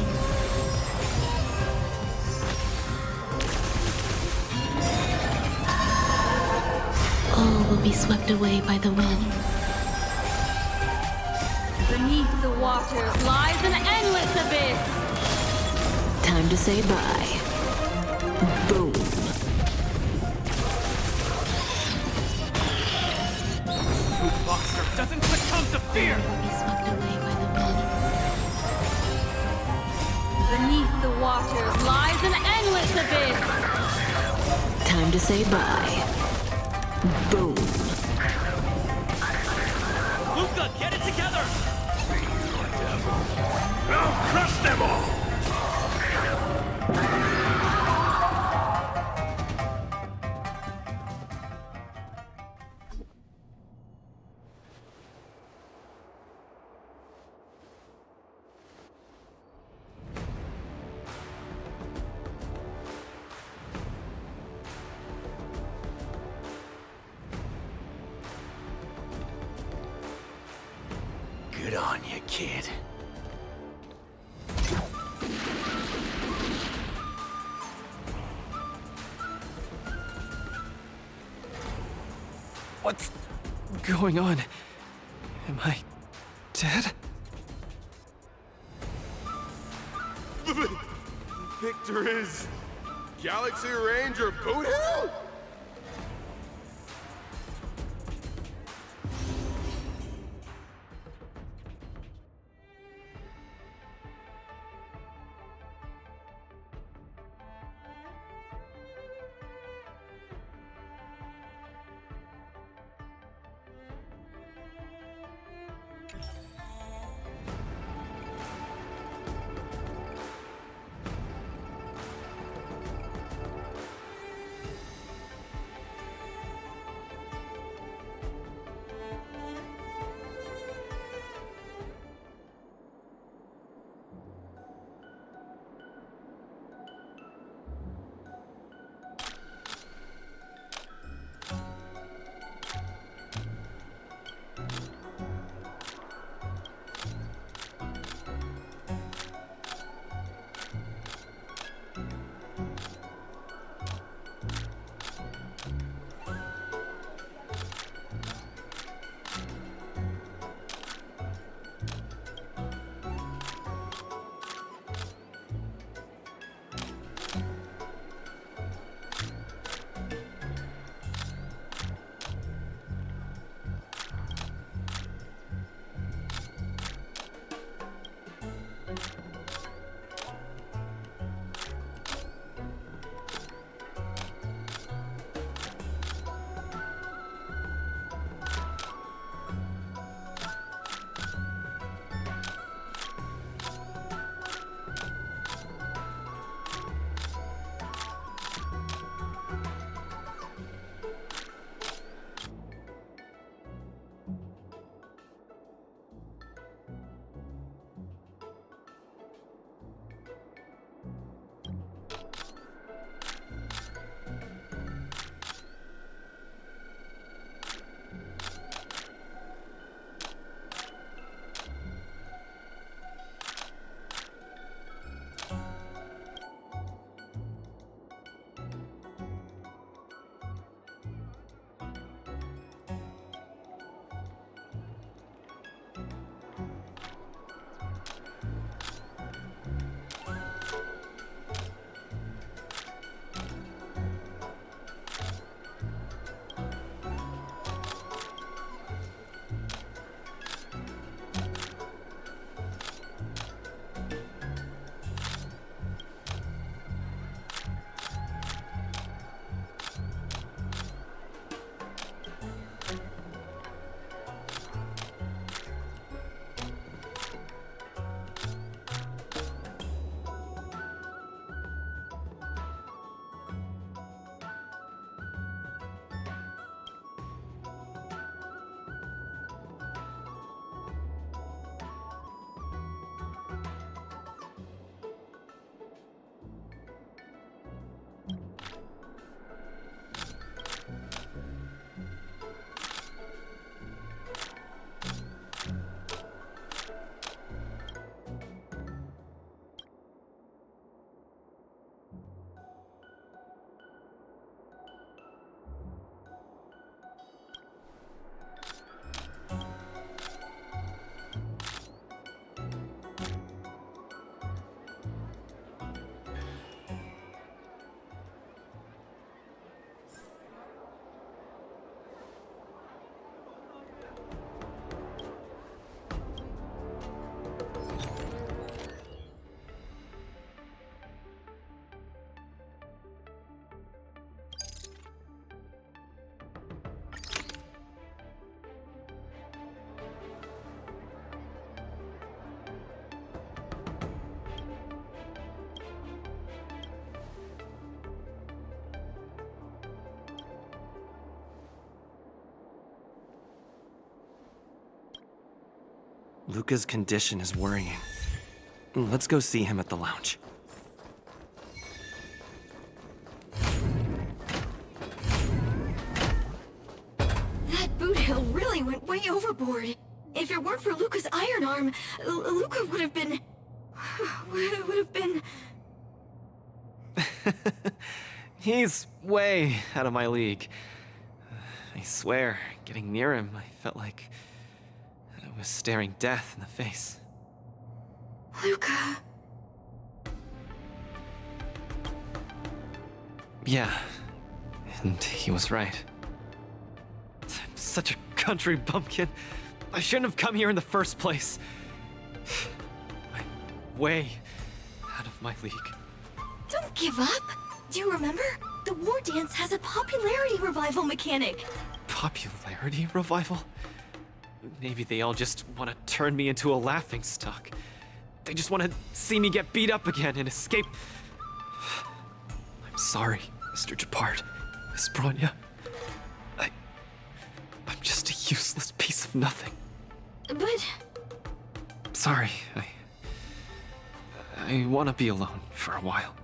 All will be swept away by the wind. Beneath the waters lies an endless abyss. Time to say bye. Boom. Boxer doesn't succumb to fear! Will be swept away by the wind. Beneath the waters lies an endless abyss. Time to say bye. Boom. Luca, get it together! I'll crush them all! Good on you, kid. What's going on? Am I dead? Victor is Galaxy Ranger Boothill? Luca's condition is worrying. Let's go see him at the lounge. That boot hill really went way overboard. If it weren't for Luca's iron arm, Luca would have been... He's way out of my league. I swear, getting near him, I felt like I was staring death in the face. Luca... Yeah, and he was right. I'm such a country bumpkin. I shouldn't have come here in the first place. I'm way out of my league. Don't give up! Do you remember? The Wardance has a popularity revival mechanic! Popularity revival? Maybe they all just want to turn me into a laughingstock. They just want to see me get beat up again and escape. I'm sorry, Mr. Gepard, Miss Bronya. I'm just a useless piece of nothing. But... Sorry, I want to be alone for a while.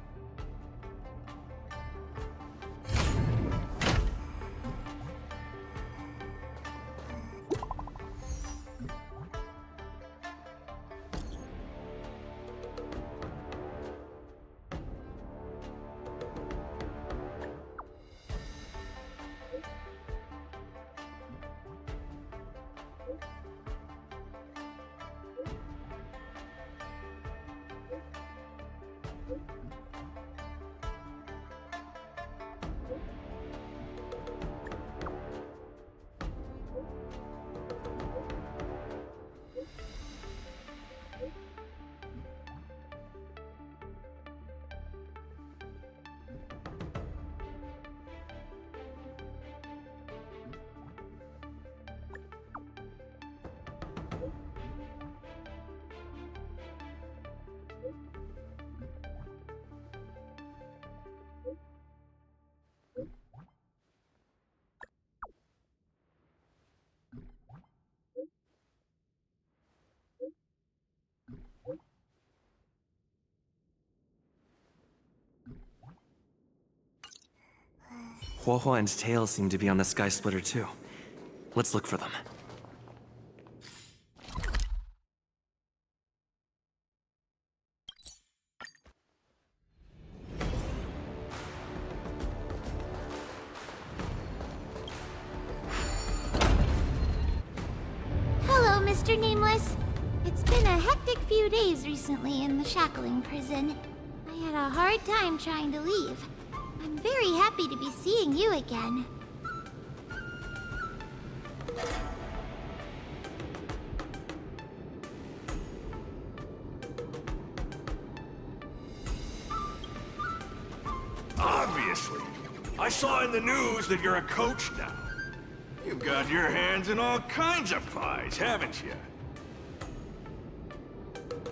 Huohua and Tails seem to be on the Sky Splitter too. Let's look for them. Hello, Mr. Nameless. It's been a hectic few days recently in the shackling prison. I had a hard time trying to leave. I'm very happy to be seeing you again. Obviously. I saw in the news that you're a coach now. You've got your hands in all kinds of pies, haven't you?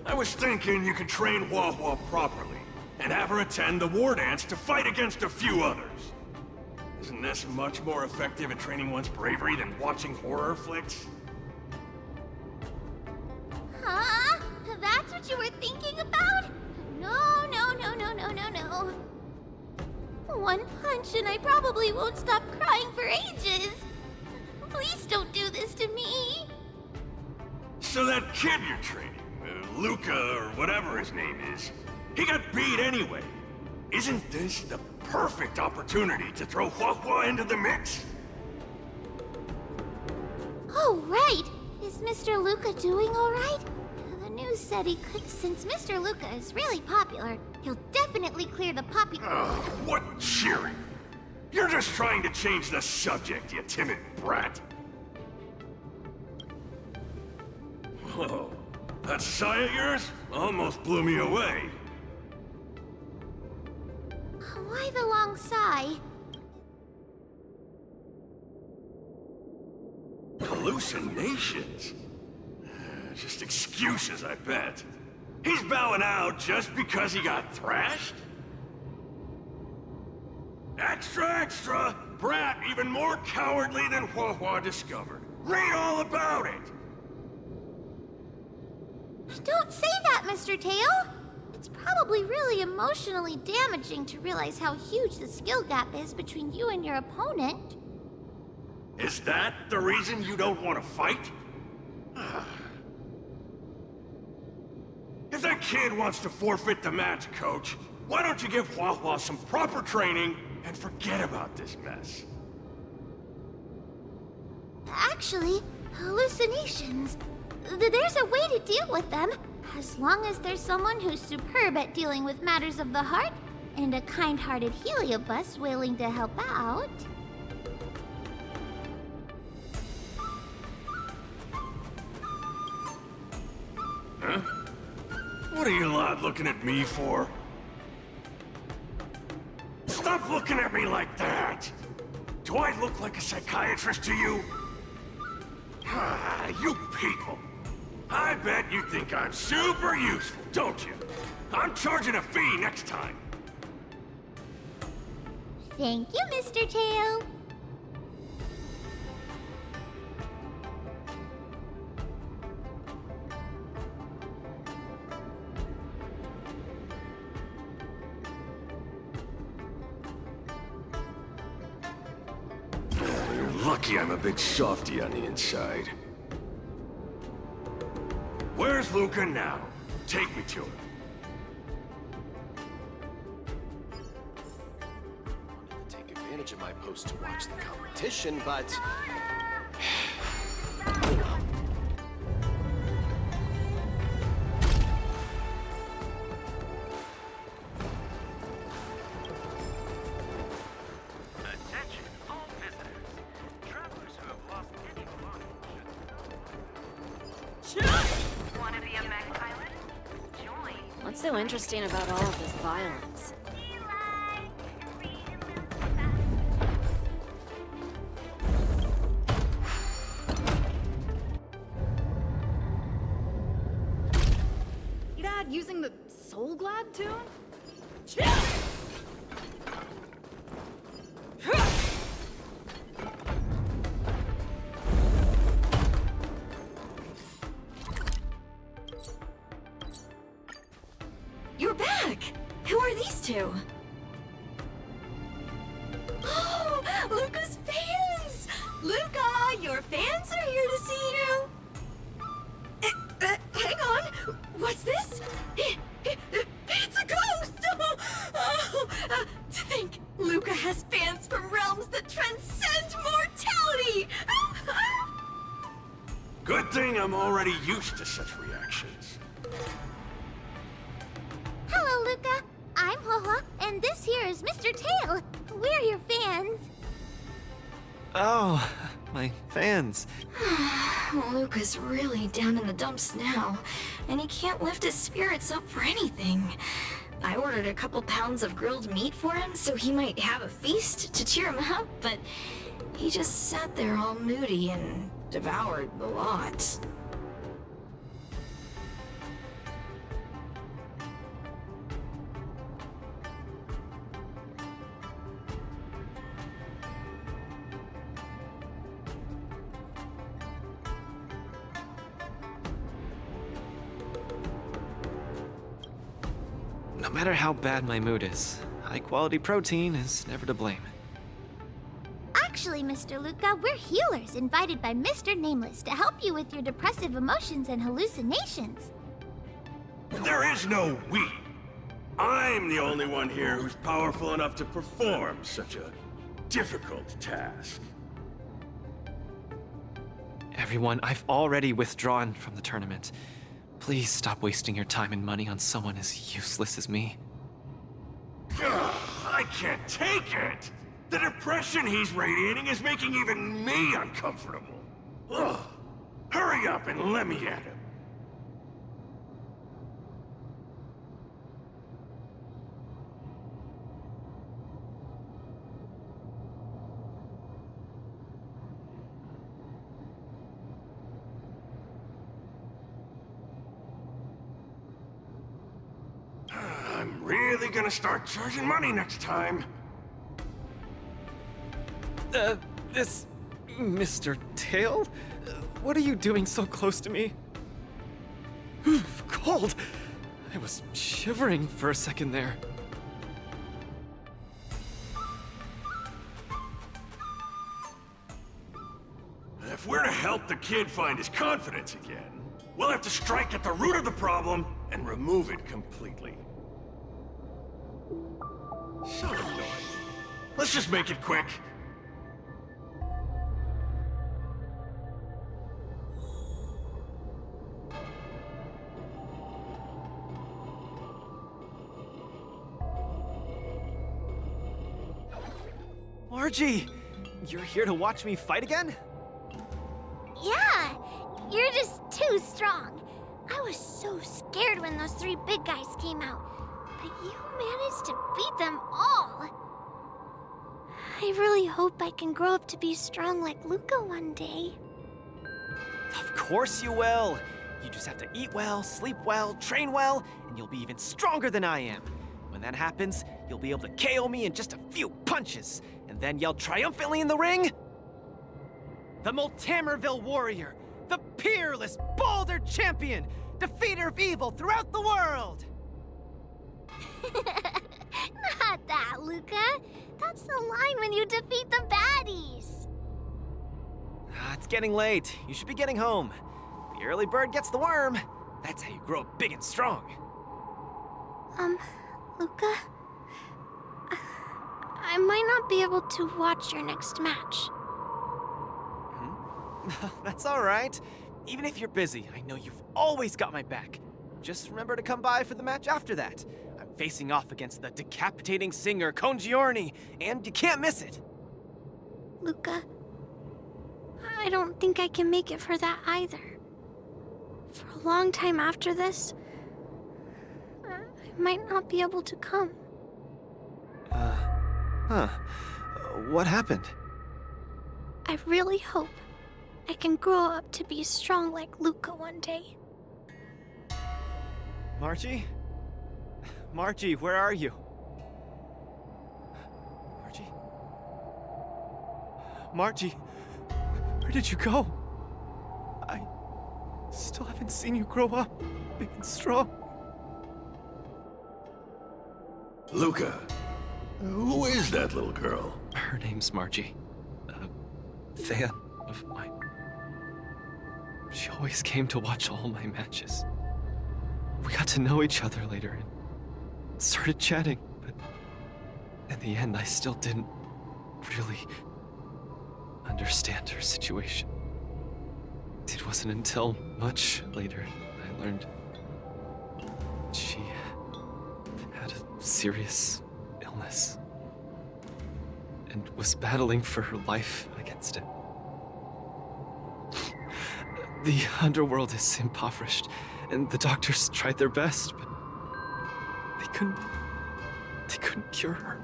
I was thinking you could train Huohua properly, and have her attend the Wardance to fight against a few others. Isn't this much more effective at training one's bravery than watching horror flicks? Huh? That's what you were thinking about? No, no, no, no, no, no, no. One punch and I probably won't stop crying for ages. Please don't do this to me. So that kid you're training, Luca or whatever his name is, he got beat anyway. Isn't this the perfect opportunity to throw Huohua into the mix? Oh, right. Is Mr. Luca doing all right? The news said he could, since Mr. Luca is really popular, he'll definitely clear the What cheering? You're just trying to change the subject, you timid brat. Whoa, that sigh of yours almost blew me away. Why the long sigh? Hallucinations? Just excuses, I bet. He's bowing out just because he got thrashed? Extra, extra! Brat even more cowardly than Huohua discovered. Read all about it! Don't say that, Mr. Tail! It's probably really emotionally damaging to realize how huge the skill gap is between you and your opponent. Is that the reason you don't want to fight? If that kid wants to forfeit the match, Coach, why don't you give Hua Hua some proper training and forget about this mess? Actually, hallucinations. There's a way to deal with them, as long as there's someone who's superb at dealing with matters of the heart, and a kind-hearted Heliobus willing to help out. Huh? What are you lot looking at me for? Stop looking at me like that! Do I look like a psychiatrist to you? You people! I bet you think I'm super useful, don't you? I'm charging a fee next time. Thank you, Mr. Tail. You're lucky I'm a big softy on the inside. Where's Luca now? Take me to him. Wanted to take advantage of my post to watch the competition, but... Attention, all visitors. Travelers who have lost any belongings. Want to be a mech pilot? Join. What's so interesting about all of this violence? You dad using the Soul Glad tune? You're back! Who are these two? Oh, Luca's fans! Luca, your fans are here to see you! Hang on! What's this? It's a ghost! To think, Luca has fans from realms that transcend mortality! Good thing I'm already used to such reactions. Hello, Luca. I'm Haha, and this here is Mr. Tail. We're your fans. Oh, my fans. Luca's really down in the dumps now, and he can't lift his spirits up for anything. I ordered a couple pounds of grilled meat for him so he might have a feast to cheer him up, but he just sat there all moody and devoured the lot. No matter how bad my mood is, high-quality protein is never to blame. Actually, Mr. Luca, we're healers invited by Mr. Nameless to help you with your depressive emotions and hallucinations. There is no we. I'm the only one here who's powerful enough to perform such a difficult task. Everyone, I've already withdrawn from the tournament. Please stop wasting your time and money on someone as useless as me. Ugh, I can't take it! The depression he's radiating is making even me uncomfortable. Ugh. Hurry up and let me at him. I'm really gonna start charging money next time. This... Mr. Tail? What are you doing so close to me? Cold! I was shivering for a second there. If we're to help the kid find his confidence again, we'll have to strike at the root of the problem and remove it completely. So annoying. Let's just make it quick. Margie! You're here to watch me fight again? Yeah, you're just too strong. I was so scared when those 3 big guys came out, but you managed to beat them all. I really hope I can grow up to be strong like Luca one day. Of course you will! You just have to eat well, sleep well, train well, and you'll be even stronger than I am. When that happens, you'll be able to KO me in just a few punches, and then yell triumphantly in the ring, "The Multamerville Warrior, the peerless Boulder Champion, defeater of evil throughout the world!" Not that, Luca. That's the line when you defeat the baddies. It's getting late. You should be getting home. The early bird gets the worm. That's how you grow up big and strong. Luca? I might not be able to watch your next match. That's all right. Even if you're busy, I know you've always got my back. Just remember to come by for the match after that. I'm facing off against the decapitating singer Congiorni, and you can't miss it. Luca, I don't think I can make it for that either. For a long time after this, I might not be able to come. What happened? I really hope I can grow up to be strong like Luca one day. Margie? Margie, where are you? Margie? Margie, where did you go? I still haven't seen you grow up big and strong. Luca, who is that little girl? Her name's Margie. A fan of mine. She always came to watch all my matches. We got to know each other later and started chatting, but in the end, I still didn't really understand her situation. It wasn't until much later I learned she had a serious illness and was battling for her life against it. The underworld is impoverished, and the doctors tried their best, but they couldn't cure her.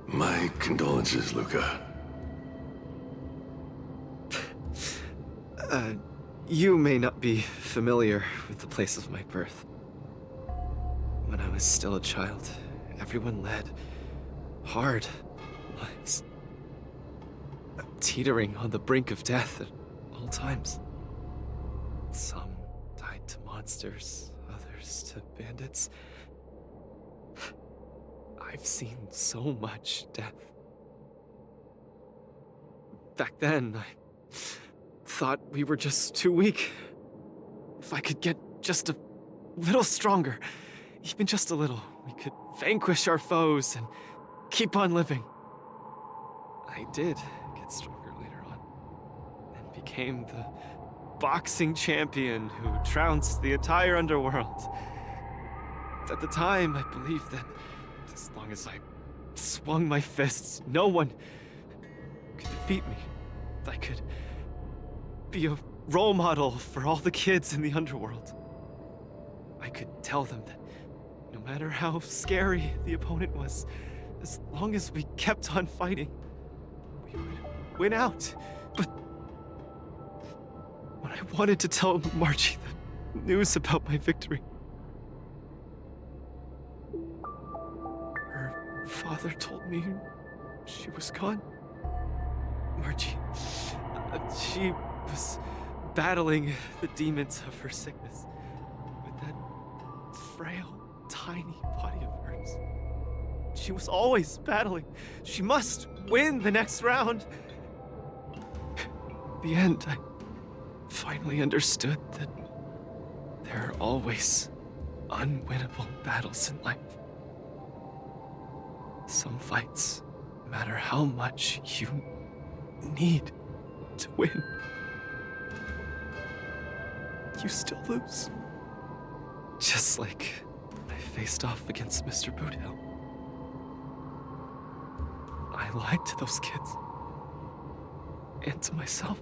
My condolences, Luca. You may not be familiar with the place of my birth. When I was still a child, everyone led hard lives, teetering on the brink of death at all times. Some died to monsters, others to bandits. I've seen so much death. Back then, I thought we were just too weak. If I could get just a little stronger, even just a little, we could vanquish our foes and keep on living. I did get stronger later on, and became the boxing champion who trounced the entire underworld. At the time, I believed that as long as I swung my fists, no one could defeat me. I could be a role model for all the kids in the underworld. I could tell them that no matter how scary the opponent was, as long as we kept on fighting, we would win out. But when I wanted to tell Margie the news about my victory, her father told me she was gone. Margie, she was battling the demons of her sickness with that frail, tiny body of hers. She was always battling. She must win the next round. In the end, I finally understood that there are always unwinnable battles in life. Some fights, no matter how much you need to win, you still lose. Just like I faced off against Mr. Boothill. I lied to those kids. And to myself.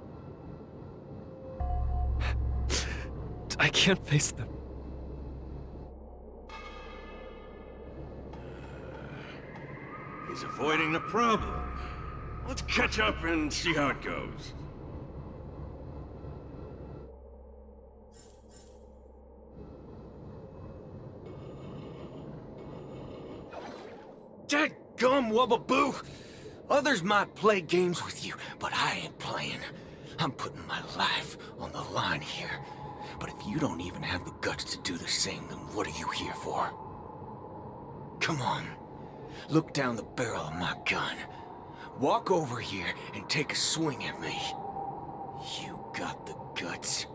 I can't face them. He's avoiding the problem. Let's catch up and see how it goes. Dadgum Wubbaboo! Others might play games with you, but I ain't playing. I'm putting my life on the line here. But if you don't even have the guts to do the same, then what are you here for? Come on. Look down the barrel of my gun. Walk over here and take a swing at me. You got the guts.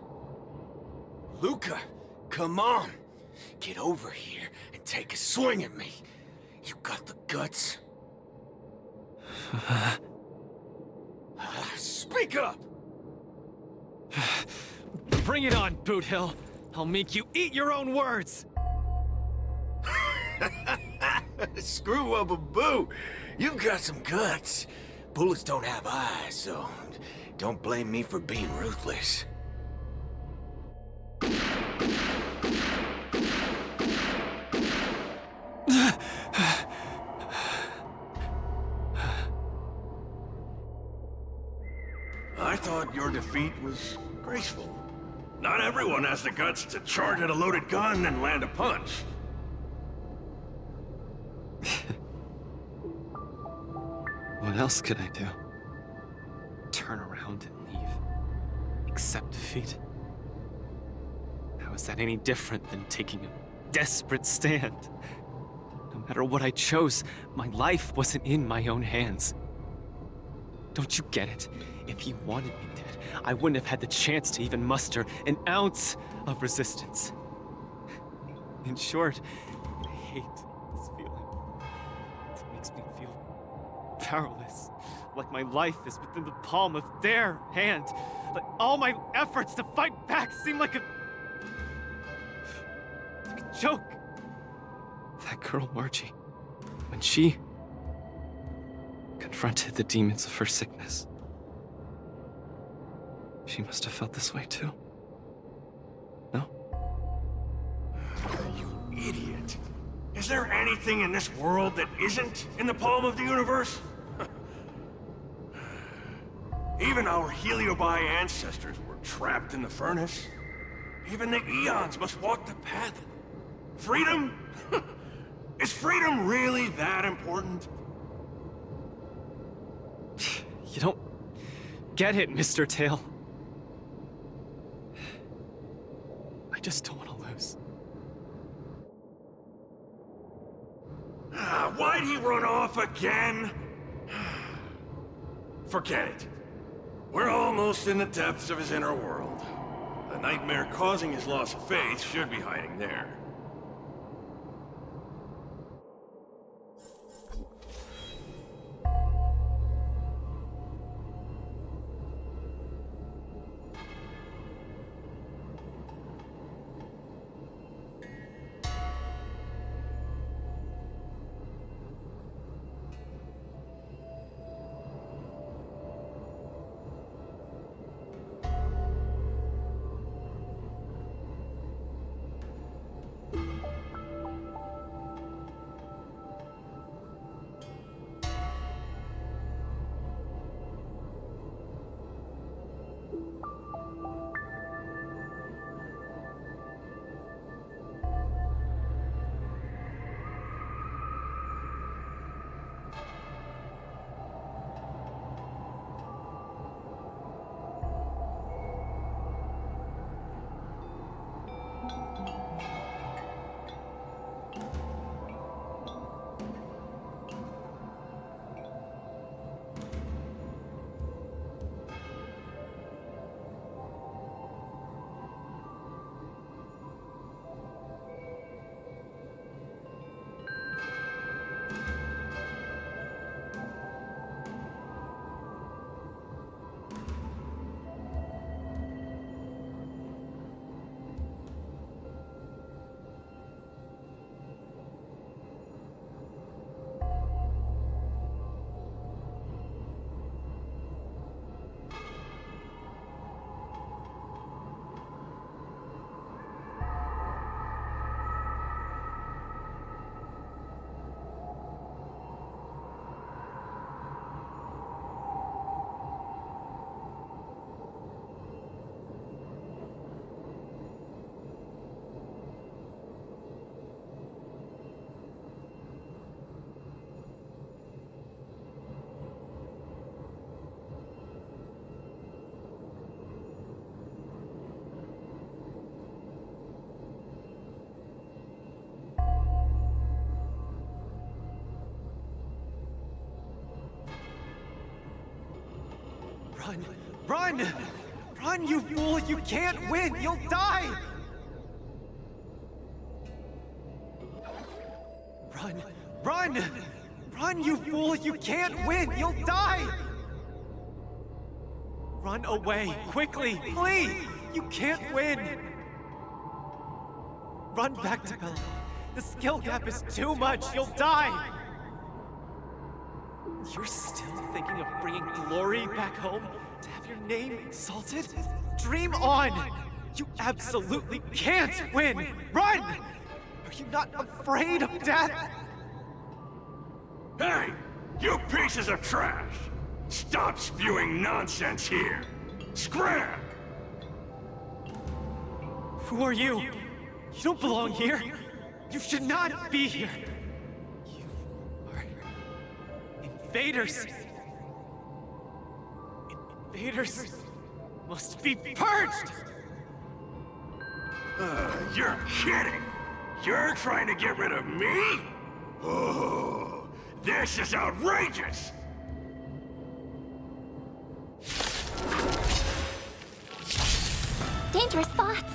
Luca, come on. Get over here and take a swing at me. You got the guts. Speak up! Bring it on, Boothill. I'll make you eat your own words. Screw up a boo. You've got some guts. Bullets don't have eyes, so don't blame me for being ruthless. I thought your defeat was graceful. Not everyone has the guts to charge at a loaded gun and land a punch. What else could I do? Turn around and leave? Accept defeat? How is that any different than taking a desperate stand? No matter what I chose, my life wasn't in my own hands. Don't you get it? If you wanted me dead, I wouldn't have had the chance to even muster an ounce of resistance. In short, I hate this feeling. It makes me feel powerless, like my life is within the palm of their hand. Like all my efforts to fight back seem like a joke. That girl Margie, when she confronted the demons of her sickness, she must have felt this way too. No? You idiot. Is there anything in this world that isn't in the palm of the universe? Even our Heliobi ancestors were trapped in the furnace. Even the eons must walk the path. Freedom? Is freedom really that important? You don't get it, Mr. Tail. I just don't want to lose. Why'd he run off again? Forget it. We're almost in the depths of his inner world. The nightmare causing his loss of faith should be hiding there. Run! Run! Run, you fool! You can't win! You'll die! Run! Run! Run, you fool! You can't win! You'll die! Run away! Quickly! Flee! You can't win! Run back to Bella. The skill gap is too much! You'll die! You're still thinking of bringing glory back home? To have your name exalted? Dream on! You absolutely can't win! Run! Are you not afraid of death? Hey! You pieces of trash! Stop spewing nonsense here! Scram! Who are you? You don't belong here! You should not be here! You are invaders! Invaders must be purged! You're kidding! You're trying to get rid of me? Oh, this is outrageous! Dangerous thoughts.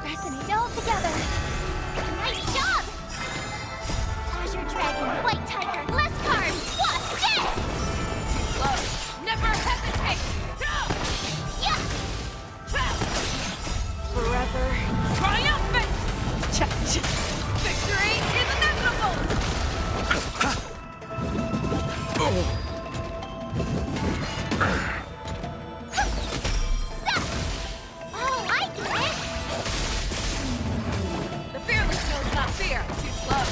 Resonate all together. Nice job! Azure Dragon, White Tiger, less cards! What's this? Love, never hesitate! Yeah! Forever triumphant! Victory is inevitable! Oh, I get it! The fearless knows not fear. Too slow.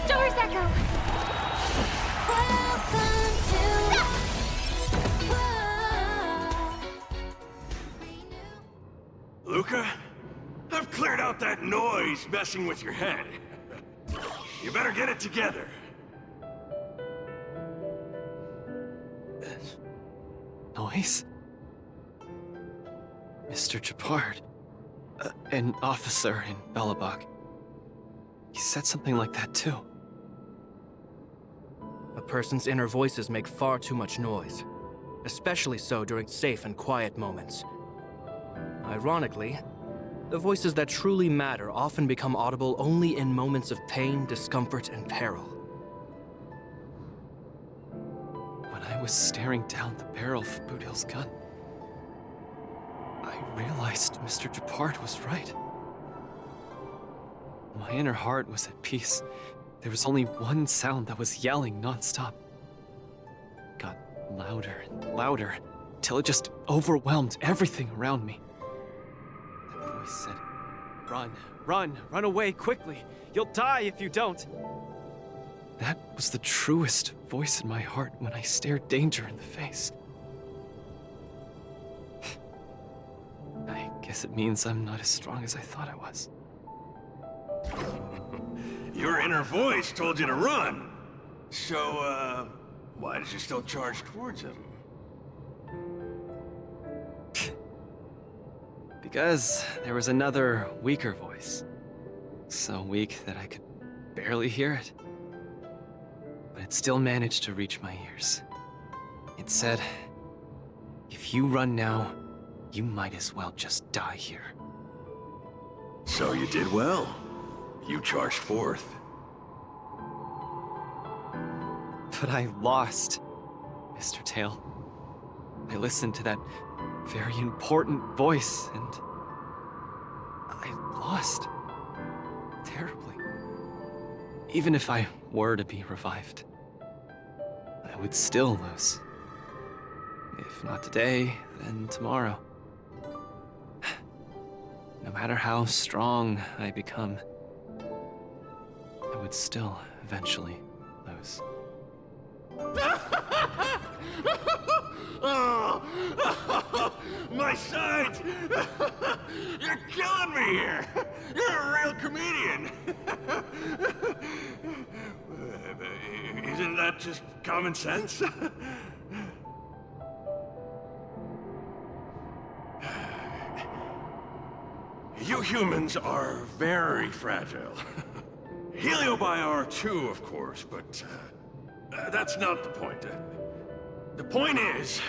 Stars Echo! Welcome to... Luca? I've cleared out that noise messing with your head. You better get it together. Noise? Mr. Japard. An officer in Belobog. He said something like that too. A person's inner voices make far too much noise, especially so during safe and quiet moments. Ironically, the voices that truly matter often become audible only in moments of pain, discomfort, and peril. When I was staring down the barrel of Boudil's gun, I realized Mr. Japard was right. My inner heart was at peace. There was only one sound that was yelling nonstop. It got louder and louder, till it just overwhelmed everything around me. That voice said, "Run, run, run away quickly. You'll die if you don't." That was the truest voice in my heart when I stared danger in the face. I guess it means I'm not as strong as I thought I was. Your inner voice told you to run. So, why did you still charge towards him? Because there was another, weaker voice. So weak that I could barely hear it. But it still managed to reach my ears. It said, if you run now, you might as well just die here. So you did well. You charged forth. But I lost, Mr. Tail. I listened to that very important voice, and I lost. Terribly. Even if I were to be revived, I would still lose. If not today, then tomorrow. No matter how strong I become, I would still eventually lose. Oh, my sides! You're killing me here! You're a real comedian! Isn't that just common sense? You humans are very fragile. Heliobi are too, of course, but that's not the point. The point is,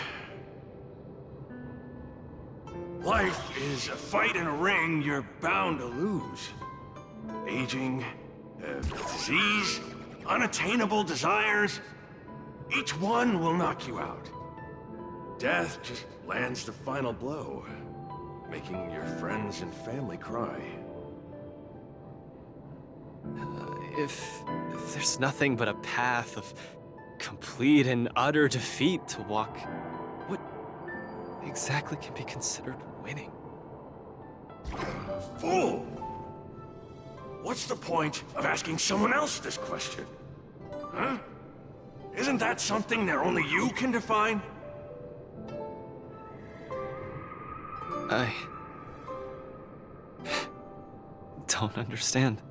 life is a fight in a ring you're bound to lose. Aging, disease, unattainable desires, each one will knock you out. Death just lands the final blow, making your friends and family cry. If there's nothing but a path of complete and utter defeat to walk, what exactly can be considered winning? Fool! What's the point of asking someone else this question? Huh? Isn't that something that only you can define? I don't understand.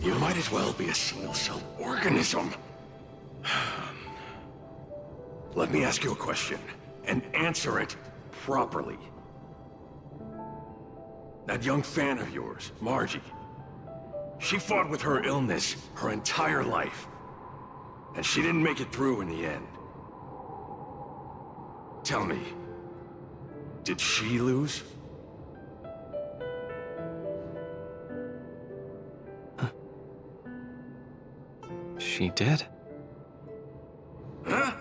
You might as well be a single-celled organism. Let me ask you a question, and answer it properly. That young fan of yours, Margie, she fought with her illness her entire life, and she didn't make it through in the end. Tell me, did she lose? She did. Huh?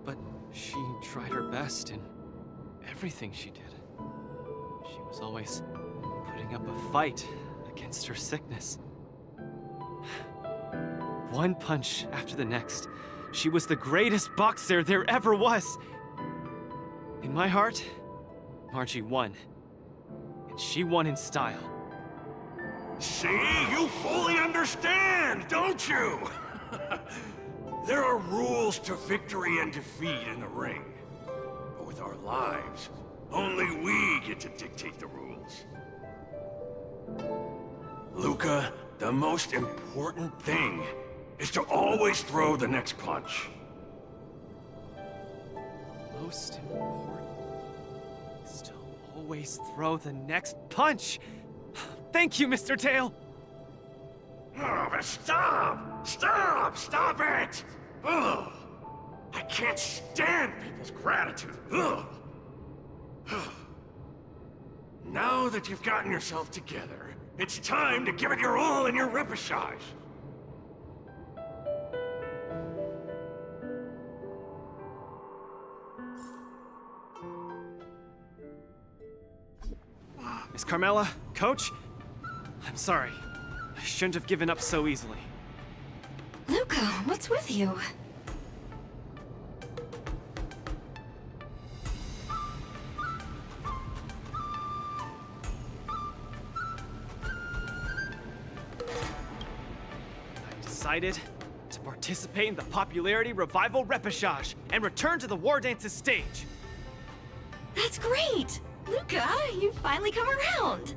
But she tried her best in everything she did. She was always putting up a fight against her sickness. One punch after the next, she was the greatest boxer there ever was. In my heart, Margie won. And she won in style. See? You fully understand, don't you? There are rules to victory and defeat in the ring. But with our lives, only we get to dictate the rules. Luca, the most important thing is to always throw the next punch. Most important is to always throw the next punch. Thank you, Mr. Tail! Oh, but stop! Stop! Stop it! Ugh! I can't stand people's gratitude. Ugh! Now that you've gotten yourself together, it's time to give it your all in your repechage. Miss Carmela, Coach? I'm sorry. I shouldn't have given up so easily. Luca, what's with you? I decided to participate in the Popularity Revival Repechage and return to the Wardance's stage. That's great! Luca, you've finally come around.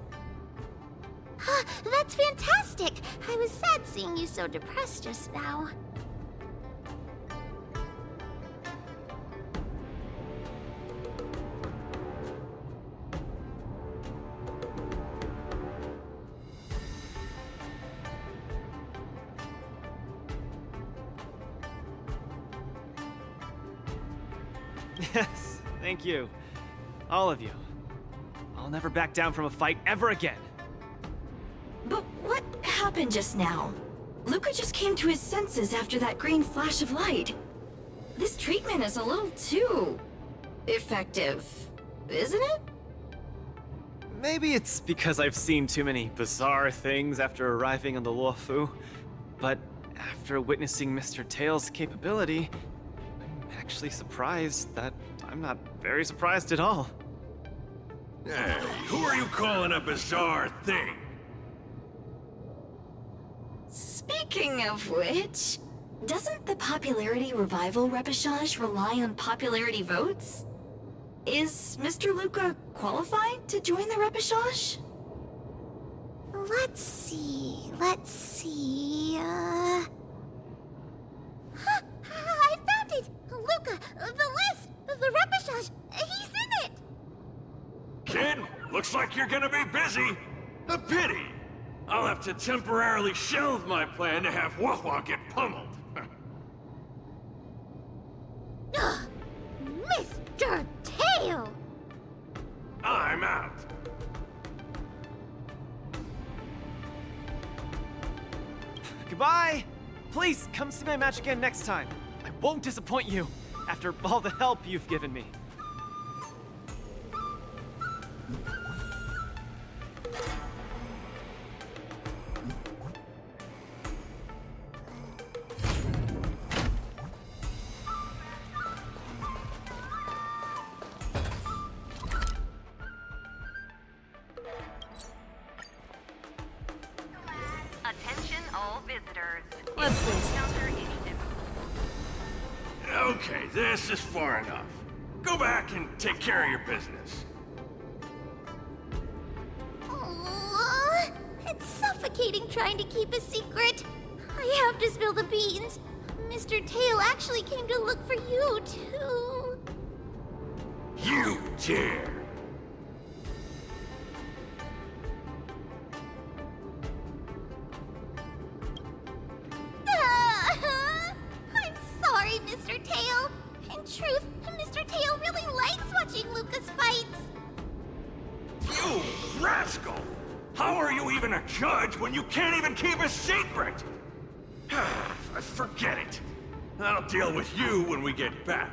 That's fantastic! I was sad seeing you so depressed just now. Yes, thank you. All of you. I'll never back down from a fight ever again. But what happened just now? Luca just came to his senses after that green flash of light. This treatment is a little too effective, isn't it? Maybe it's because I've seen too many bizarre things after arriving on the Luofu, but after witnessing Mr. Tail's capability, I'm actually surprised that I'm not very surprised at all. Hey, who are you calling a bizarre thing? Speaking of which, doesn't the popularity revival repechage rely on popularity votes? Is Mr. Luca qualified to join the repechage? Let's see. Huh, I found it! Luca, the list! The repechage! He's in it! Kid, looks like you're gonna be busy. A pity. I'll have to temporarily shelve my plan to have Wawa get pummeled. Mr. Tail! I'm out. Goodbye! Please, come see my match again next time. I won't disappoint you, after all the help you've given me. Attention all visitors. Let's see. Okay, this is far enough. Go back and take care of your business. Aww, it's suffocating trying to keep a secret. I have to spill the beans. Mr. Tail actually came to look for you, too. You dare! I'm sorry, Mr. Tail. In truth, Mr. Tail really likes watching Lucas fights. You rascal! How are you even a judge when you can't even keep a secret? Forget it. I'll deal with you when we get back.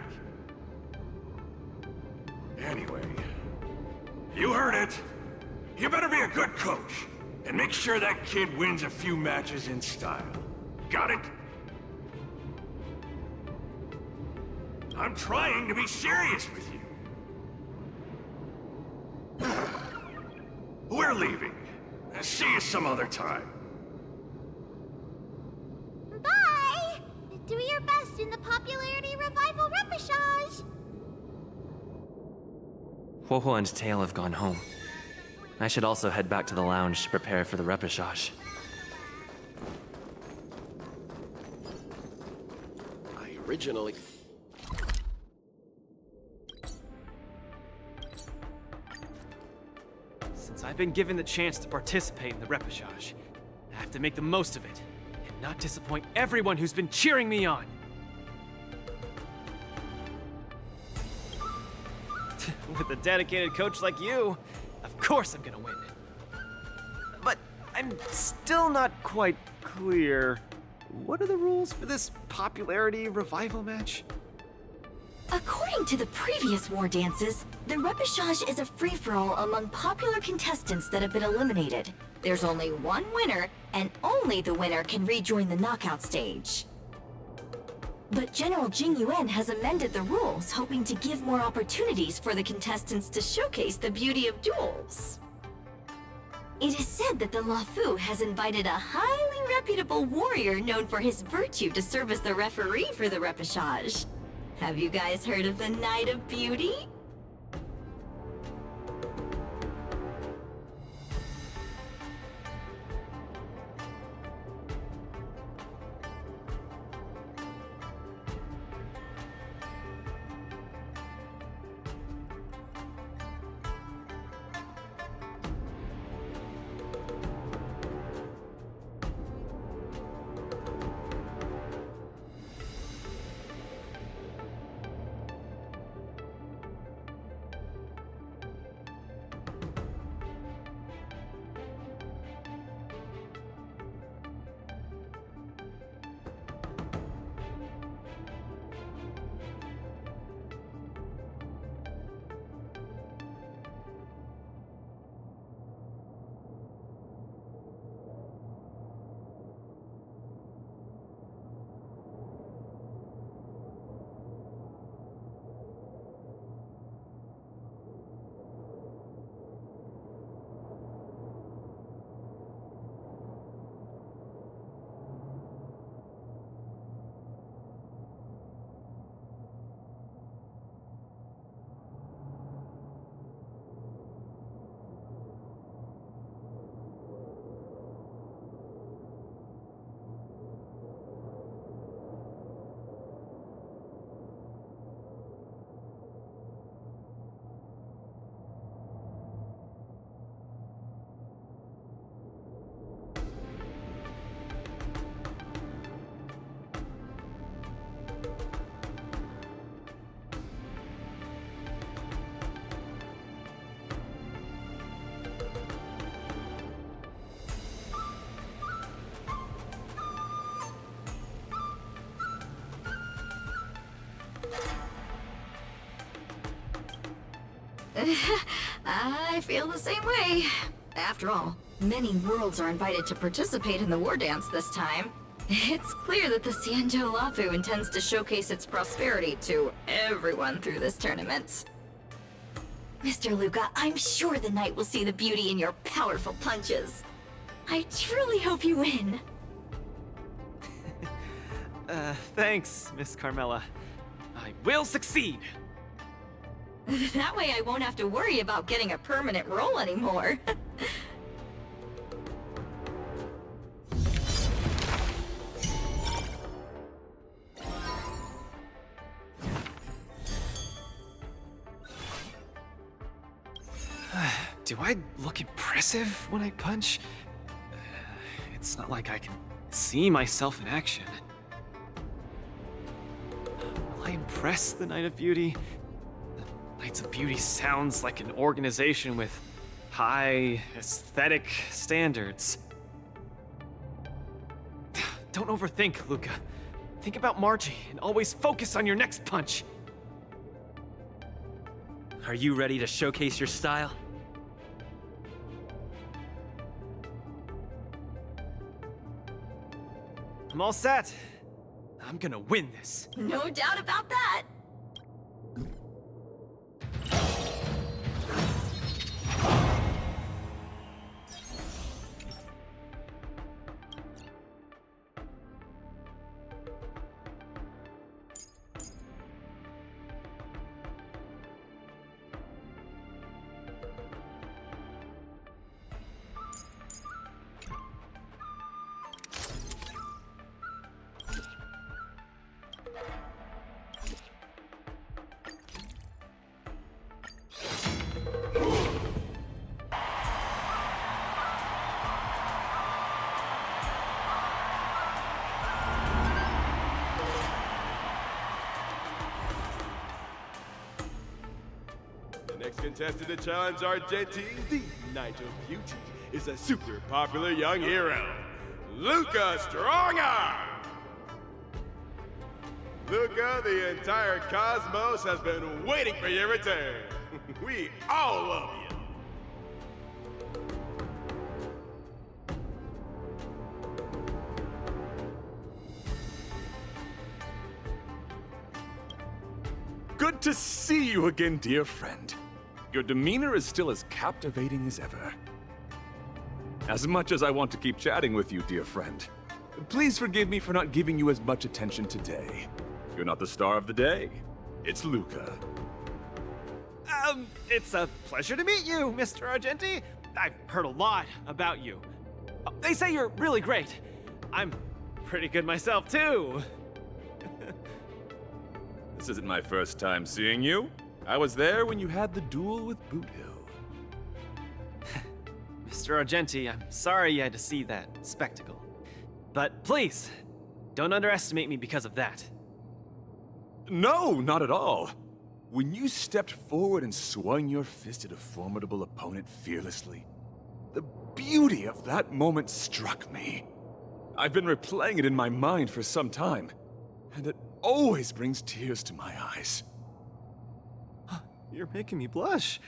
Anyway, you heard it. You better be a good coach and make sure that kid wins a few matches in style. Got it? I'm trying to be serious with you. We're leaving. See you some other time. Bye! Do your best in the popularity revival repechage. Huohuo and Tail have gone home. I should also head back to the lounge to prepare for the repechage. I originally... Since I've been given the chance to participate in the repechage, I have to make the most of it, and not disappoint everyone who's been cheering me on. With a dedicated coach like you, of course I'm gonna win. But I'm still not quite clear. What are the rules for this popularity revival match? According to the previous war dances, the repechage is a free-for-all among popular contestants that have been eliminated. There's only one winner, and only the winner can rejoin the knockout stage. But General Jing Yuan has amended the rules, hoping to give more opportunities for the contestants to showcase the beauty of duels. It is said that the Luofu has invited a highly reputable warrior known for his virtue to serve as the referee for the repechage. Have you guys heard of the Knight of Beauty? I feel the same way. After all, many worlds are invited to participate in the Wardance this time. It's clear that the Xianzhou Lafu intends to showcase its prosperity to everyone through this tournament. Mr. Luca, I'm sure the night will see the beauty in your powerful punches. I truly hope you win. Thanks, Miss Carmela. I will succeed! That way I won't have to worry about getting a permanent role anymore. Do I look impressive when I punch? It's not like I can see myself in action. Will I impress the Knight of Beauty? The Knights of Beauty sounds like an organization with high aesthetic standards. Don't overthink, Luca. Think about Margie and always focus on your next punch. Are you ready to showcase your style? I'm all set. I'm gonna win this. No doubt about that. Next contestant to challenge Argenti, the Knight of Beauty, is a super popular young hero, Luca Strongarm! Luca, the entire cosmos has been waiting for your return. We all love you. Good to see you again, dear friend. Your demeanor is still as captivating as ever. As much as I want to keep chatting with you, dear friend, please forgive me for not giving you as much attention today. You're not the star of the day. It's Luca. It's a pleasure to meet you, Mr. Argenti. I've heard a lot about you. They say you're really great. I'm pretty good myself, too. This isn't my first time seeing you. I was there when you had the duel with Boot Hill. Mr. Argenti, I'm sorry you had to see that spectacle. But please, don't underestimate me because of that. No, not at all. When you stepped forward and swung your fist at a formidable opponent fearlessly, the beauty of that moment struck me. I've been replaying it in my mind for some time, and it always brings tears to my eyes. You're making me blush.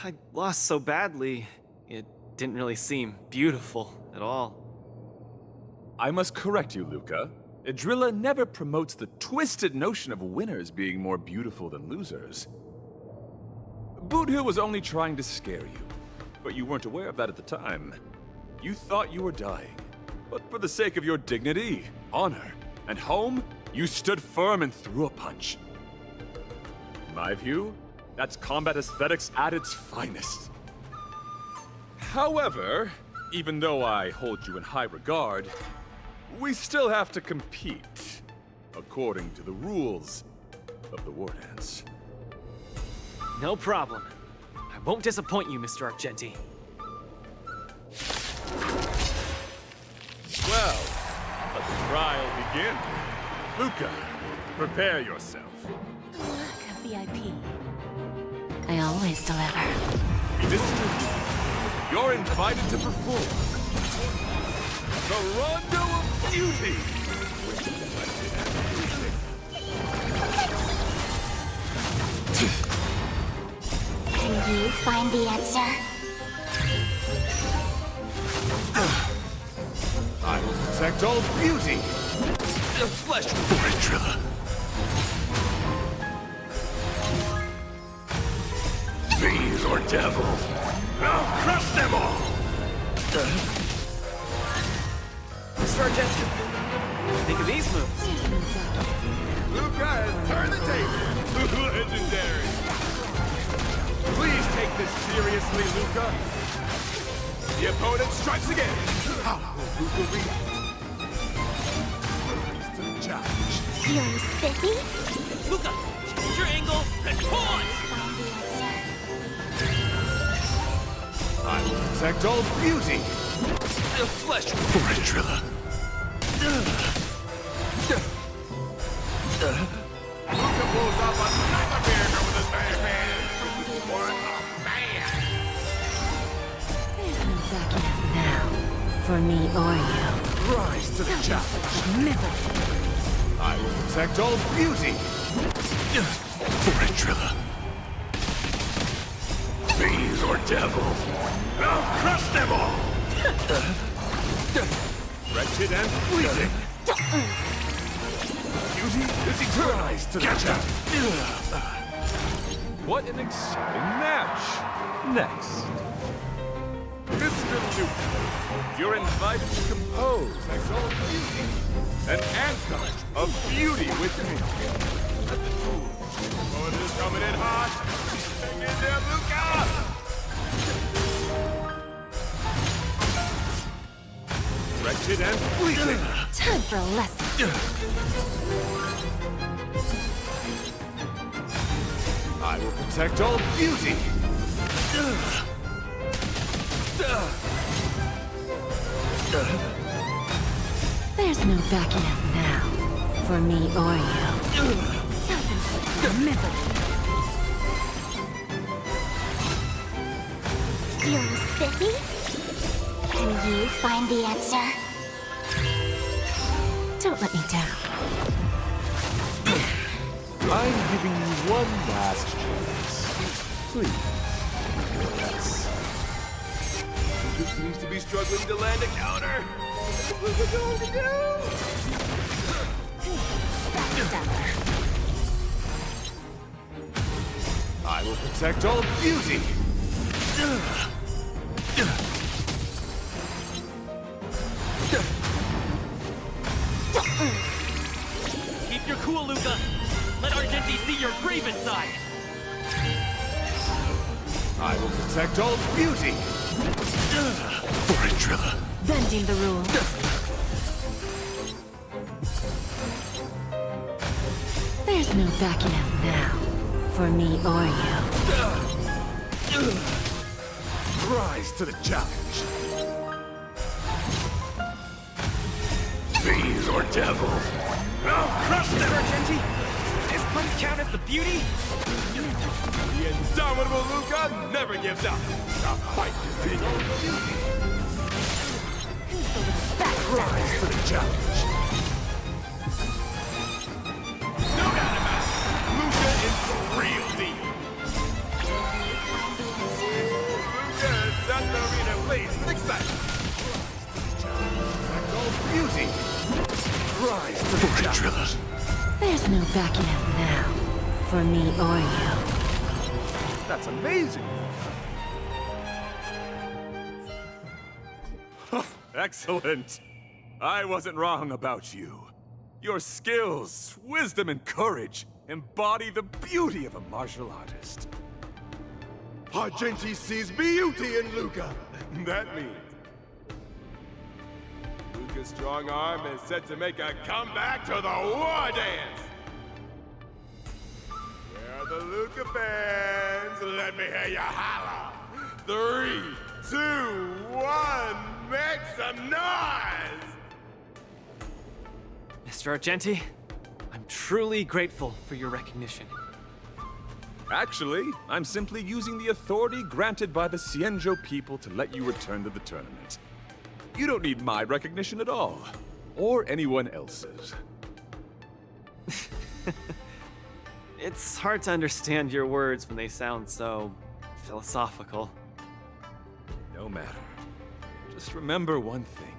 I lost so badly, it didn't really seem beautiful at all. I must correct you, Luca. Idrilla never promotes the twisted notion of winners being more beautiful than losers. Boot Hill was only trying to scare you, but you weren't aware of that at the time. You thought you were dying, but for the sake of your dignity, honor, and home, you stood firm and threw a punch. In my view, that's combat aesthetics at its finest. However, even though I hold you in high regard, we still have to compete, according to the rules of the Wardance. No problem. I won't disappoint you, Mr. Argenti. Well, let the trial begin. Luca, prepare yourself. Look, VIP. I always deliver. Mr. Luca, you're invited to perform the Rondo of Beauty. you find the answer? I will protect all beauty! The flesh For Trilla. Fiend or devil, I'll crush them all! Sergeant, think of these moves. Luca has turned the table. Legendary. Please take this seriously, Luca. The opponent strikes again. How will Luca react? Rise to the challenge. You're spiffy? Luca, change your angle and pause! I will protect all beauty! The flesh For Trilla. Luca pulls off another miracle with his bare hands. What a man! There's no backing out now. For me or you. Rise to the challenge. I will protect all beauty! For Trilla. Fiend or devil, I'll crush them all! Wretched and fleeting! Beauty is eternal! Rise to the challenge! What an exciting match! Next. Mr. Luca, You're invited to compose Exalt Beauty, an anthem of beauty with me. opponent is coming in hot. Hang in there, Luca! Wretched and fleeting! Time for a lesson. I will protect all beauty! There's no backing out now. For me or you. Self-inflicted misery. You're spiffy? Can you find the answer? Don't let me down. I'm giving you one last chance. Please. Yes. Luca seems to be struggling to land a counter. What's Luca going to do? I will protect all beauty! Keep your cool, Luca. Let Argenti see your grievous side. I will protect all beauty! For Trilla. Bending the rules. There's no backing out now. For me or you. Rise to the challenge. Fiend or devil, I'll crush them! Argenti, is punch count as the beauty? The indomitable Luca never gives up. The fight continues. Rise to the challenge. No doubt about it. Luca is the real deal. Luca has set the arena ablaze with excitement. All beauty. Rise to the challenge. There's no backing out now. For me or you. That's amazing. Excellent. I wasn't wrong about you. Your skills, wisdom, and courage embody the beauty of a martial artist. Argenti sees beauty in Luca. That means Luca's strong arm is set to make a comeback to the Wardance. Where are the Luca fans? Let me hear you holler. 3, 2, 1, make some noise! Mr. Argenti, I'm truly grateful for your recognition. Actually, I'm simply using the authority granted by the Cienjo people to let you return to the tournament. You don't need my recognition at all, or anyone else's. It's hard to understand your words when they sound so philosophical. No matter. Just remember one thing.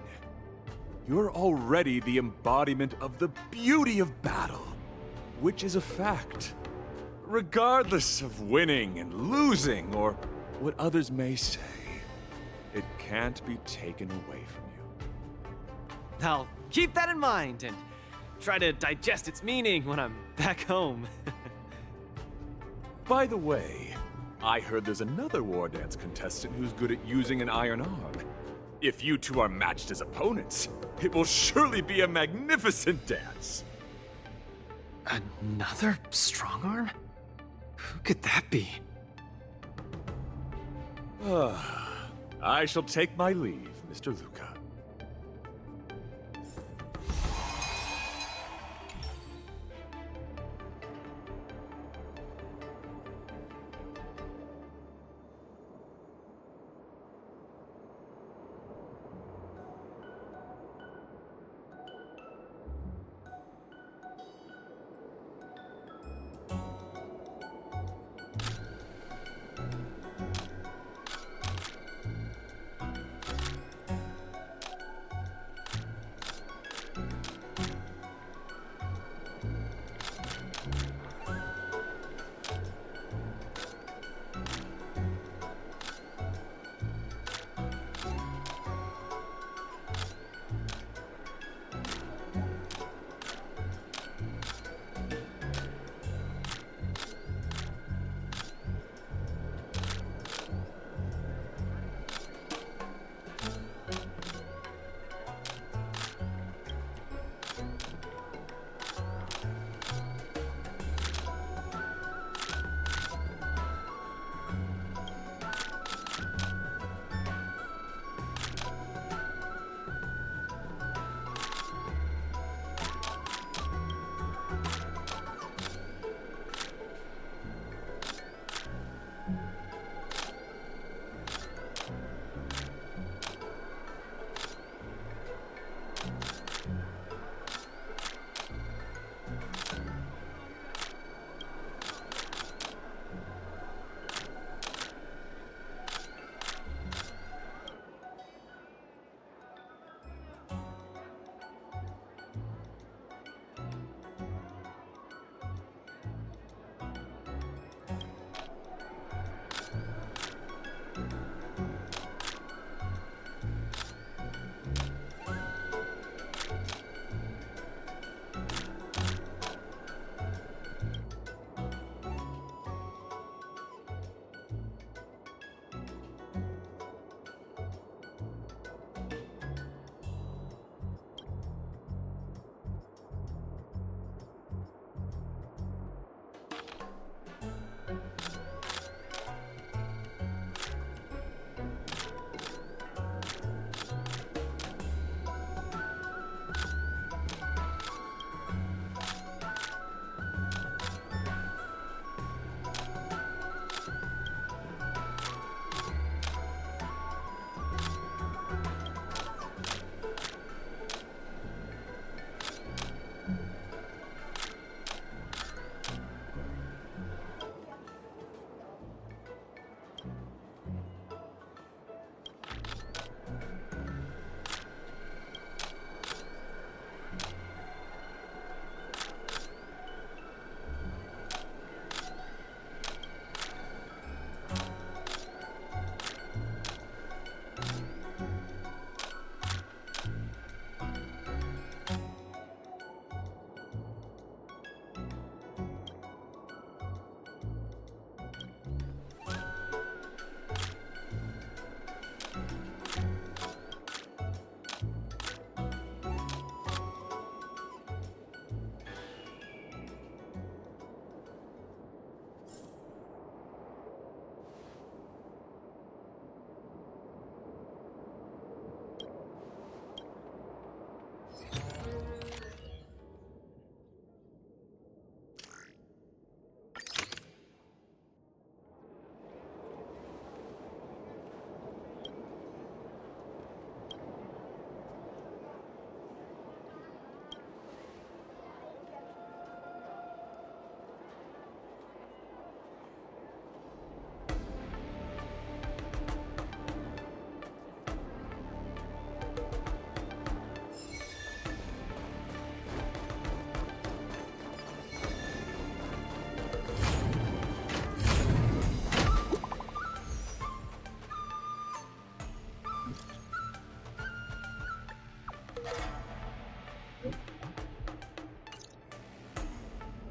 You're already the embodiment of the beauty of battle, which is a fact. Regardless of winning and losing, or what others may say, it can't be taken away from you. I'll keep that in mind and try to digest its meaning when I'm back home. By the way, I heard there's another Wardance contestant who's good at using an iron arm. If you two are matched as opponents, it will surely be a magnificent dance. Another strong arm? Who could that be? I shall take my leave, Mr. Luca.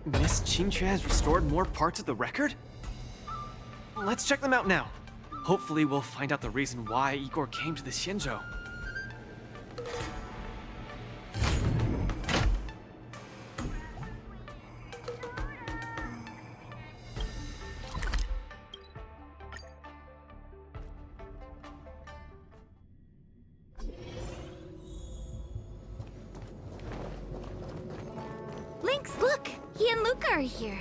Miss Qingque has restored more parts of the record? Let's check them out now. Hopefully we'll find out the reason why Igor came to the Xianzhou. Lynx, look! He and Luca are here.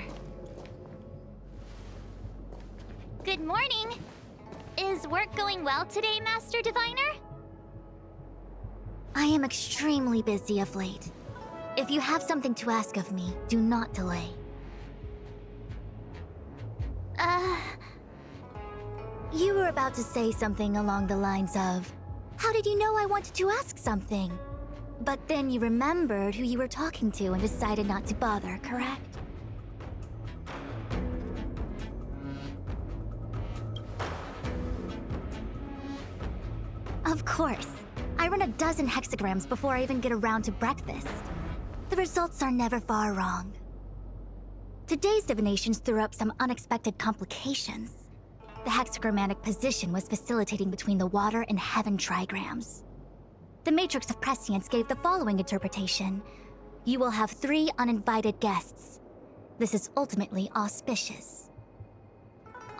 Good morning. Is work going well today, Master Diviner? I am extremely busy of late. If you have something to ask of me, do not delay. You were about to say something along the lines of, how did you know I wanted to ask something? But then you remembered who you were talking to and decided not to bother, correct? Of course. I run a dozen hexagrams before I even get around to breakfast. The results are never far wrong. Today's divinations threw up some unexpected complications. The hexagrammatic position was facilitating between the water and heaven trigrams. The Matrix of Prescience gave the following interpretation. You will have 3 uninvited guests. This is ultimately auspicious.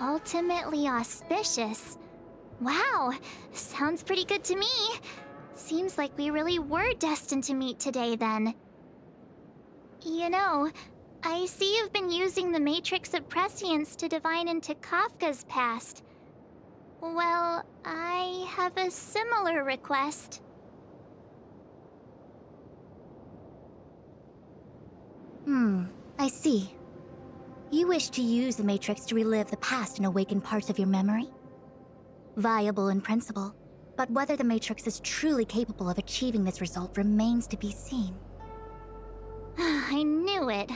Ultimately auspicious? Wow, sounds pretty good to me. Seems like we really were destined to meet today then. You know, I see you've been using the Matrix of Prescience to divine into Kafka's past. Well, I have a similar request. I see. You wish to use the Matrix to relive the past and awaken parts of your memory? Viable in principle, but whether the Matrix is truly capable of achieving this result remains to be seen. I knew it.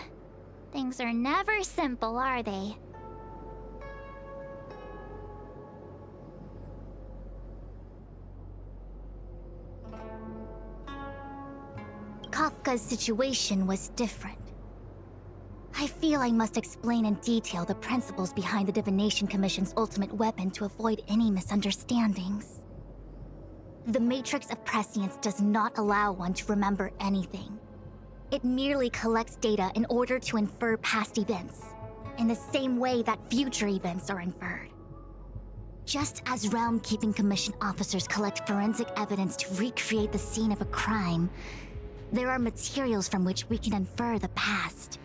Things are never simple, are they? Kafka's situation was different. I feel I must explain in detail the principles behind the Divination Commission's ultimate weapon to avoid any misunderstandings. The Matrix of Prescience does not allow one to remember anything. It merely collects data in order to infer past events, in the same way that future events are inferred. Just as Realm Keeping Commission officers collect forensic evidence to recreate the scene of a crime, there are materials from which we can infer the past.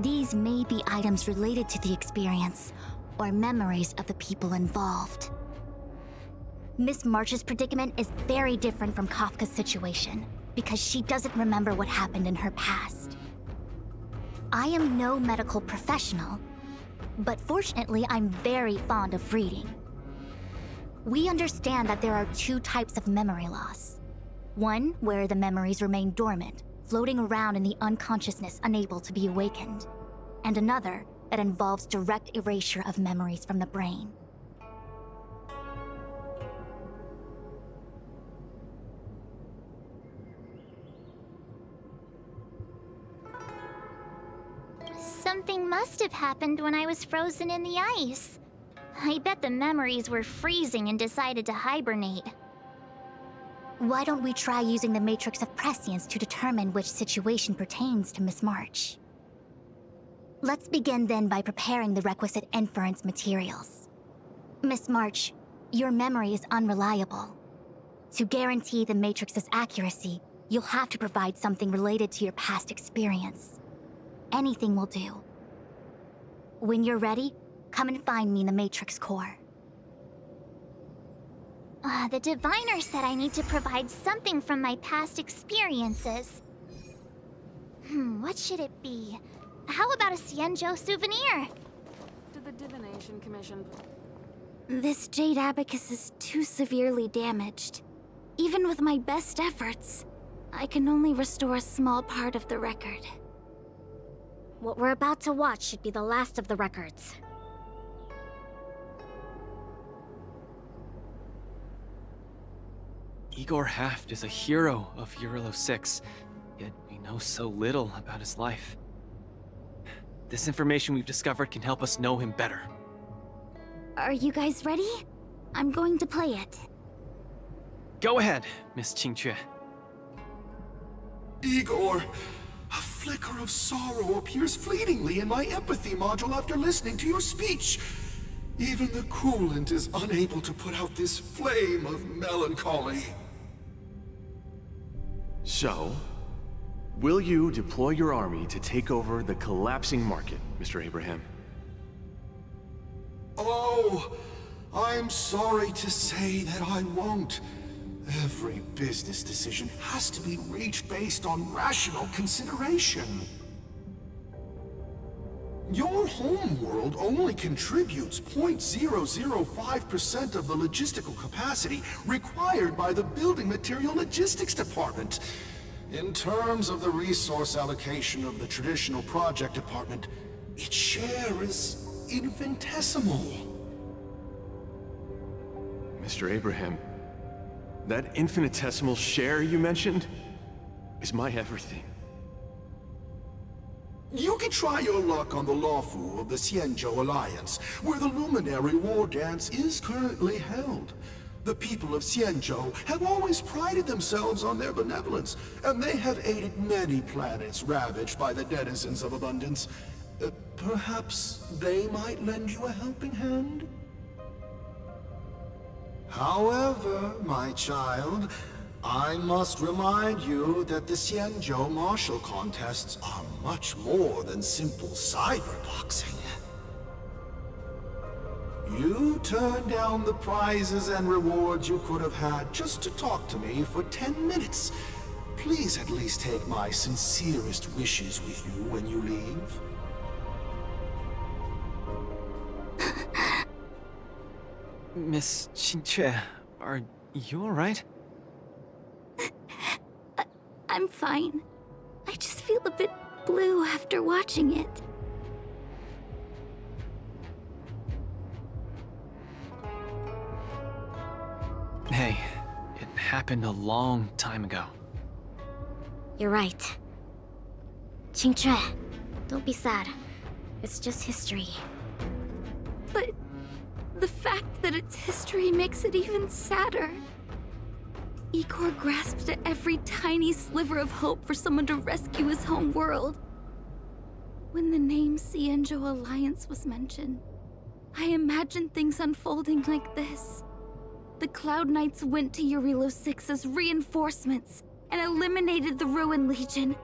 These may be items related to the experience, or memories of the people involved. Miss March's predicament is very different from Kafka's situation, because she doesn't remember what happened in her past. I am no medical professional, but fortunately I'm very fond of reading. We understand that there are 2 types of memory loss. One where the memories remain dormant, floating around in the unconsciousness unable to be awakened, and another that involves direct erasure of memories from the brain. Something must have happened when I was frozen in the ice. I bet the memories were freezing and decided to hibernate. Why don't we try using the Matrix of Prescience to determine which situation pertains to Miss March? Let's begin then by preparing the requisite inference materials. Miss March, your memory is unreliable. To guarantee the Matrix's accuracy, you'll have to provide something related to your past experience. Anything will do. When you're ready, come and find me in the Matrix core. The diviner said I need to provide something from my past experiences. What should it be? How about a Xianzhou souvenir? Did the Divination Commission... This jade abacus is too severely damaged. Even with my best efforts, I can only restore a small part of the record. What we're about to watch should be the last of the records. Igor Haft is a hero of Eurilo 6, yet we know so little about his life. This information we've discovered can help us know him better. Are you guys ready? I'm going to play it. Go ahead, Miss Qingque. Igor, a flicker of sorrow appears fleetingly in my empathy module after listening to your speech. Even the coolant is unable to put out this flame of melancholy. So, will you deploy your army to take over the collapsing market, Mr. Abraham? Oh, I'm sorry to say that I won't. Every business decision has to be reached based on rational consideration. Your homeworld only contributes 0.005% of the logistical capacity required by the Building Material Logistics Department. In terms of the resource allocation of the traditional project department, its share is infinitesimal. Mr. Abraham, that infinitesimal share you mentioned is my everything. You can try your luck on the Lawfu of the Xianzhou Alliance, where the Luminary Wardance is currently held. The people of Xianzhou have always prided themselves on their benevolence, and they have aided many planets ravaged by the denizens of abundance. Perhaps they might lend you a helping hand? However, my child, I must remind you that the Xianzhou martial contests are much more than simple cyberboxing. You turned down the prizes and rewards you could have had just to talk to me for 10 minutes. Please at least take my sincerest wishes with you when you leave. Miss Qingque, are you alright? I'm fine. I just feel a bit blue after watching it. Hey, it happened a long time ago. You're right. Qingque, don't be sad. It's just history. But the fact that it's history makes it even sadder. Igor grasped at every tiny sliver of hope for someone to rescue his home world. When the name Xianzhou Alliance was mentioned, I imagined things unfolding like this. The Cloud Knights went to Eurilo 6 as reinforcements and eliminated the Ruin Legion,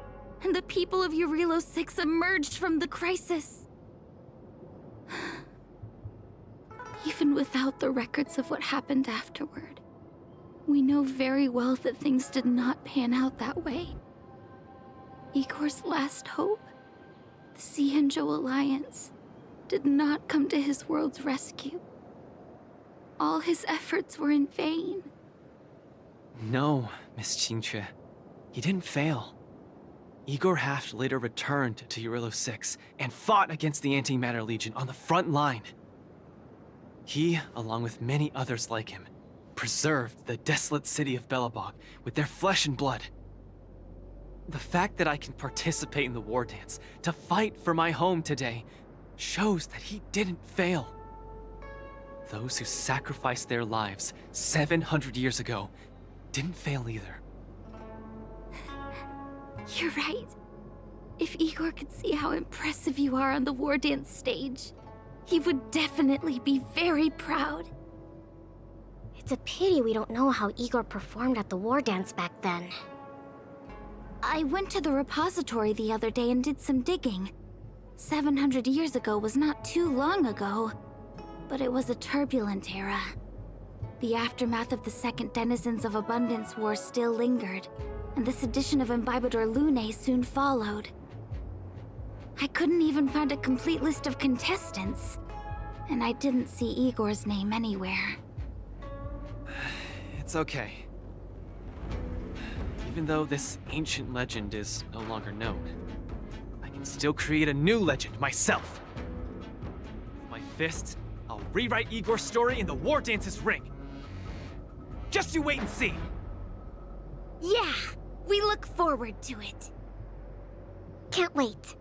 and the people of Eurilo 6 emerged from the crisis. Even without the records of what happened afterward, we know very well that things did not pan out that way. Igor's last hope, the Xianzhou Alliance, did not come to his world's rescue. All his efforts were in vain. No, Miss Qingque. He didn't fail. Igor Haft later returned to Eurilo 6 and fought against the Antimatter Legion on the front line. He, along with many others like him, preserved the desolate city of Belobog with their flesh and blood. The fact that I can participate in the Wardance to fight for my home today shows that he didn't fail. Those who sacrificed their lives 700 years ago didn't fail either. You're right. If Igor could see how impressive you are on the Wardance stage, he would definitely be very proud. It's a pity we don't know how Igor performed at the Wardance back then. I went to the repository the other day and did some digging. 700 years ago was not too long ago, but it was a turbulent era. The aftermath of the Second Denizens of Abundance War still lingered, and the sedition of Imbibador Lune soon followed. I couldn't even find a complete list of contestants, and I didn't see Igor's name anywhere. It's okay. Even though this ancient legend is no longer known, I can still create a new legend myself. With my fist, I'll rewrite Igor's story in the Wardance's ring. Just you wait and see. Yeah, we look forward to it. Can't wait.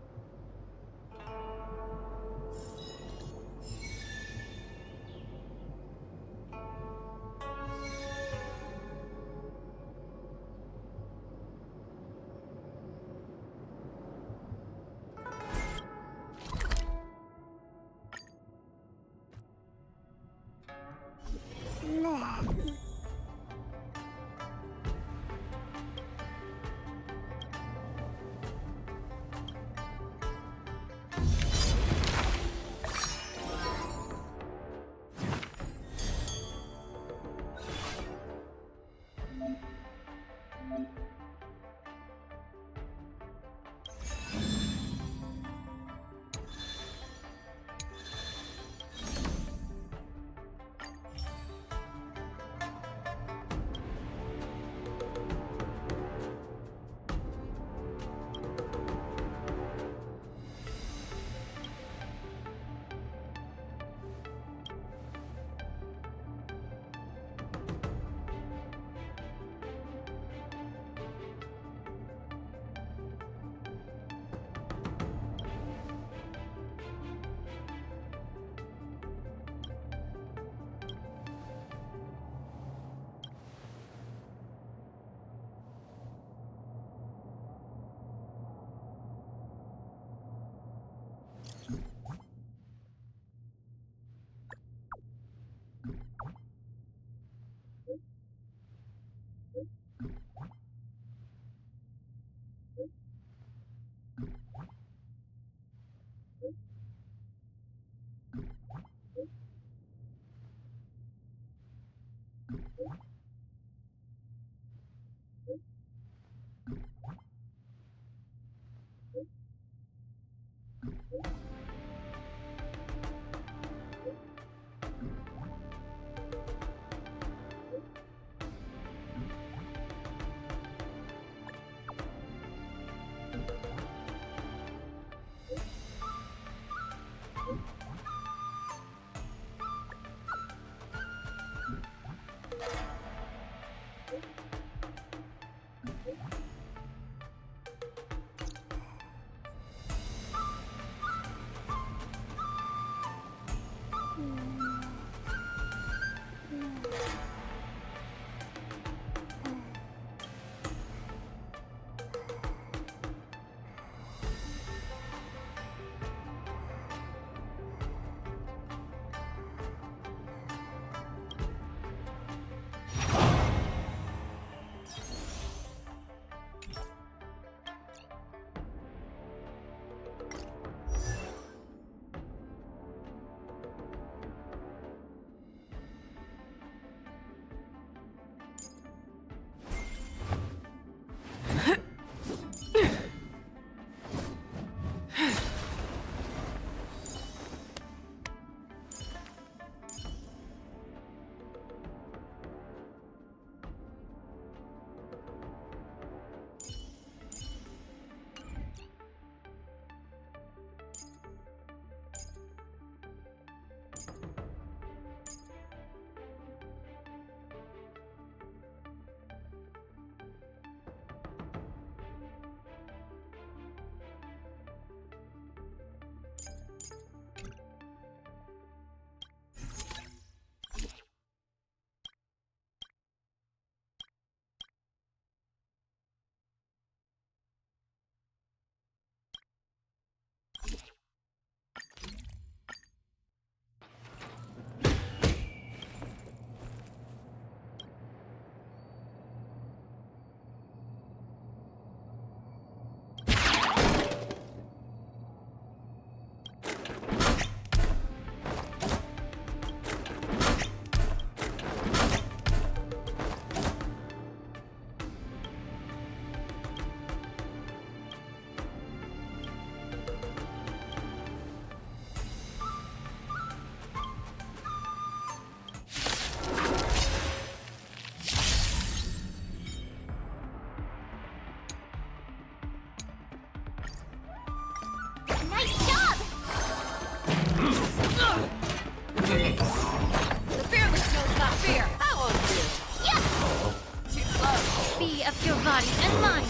of your body and mind.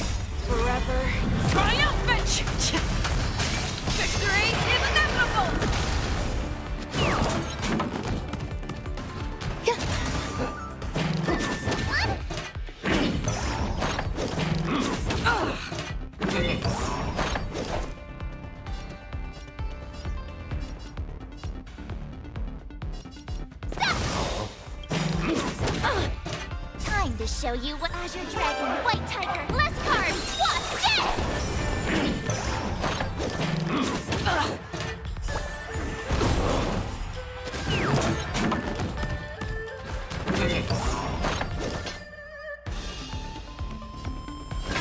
Forever triumphant! Victory is inevitable! Time to show you what Azure Dragon, White Tiger, less cards, what's dead!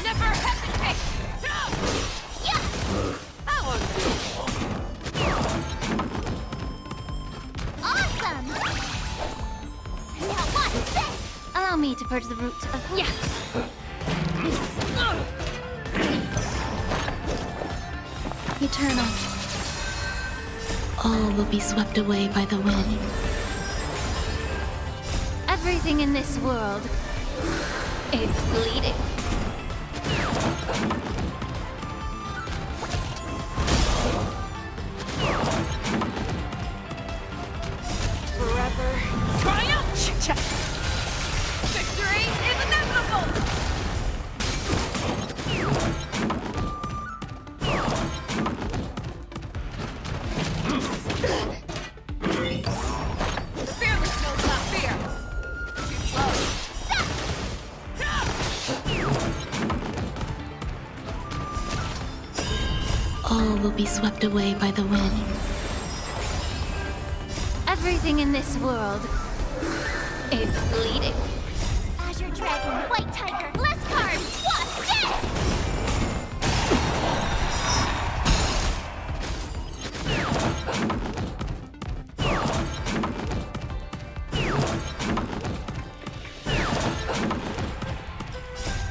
Never hesitate! Yeah! That was Awesome! Now what's this? Allow me to purge the root of... Yeah! Eternal. All will be swept away by the wind. Everything in this world is bleeding. Forever triumph! Victory is inevitable! The fearless knows not fear. Too slow. All will be swept away by the wind. Everything in this world is bleeding. Azure Dragon, White Tiger, less cards, what's dead?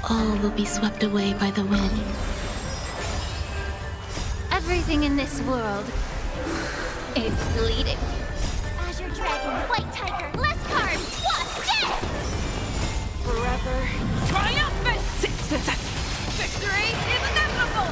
All will be swept away by the wind. Everything in this world is bleeding. Azure Dragon, White Tiger, less cards, what's dead? Forever triumphant! Victory is inevitable!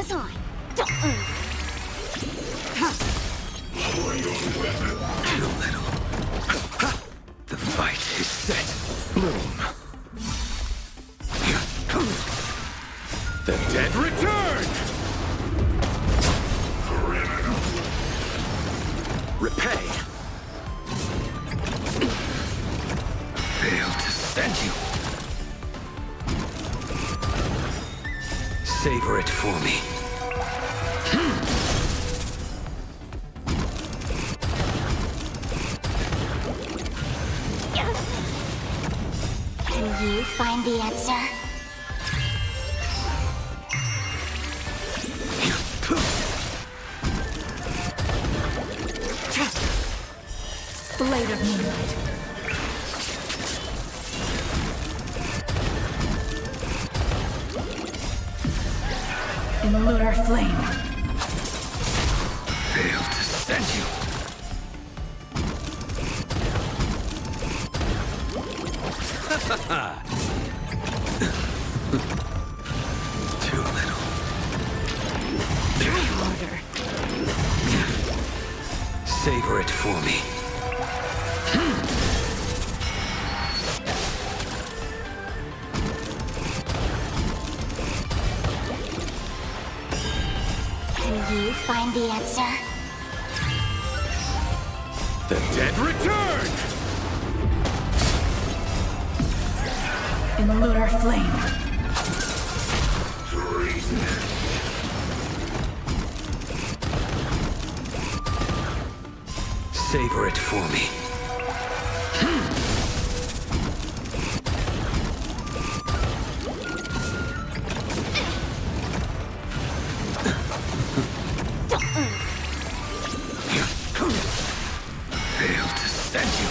is on. Too little. The fight is set. Bloom. The dead return! Repay. Failed to send you. Savor it for me. Can you find the answer? Blade of Moonlight. In lunar flame. Failed to send you. Too little. Try harder. Savor it for me. Can you find the answer? The dead return! In lunar flame. Savor it for me. Failed to send you.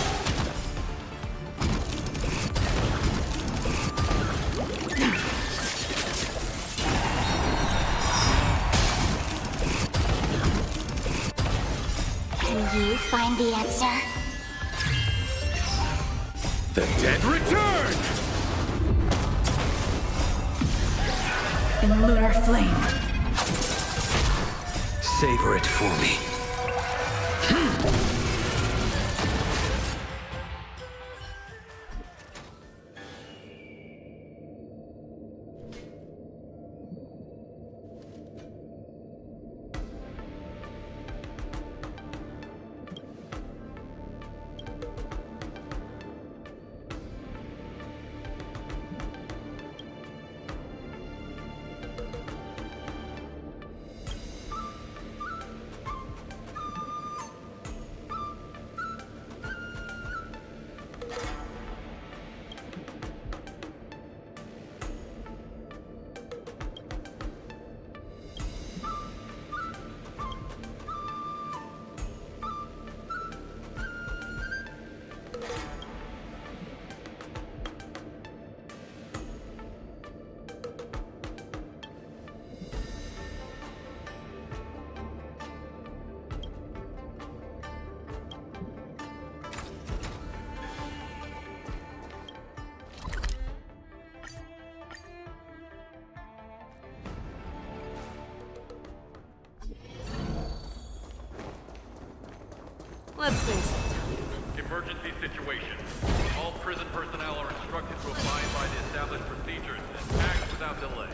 Can you find the answer? The dead return! In lunar flame. Savor it for me. Let's sing some. Emergency situation. All prison personnel are instructed to abide by the established procedures and act without delay.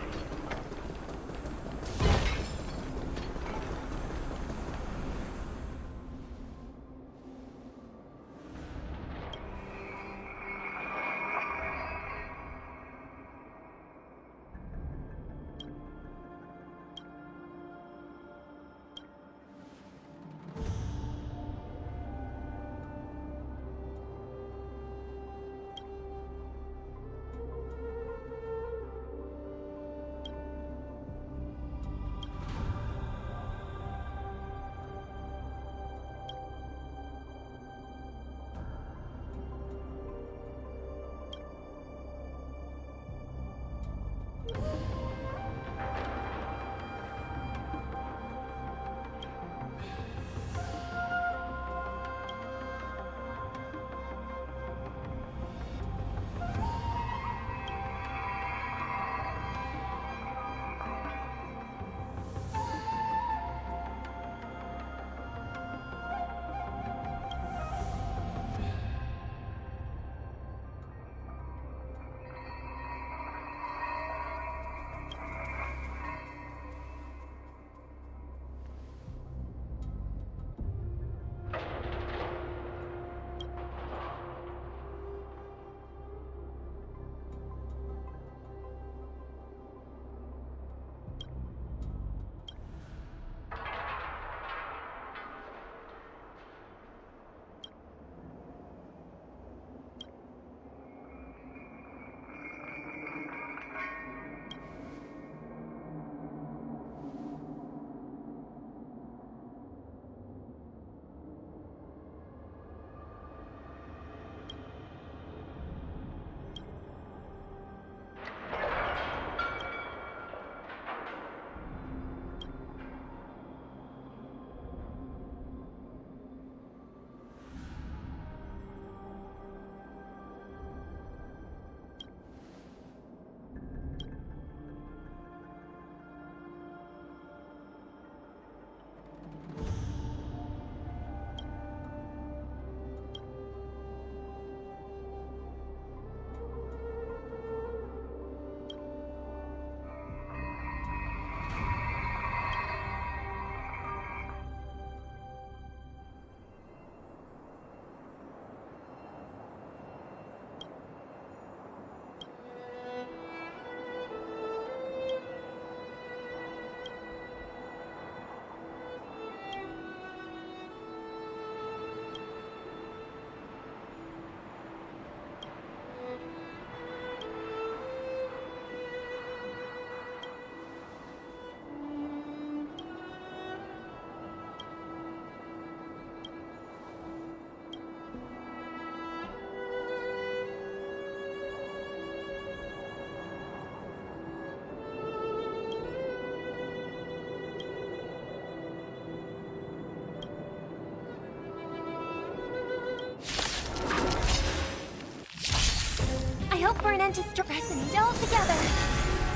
call for an end to stress and all together.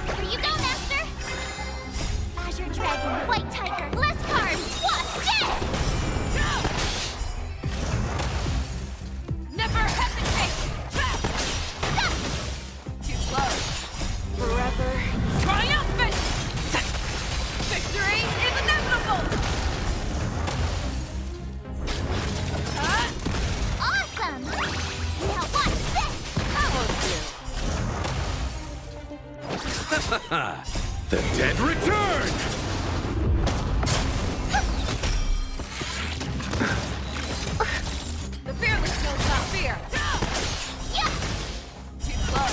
Here you go, Master! Azure Dragon, White Tiger, less cards! What's this? Go! Never hesitate! Stop! Too slow. Forever triumphant! Victory is inevitable! Awesome! Now watch this! That was you. The dead return! The fearless knows not fear. Yeah! Too slow.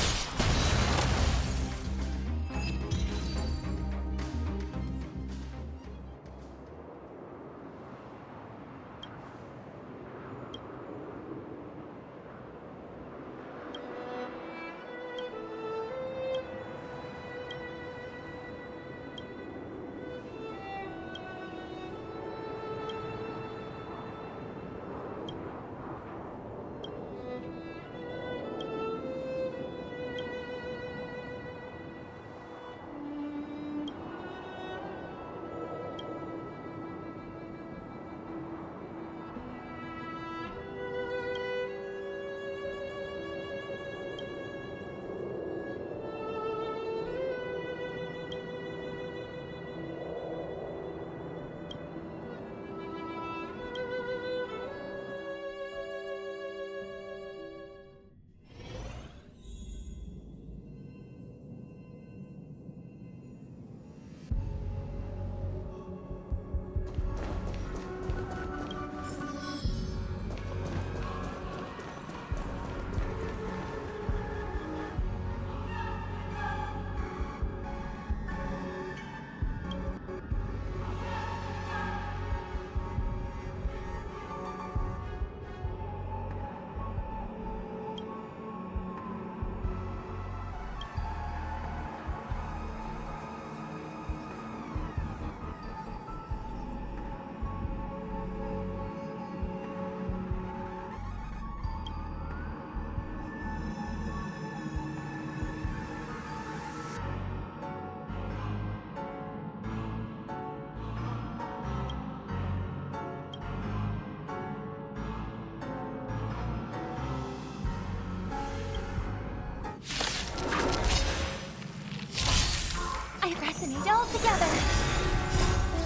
I resonate all together.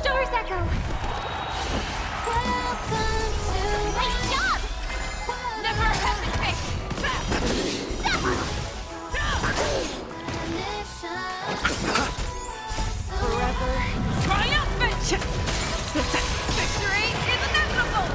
Stars echo. Welcome to nice job. Never hesitate. Forever Triumphant. victory is inevitable.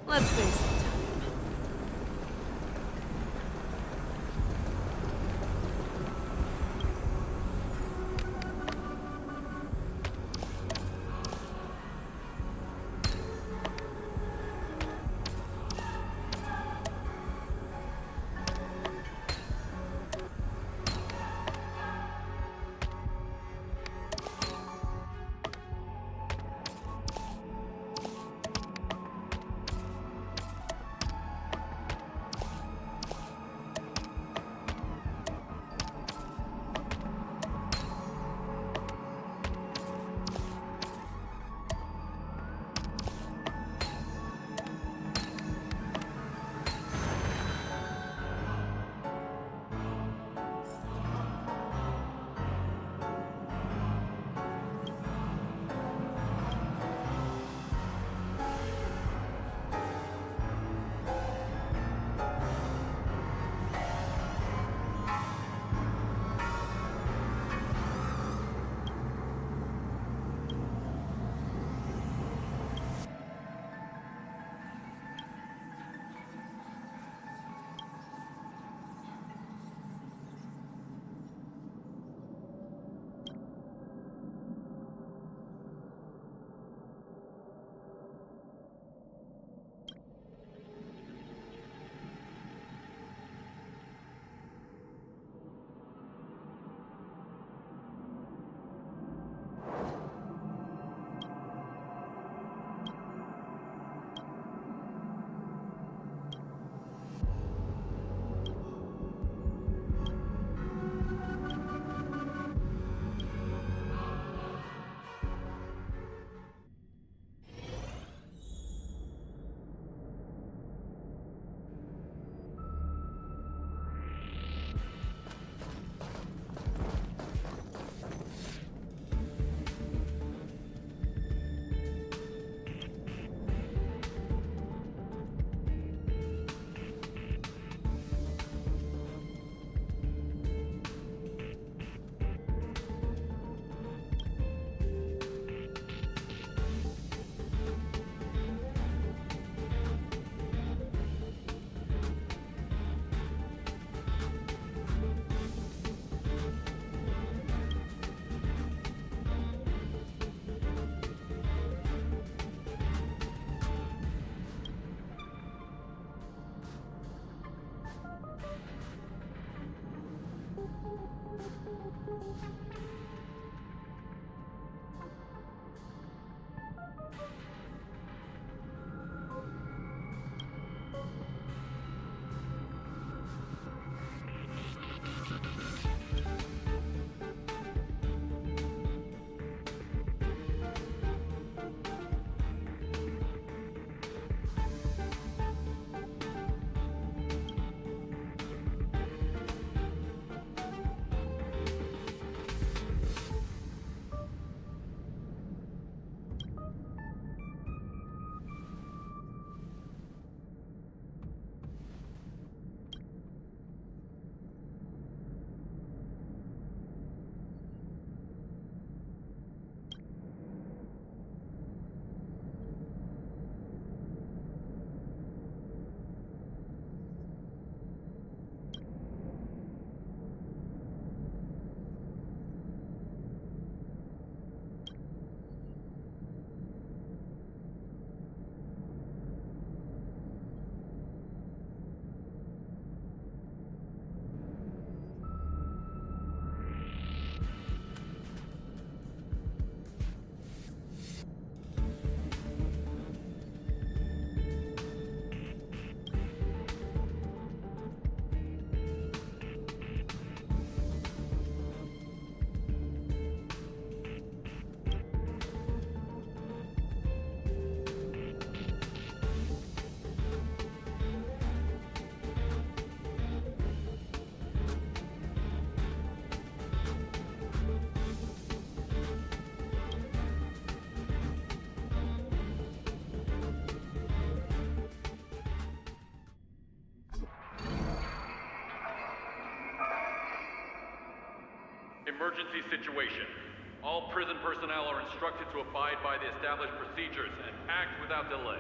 Let's save some time. Emergency situation. All prison personnel are instructed to abide by the established procedures and act without delay.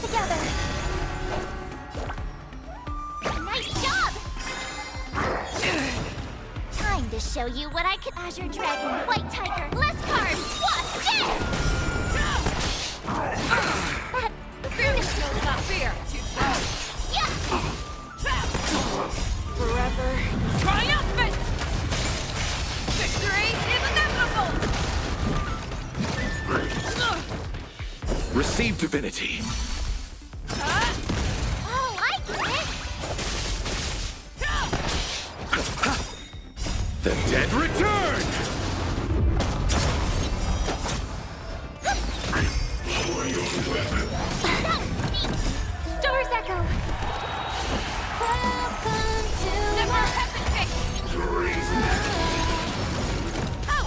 together. Nice job! Time to show you what I can. Azure Dragon, White Tiger, less cards, what's this? Finish not fear. Forever triumphant! Victory is inevitable! Receive divinity. Oh, I get it! The dead return! Stars Echo! Welcome to Never hesitate! How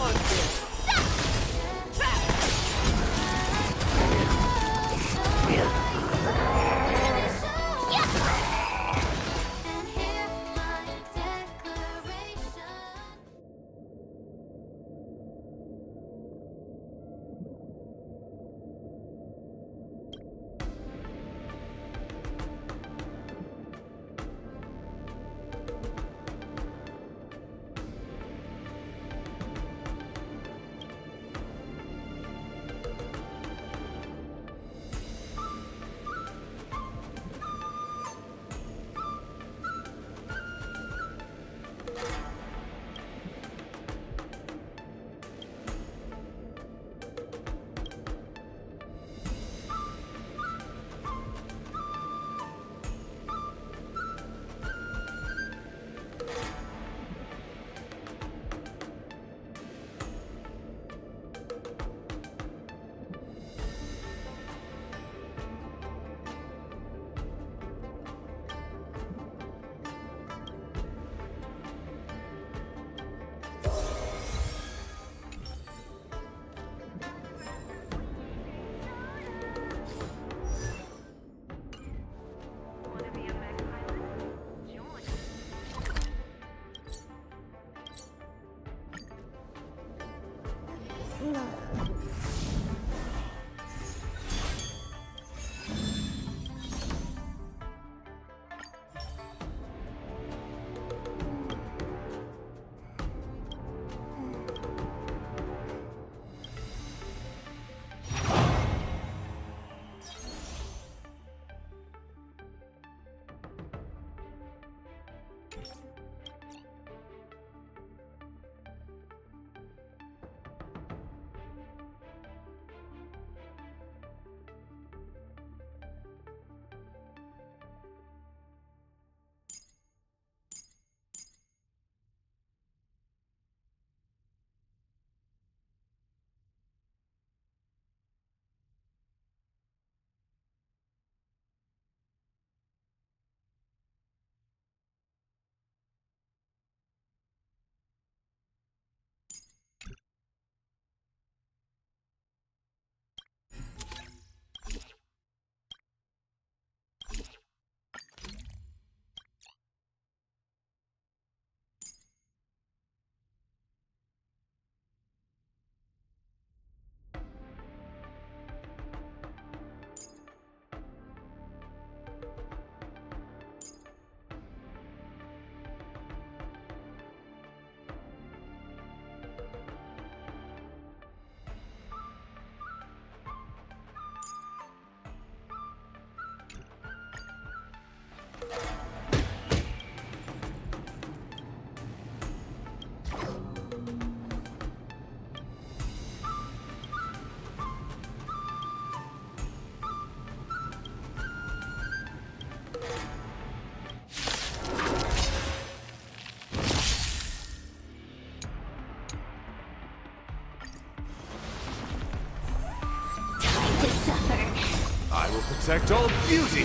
Protect all beauty!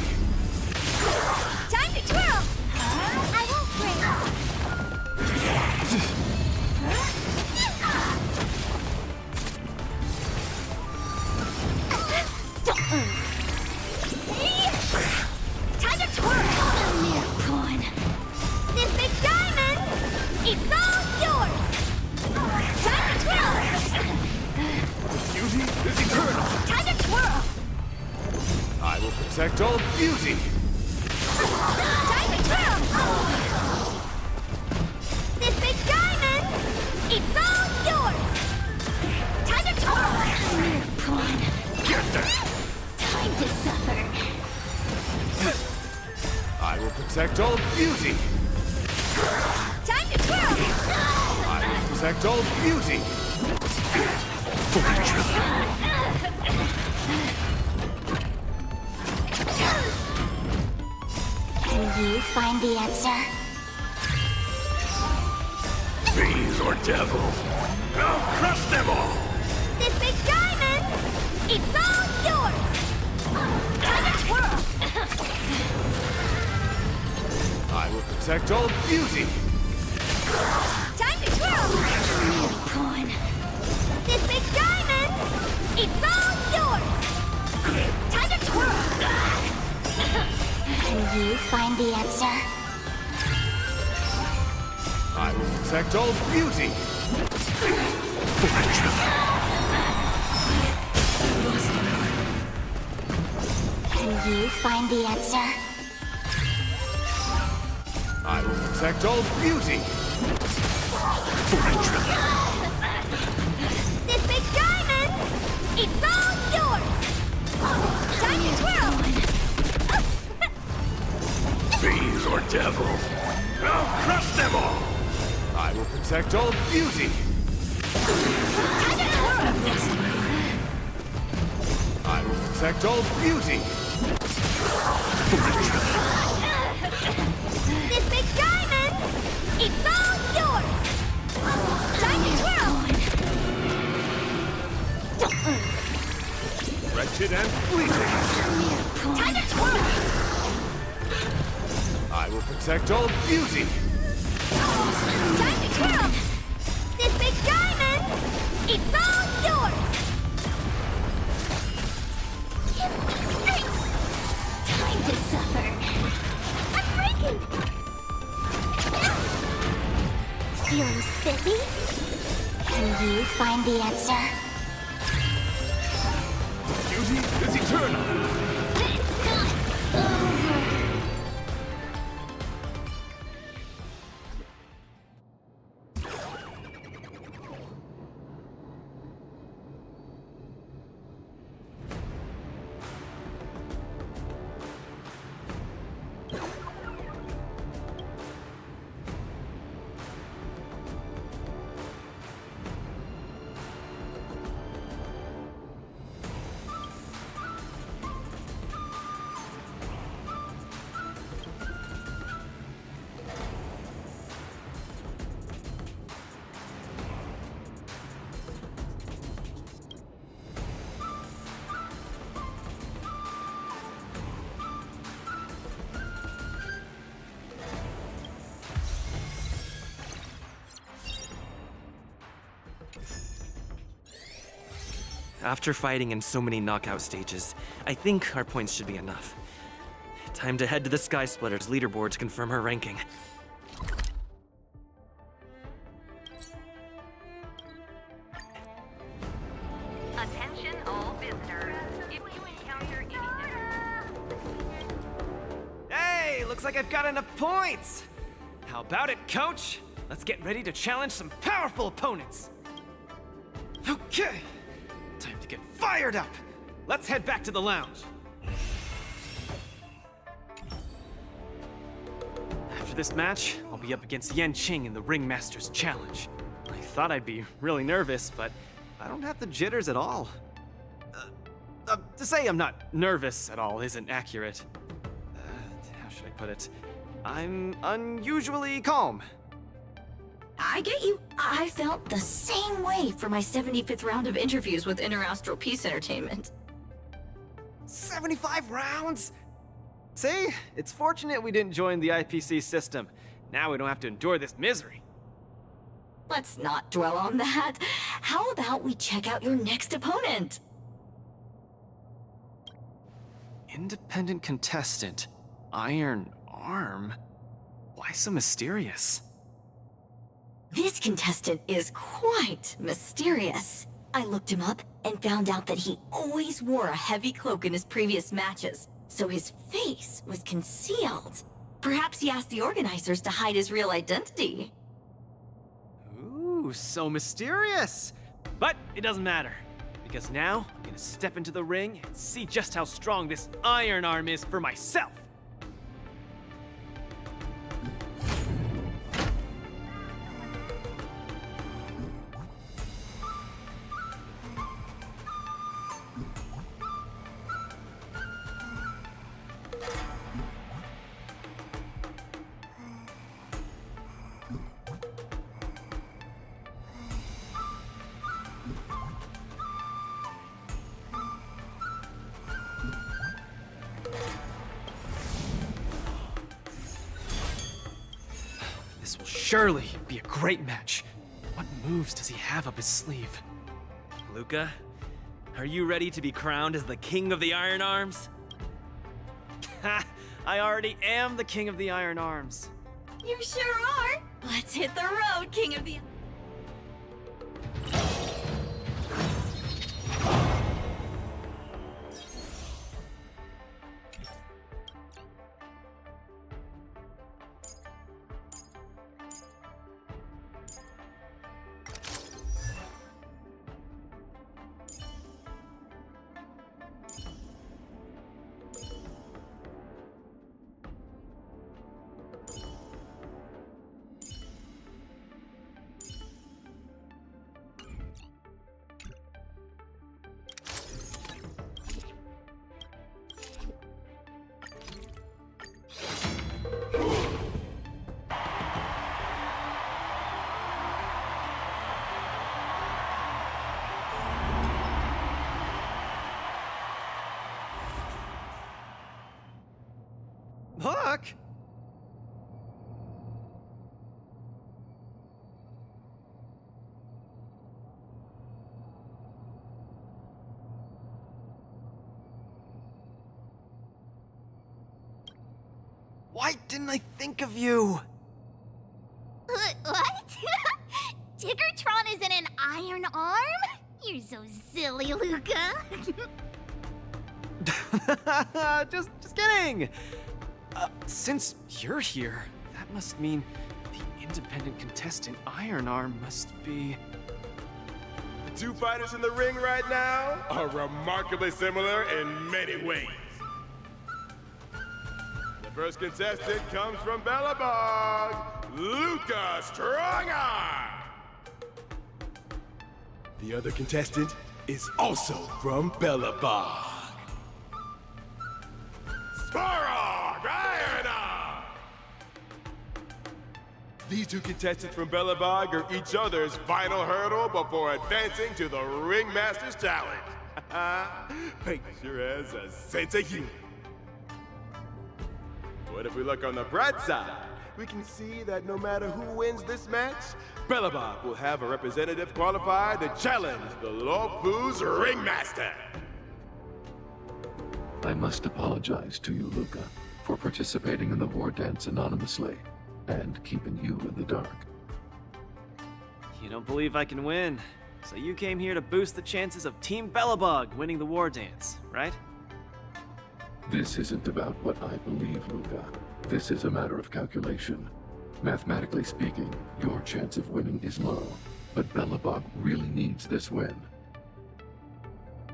Time to twirl! I won't break! Time to twirl! Come here, pawn! This big diamond! It's all yours! Time to twirl! Beauty is eternal! Time to twirl! I will will protect all beauty! Time to twirl! This big diamond, it's all yours! Time to twirl! Prawn. Get that! Time to suffer. I will protect all beauty! Time to twirl! I will protect all beauty! Can you find the answer? Fiends or devil, I'll crush them all! This big diamond, it's all yours! Time to twirl! I will protect all beauty! Time to twirl! Prawn. This big diamond, it's all yours! Time to twirl! Can you find the answer? I will protect all beauty! Can you find the answer? I will protect all beauty! This big diamond, it's all yours! Time to twirl! Fiends or devil, I'll crush them all! I will protect all beauty! Time to twirl! I will protect all beauty! This big diamond, it's all yours! Time to twirl! Wretched and fleeting! Time to twirl! I will protect all beauty! Time to twirl! This big diamond, it's all yours! Time to suffer. I'm breaking! Feeling spiffy? Can you find the answer? Beauty is eternal! It's not over. After fighting in so many knockout stages, I think our points should be enough. Time to head to the Sky Splitter's leaderboard to confirm her ranking. Attention all visitors. If you encounter any Hey, looks like I've got enough points! How about it, coach? Let's get ready to challenge some powerful opponents! Okay, time to get fired up! Let's head back to the lounge. After this match, I'll be up against Yen Qing in the Ringmaster's Challenge. I thought I'd be really nervous, but I don't have the jitters at all. To say I'm not nervous at all isn't accurate. How should I put it? I'm unusually calm. I get you. I felt the same way for my 75th round of interviews with Interastral Peace Entertainment. 75 rounds? See? It's fortunate we didn't join the IPC system. Now we don't have to endure this misery. Let's not dwell on that. How about we check out your next opponent? Independent contestant. Iron Arm? Why so mysterious? This contestant is quite mysterious. I looked him up and found out that he always wore a heavy cloak in his previous matches. So his face was concealed. Perhaps he asked the organizers to hide his real identity. Ooh, so mysterious! But it doesn't matter, because now I'm gonna step into the ring and see just how strong this iron arm is for myself! This will surely be a great match. What moves does he have up his sleeve? Luca, are you ready to be crowned as the King of the Iron Arms? Ha! I already am the King of the Iron Arms. You sure are! Let's hit the road, King of the... Look! Why didn't I think of you? What? Tiggertron is in an iron arm? You're so silly, Luca. Just kidding! Since you're here, that must mean the independent contestant Iron Arm must be... The two fighters in the ring right now are remarkably similar in many ways. The first contestant comes from Belobog, Luca Strongarm. The other contestant is also from Belobog, Svarog Iron Arm. These two contestants from Belobog are each other's final hurdle before advancing to the Ringmaster's Challenge. Pink sure has a sense of humor. But if we look on the bright side, we can see that no matter who wins this match, Belobog will have a representative qualified to challenge the Lawfu's Ringmaster. I must apologize to you, Luca, for participating in the Wardance anonymously and keeping you in the dark. You don't believe I can win, so you came here to boost the chances of Team Belobog winning the Wardance, right? This isn't about what I believe, Luca. This is a matter of calculation. Mathematically speaking, your chance of winning is low, but Belobog really needs this win.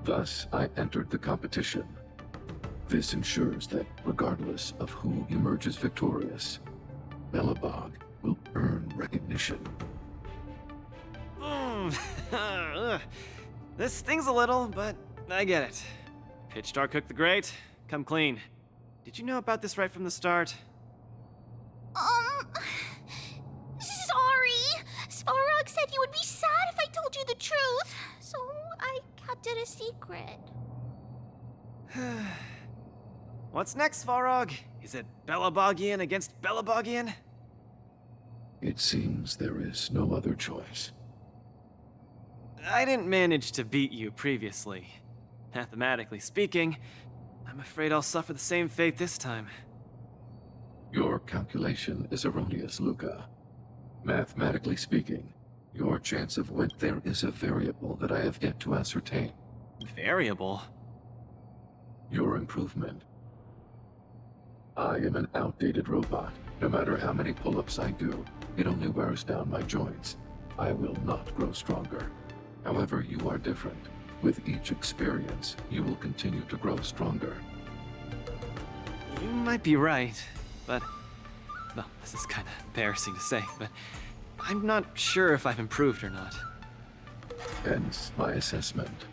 Thus, I entered the competition. This ensures that, regardless of who emerges victorious, Belobog will earn recognition. This stings a little, but I get it. Pitch Dark Cook the Great, come clean. Did you know about this right from the start? Sorry. Svarog said you would be sad if I told you the truth, so I kept it a secret. What's next, Svarog? Is it Belobogian against Belobogian? It seems there is no other choice. I didn't manage to beat you previously. Mathematically speaking, I'm afraid I'll suffer the same fate this time. Your calculation is erroneous, Luca. Mathematically speaking, your chance of win— there is a variable that I have yet to ascertain. Variable? Your improvement. I am an outdated robot. No matter how many pull-ups I do, it only wears down my joints. I will not grow stronger. However, you are different. With each experience, you will continue to grow stronger. You might be right, but... Well, this is kinda embarrassing to say, but... I'm not sure if I've improved or not. Hence my assessment.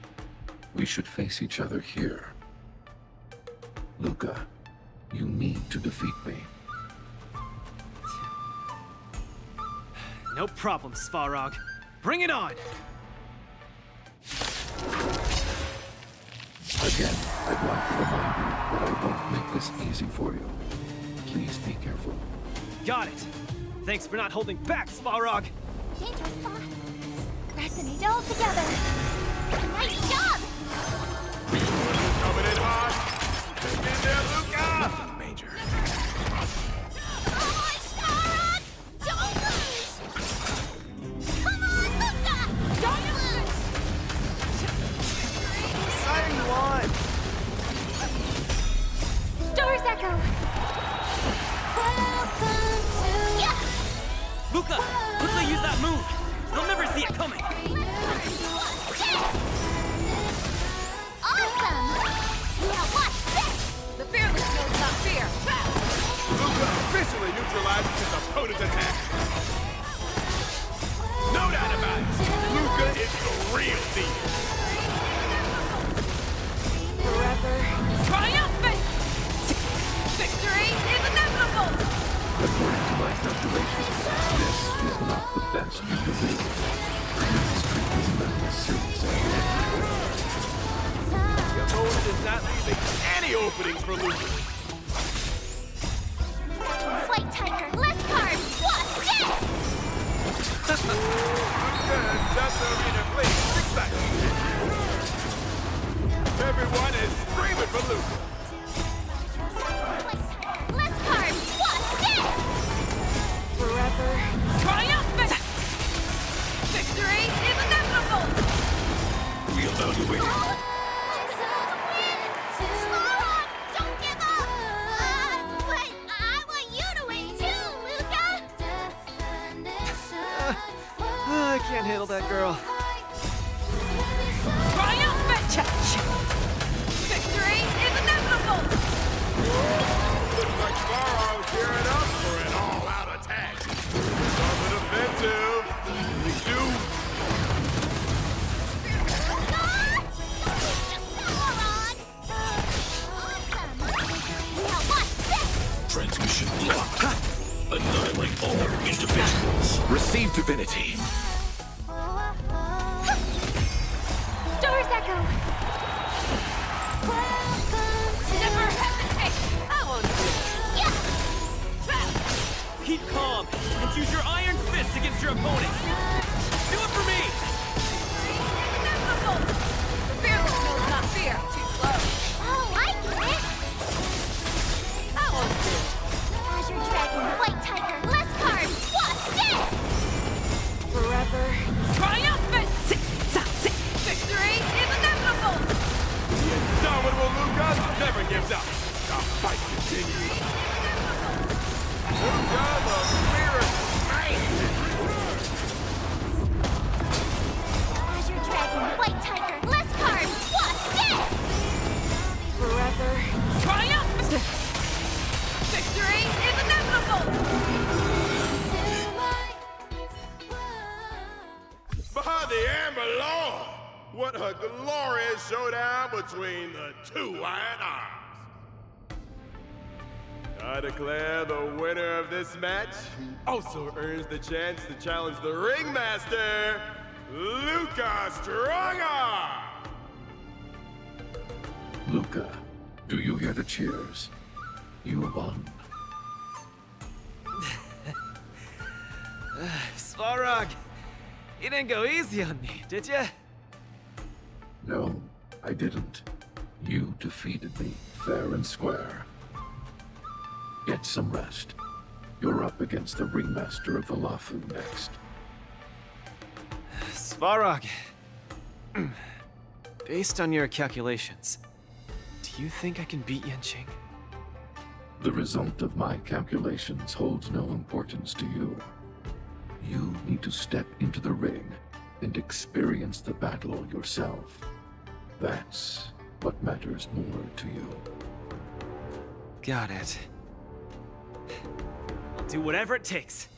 We should face each other here. Luca, you need to defeat me. No problem, Svarog. Bring it on! Again, I'd like to remind you that I won't make this easy for you. Please be careful. Got it! Thanks for not holding back, Svarog! Dangerous spot. Resonate all together. Nice job! Coming in hot! Get in there, Luca! Major. Come on, Starrock! Don't lose! Come on, Luca! Don't lose! What side are you on? Stars Echo! Yeah! Luca, quickly use that move. They'll never see it coming. Awesome! Now watch this! The fearless knows not fear. Luca officially neutralizes his opponent's attack. No doubt about it. Luca is the real deal. Forever triumphant! Victory is inevitable! According to my calculations, this is not the best you can do. This trick is not as serious as Your opponent is not leaving any openings for Luca. Flight Tiger, less cards! Watch this! Luca has just the arena played 6 seconds. Everyone is screaming for Luca. Less cards! Watch this! Forever triumphant! Victory is inevitable! Reevaluating. Starrock, don't give up! But I want you to win too, Luca! I can't handle that girl. Triumphant! Victory is inevitable! Looks like Svarog's gearing up for an all-out attack. On the defensive. We do. Transmission blocked. Annihilate all individuals. Receive divinity. Stars Echo! Never hesitate! I won't do it! Yeah! Keep calm and use your iron fist against your opponent. Do it for me! Inevitable! The fearless knows not fear. Too slow. Oh, I get it! I won't do it. Azure Dragon, White Tiger, less cards! Watch this! Forever triumphant! Victory is inevitable! The indomitable Luca never gives up. The fight continues. Luca, the spirit man. Azure Dragon, White Tiger, less cards! Watch this! Forever triumphant! Victory is inevitable! By the Amber Law! What a glorious showdown between the two iron arms. I declare the winner of this match, who also earns the chance to challenge the ringmaster, Luca Strongarm! Luca, do you hear the cheers? You won. Svarog, you didn't go easy on me, did ya? No, I didn't. You defeated me fair and square. Get some rest. You're up against the ringmaster of Valafu next. Svarog, based on your calculations, do you think I can beat Yanqing? The result of my calculations holds no importance to you. You need to step into the ring and experience the battle yourself. That's what matters more to you. Got it. I'll do whatever it takes.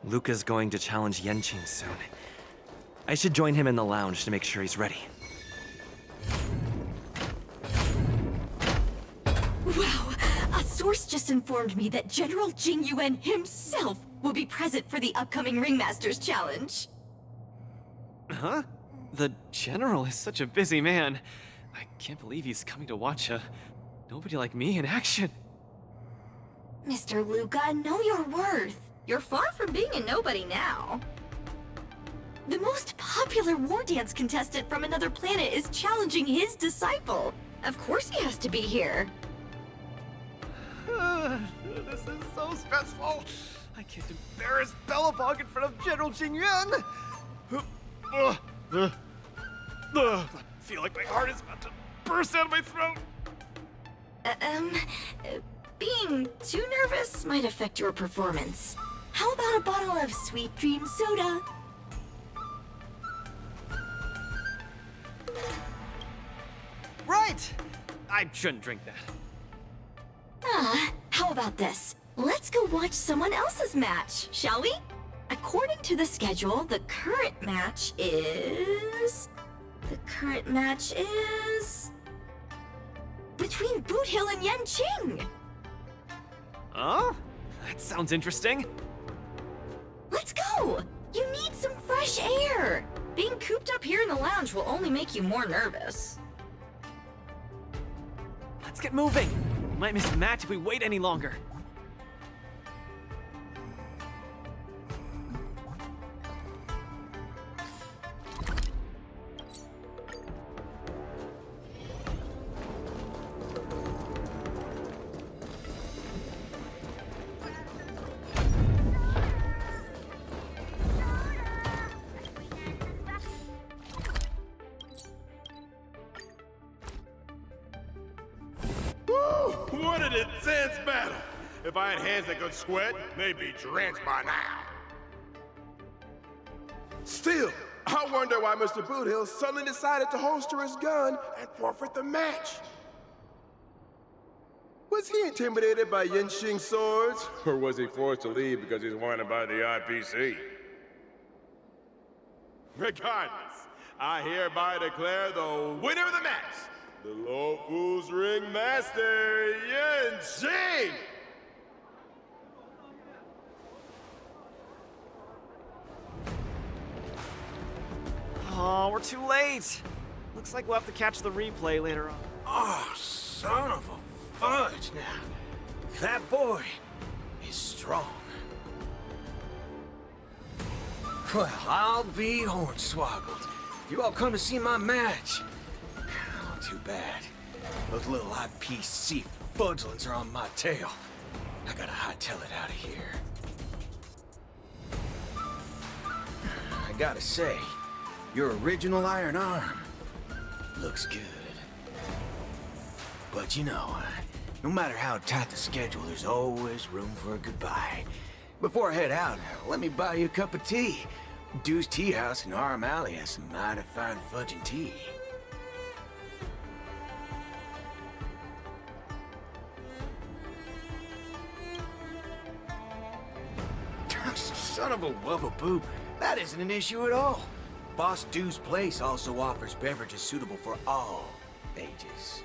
Luca's going to challenge Yenqing soon. I should join him in the lounge to make sure he's ready. Wow! A source just informed me that General Jing Yuan himself will be present for the upcoming Ringmasters Challenge. Huh? The General is such a busy man. I can't believe he's coming to watch a nobody like me in action. Mr. Luca, know your worth. You're far from being a nobody now. The most popular Wardance contestant from another planet is challenging his disciple. Of course he has to be here. This is so stressful. I can't embarrass Belobog in front of General Jing Yuan. I feel like my heart is about to burst out of my throat. Being too nervous might affect your performance. How about a bottle of Sweet Dream soda? Right! I shouldn't drink that. How about this? let's go watch someone else's match, shall we? According to the schedule, the current match is between Boot Hill and Yen Qing. Oh? That sounds interesting. Let's go! You need some fresh air! Being cooped up here in the lounge will only make you more nervous. Let's get moving. We might miss the match if we wait any longer. What an intense battle! If I had hands that could sweat, they'd be drenched by now. Still, I wonder why Mr. Boothill suddenly decided to holster his gun and forfeit the match. Was he intimidated by Yen Qing's swords? Or was he forced to leave because he's wanted by the IPC? Regardless, I hereby declare the winner of the match, the Luofu's ringmaster, Yen Qing! Oh, we're too late. Looks like we'll have to catch the replay later on. Oh, son of a fudge now. That boy is strong. Well, I'll be hornswoggled. You all come to see my match. Oh, too bad. Those little IPC fudgelings are on my tail. I gotta hightail it out of here. I gotta say, your original iron arm looks good. But you know, no matter how tight the schedule, there's always room for a goodbye. Before I head out, let me buy you a cup of tea. Dew's Tea House in Arm Alley has some mighty fine fudging tea. Son of a wubbaboo, that isn't an issue at all. Boss Dew's Place also offers beverages suitable for all ages.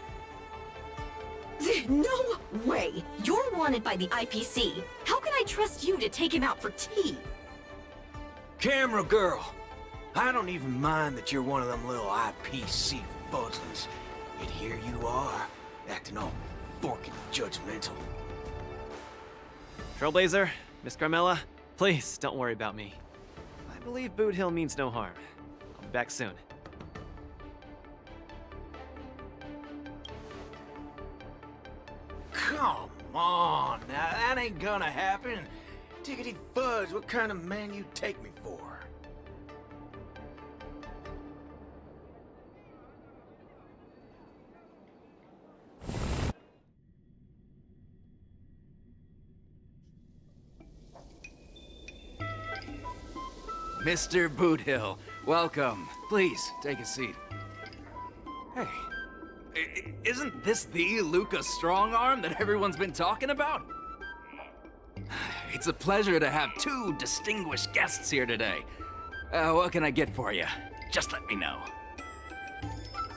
No way! You're wanted by the IPC. How can I trust you to take him out for tea? Camera girl, I don't even mind that you're one of them little IPC fudglings. Yet here you are, acting all forky judgmental. Trailblazer, Miss Carmella, please don't worry about me. I believe Boot Hill means no harm. I'll be back soon. Come on, now that ain't gonna happen. Diggity fudge, what kind of man you take me for? Mr. Boothill, welcome. Please, take a seat. Hey, isn't this the Lucas Strongarm that everyone's been talking about? It's a pleasure to have two distinguished guests here today. What can I get for you? Just let me know.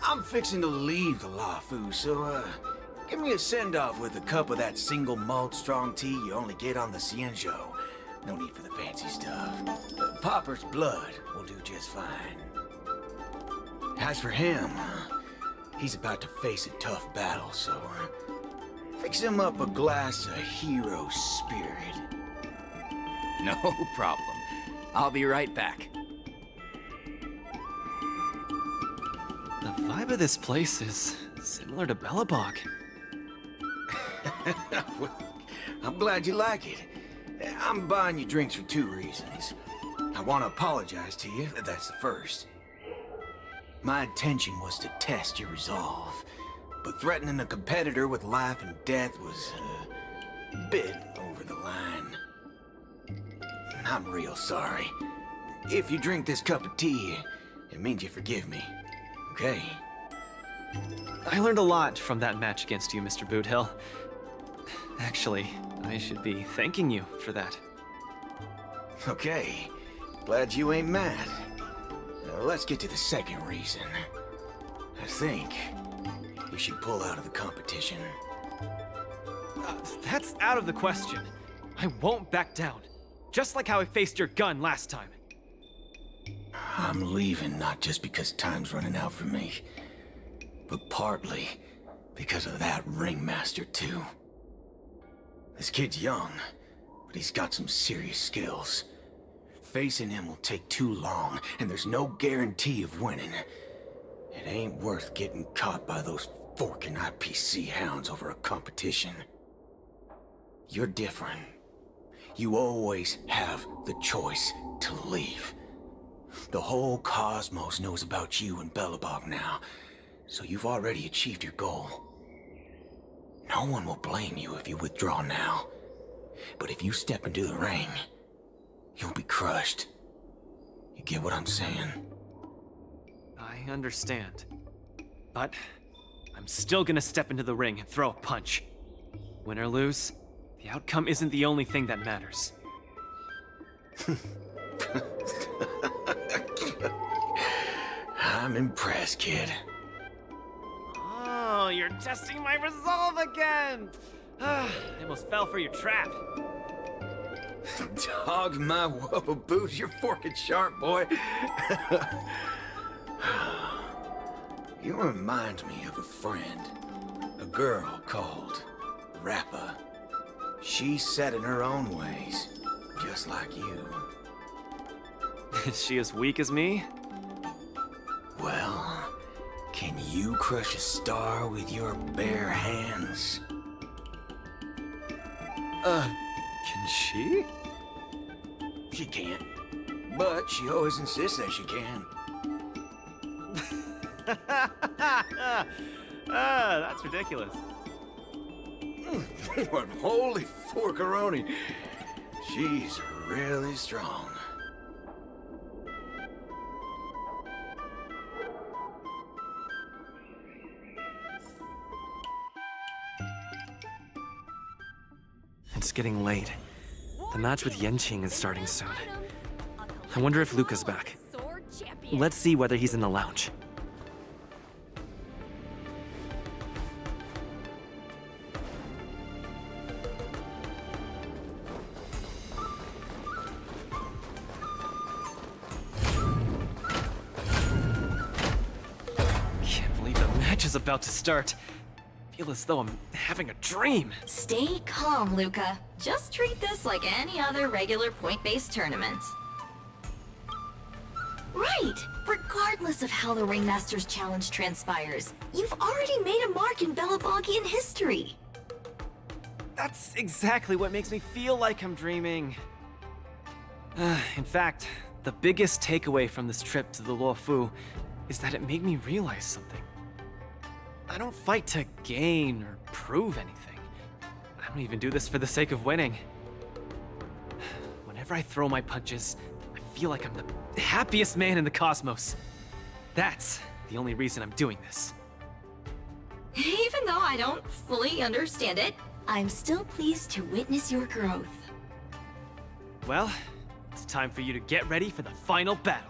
I'm fixing to leave the Luofu, so, give me a send-off with a cup of that single malt strong tea you only get on the Xianzhou. No need for the fancy stuff. Popper's blood will do just fine. As for him, he's about to face a tough battle, so fix him up a glass of hero spirit. No problem. I'll be right back. The vibe of this place is similar to Belobog. Well, I'm glad you like it. I'm buying you drinks for two reasons. I want to apologize to you, that's the first. My intention was to test your resolve, but threatening a competitor with life and death was a bit over the line. I'm real sorry. If you drink this cup of tea, it means you forgive me, okay? I learned a lot from that match against you, Mr. Boothill. Actually, I should be thanking you for that. Okay, glad you ain't mad. Let's get to the second reason. I think we should pull out of the competition. That's out of the question. I won't back down. Just like how I faced your gun last time. I'm leaving not just because time's running out for me, but partly because of that ringmaster too. This kid's young, but he's got some serious skills. Facing him will take too long, and there's no guarantee of winning. It ain't worth getting caught by those forking IPC hounds over a competition. You're different. You always have the choice to leave. The whole cosmos knows about you and Belobog now, so you've already achieved your goal. No one will blame you if you withdraw now. But if you step into the ring, you'll be crushed. You get what I'm saying? I understand. But I'm still gonna step into the ring and throw a punch. Win or lose, the outcome isn't the only thing that matters. I'm impressed, kid. Oh, you're testing my resolve again! I almost fell for your trap. Dog my whoa boots, you're forking sharp, boy. You remind me of a friend. A girl called Rappa. She's set in her own ways, just like you. Is she as weak as me? Well, can you crush a star with your bare hands? Can she? She can't. But she always insists that she can. That's ridiculous. What holy forkaroni. She's really strong. It's getting late. The match with Yenqing is starting soon. I wonder if Luca's back. Let's see whether he's in the lounge. Can't believe the match is about to start. I feel as though I'm having a dream. Stay calm, Luca. Just treat this like any other regular point-based tournament. Right! Regardless of how the Ringmaster's Challenge transpires, you've already made a mark in Belabogian history. That's exactly what makes me feel like I'm dreaming. In fact, the biggest takeaway from this trip to the Luofu is that it made me realize something. I don't fight to gain or prove anything. I don't even do this for the sake of winning. Whenever I throw my punches, I feel like I'm the happiest man in the cosmos. That's the only reason I'm doing this. Even though I don't fully understand it, I'm still pleased to witness your growth. Well, it's time for you to get ready for the final battle.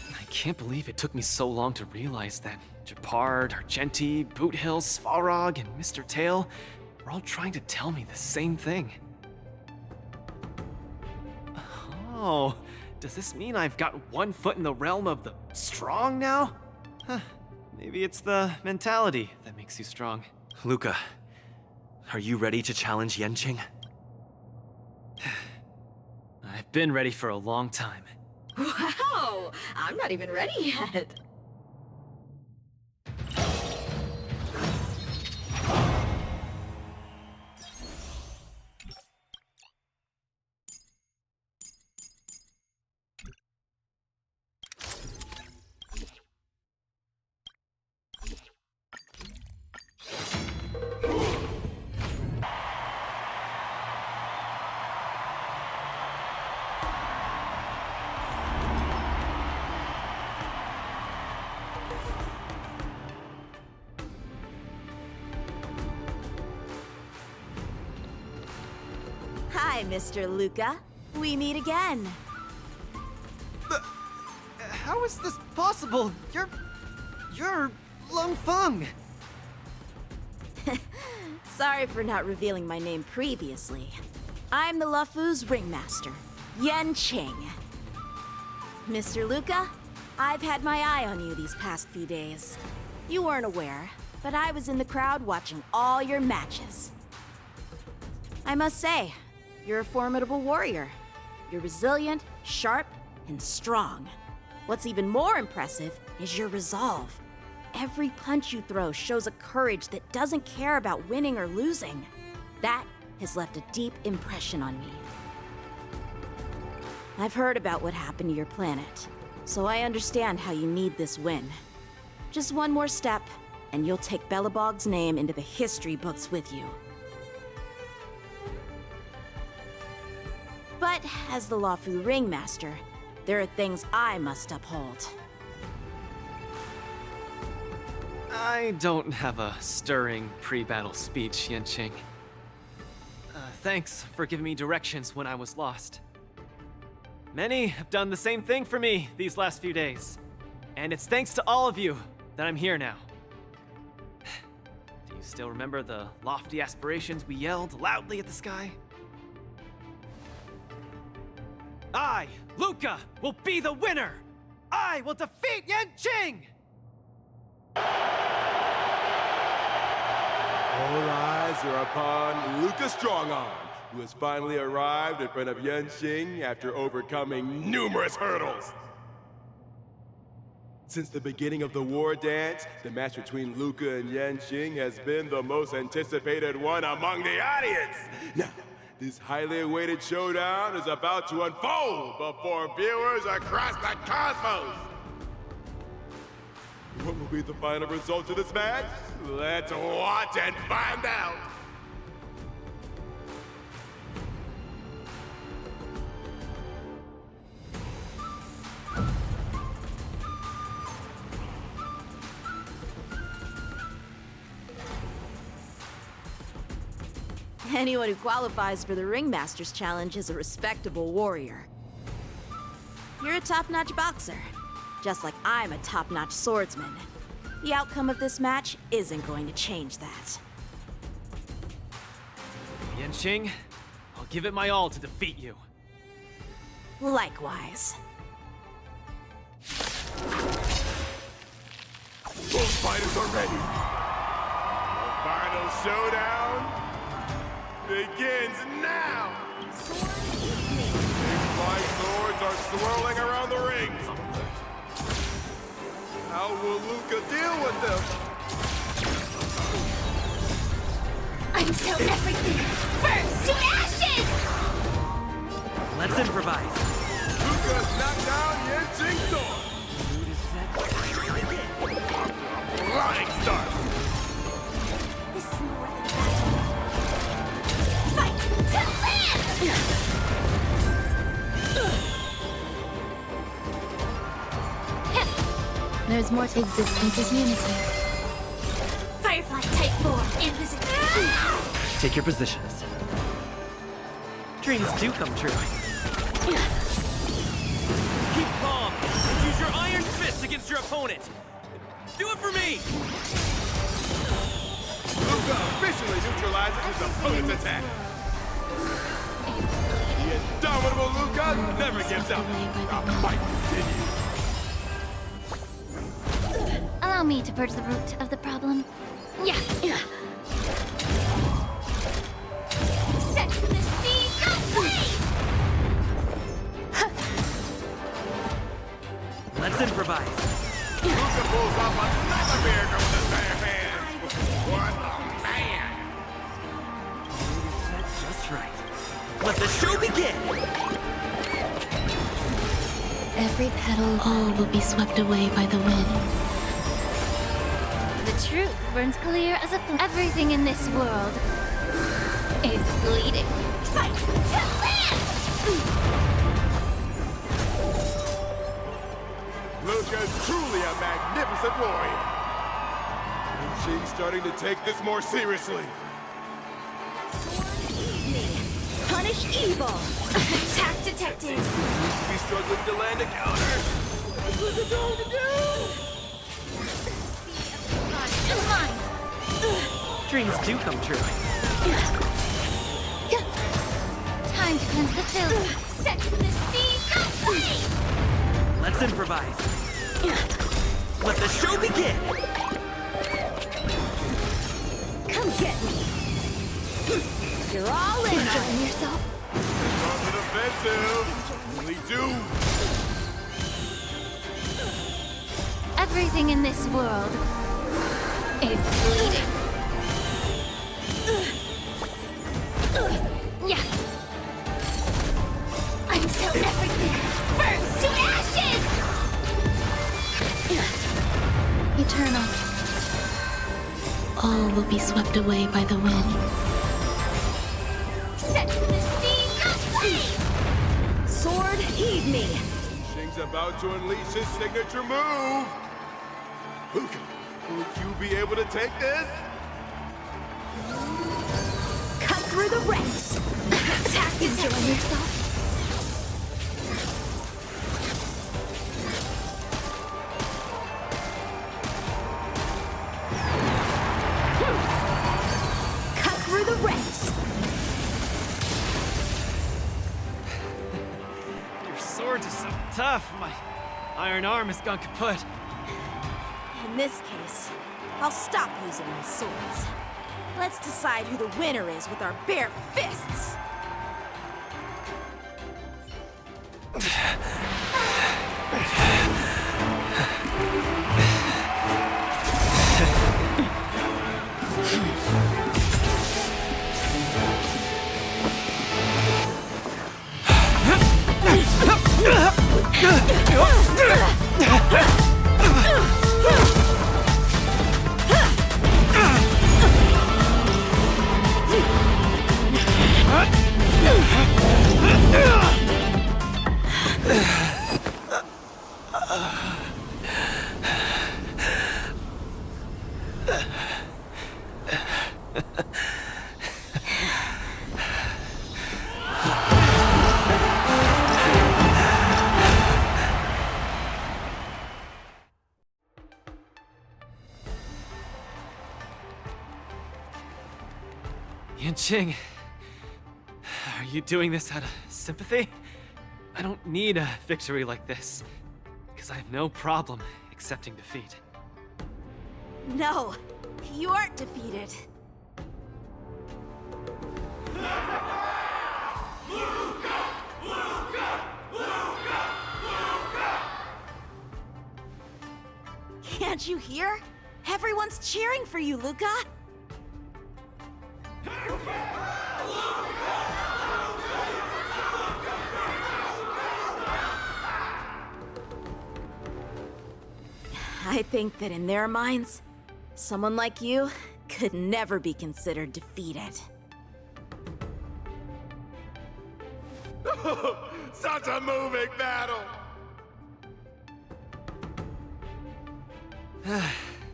I can't believe it took me so long to realize that Gepard, Argenti, Boothill, Svarog, and Mr. Tail were all trying to tell me the same thing. Oh, does this mean I've got one foot in the realm of the strong now? Huh, maybe it's the mentality that makes you strong. Luca, are you ready to challenge Yenqing? I've been ready for a long time. Wow! I'm not even ready yet. Hi, Mr. Luca. We meet again. How is this possible? You're Lung Feng. Sorry for not revealing my name previously. I'm the Luofu's ringmaster, Yanqing. Mr. Luca, I've had my eye on you these past few days. You weren't aware, but I was in the crowd watching all your matches. I must say, you're a formidable warrior. You're resilient, sharp, and strong. What's even more impressive is your resolve. Every punch you throw shows a courage that doesn't care about winning or losing. That has left a deep impression on me. I've heard about what happened to your planet, so I understand how you need this win. Just one more step, and you'll take Belobog's name into the history books with you. But as the Luofu Ringmaster, there are things I must uphold. I don't have a stirring pre-battle speech, Yanqing. Thanks for giving me directions when I was lost. Many have done the same thing for me these last few days. And it's thanks to all of you that I'm here now. Do you still remember the lofty aspirations we yelled loudly at the sky? I, Luca, will be the winner! I will defeat Yanqing! All eyes are upon Luca Strongarm, who has finally arrived in front of Yanqing after overcoming numerous hurdles. Since the beginning of the Wardance, the match between Luca and Yanqing has been the most anticipated one among the audience. Now, this highly awaited showdown is about to unfold before viewers across the cosmos. What will be the final result of this match? Let's watch and find out! Anyone who qualifies for the Ringmaster's Challenge is a respectable warrior. You're a top-notch boxer, just like I'm a top-notch swordsman. The outcome of this match isn't going to change that. Yanqing, I'll give it my all to defeat you. Likewise. Both fighters are ready. The final showdown begins now! Big white swords are swirling around the ring. How will Luca deal with them? Until everything burns to ashes! Let's improvise. Luca's knocked down Yanqing's sword. Flying start. This is more than a battle. Fight to live! There's more to existence as unity. Firefly Type 4, invisible. Take your positions. Dreams do come true. Keep calm and use your iron fist against your opponent. Do it for me! Luca officially neutralizes his opponent's attack. The indomitable Luca never gives up. The fight continues. Allow me to purge the root of the problem. Yeah. Set the seas ablaze! Let's improvise. Luca pulls off another miracle with his bare hands. What a man! Just right. Let the show begin! Every petal, all will be swept away by the wind. The truth burns clear as a flame. Everything in this world is bleeding. Fight to live! Luca's truly a magnificent warrior. Yanqing's starting to take this more seriously. punish evil. Attack detected. Seems to be struggling to land a counter. What was it going to do? Come on. Dreams do come true. Time to cleanse the filth. Set to the sea, go free! Let's improvise. Let the show begin! Come get me. You're all in. Enjoying yourself? On the defensive. Only do. Everything in this world is bleeding. Yeah. Until everything burns to ashes! Eternal. All will be swept away by the wind. Set to the sea, go free! Sword, heed me. Shing's about to unleash his signature move. Luca, will you be able to take this? Cut through the ranks. Attack detected. Enjoy yourself? Cut through the ranks. Your swords are so tough. My iron arm has gone kaput. In this case, I'll stop using my swords. Let's decide who the winner is with our bare fists. Yanqing, are you doing this out of sympathy? I don't need a victory like this, because I have no problem accepting defeat. No, you aren't defeated. Can't you hear? Everyone's cheering for you, Luca! I think that in their minds, someone like you could never be considered defeated. Such a moving battle!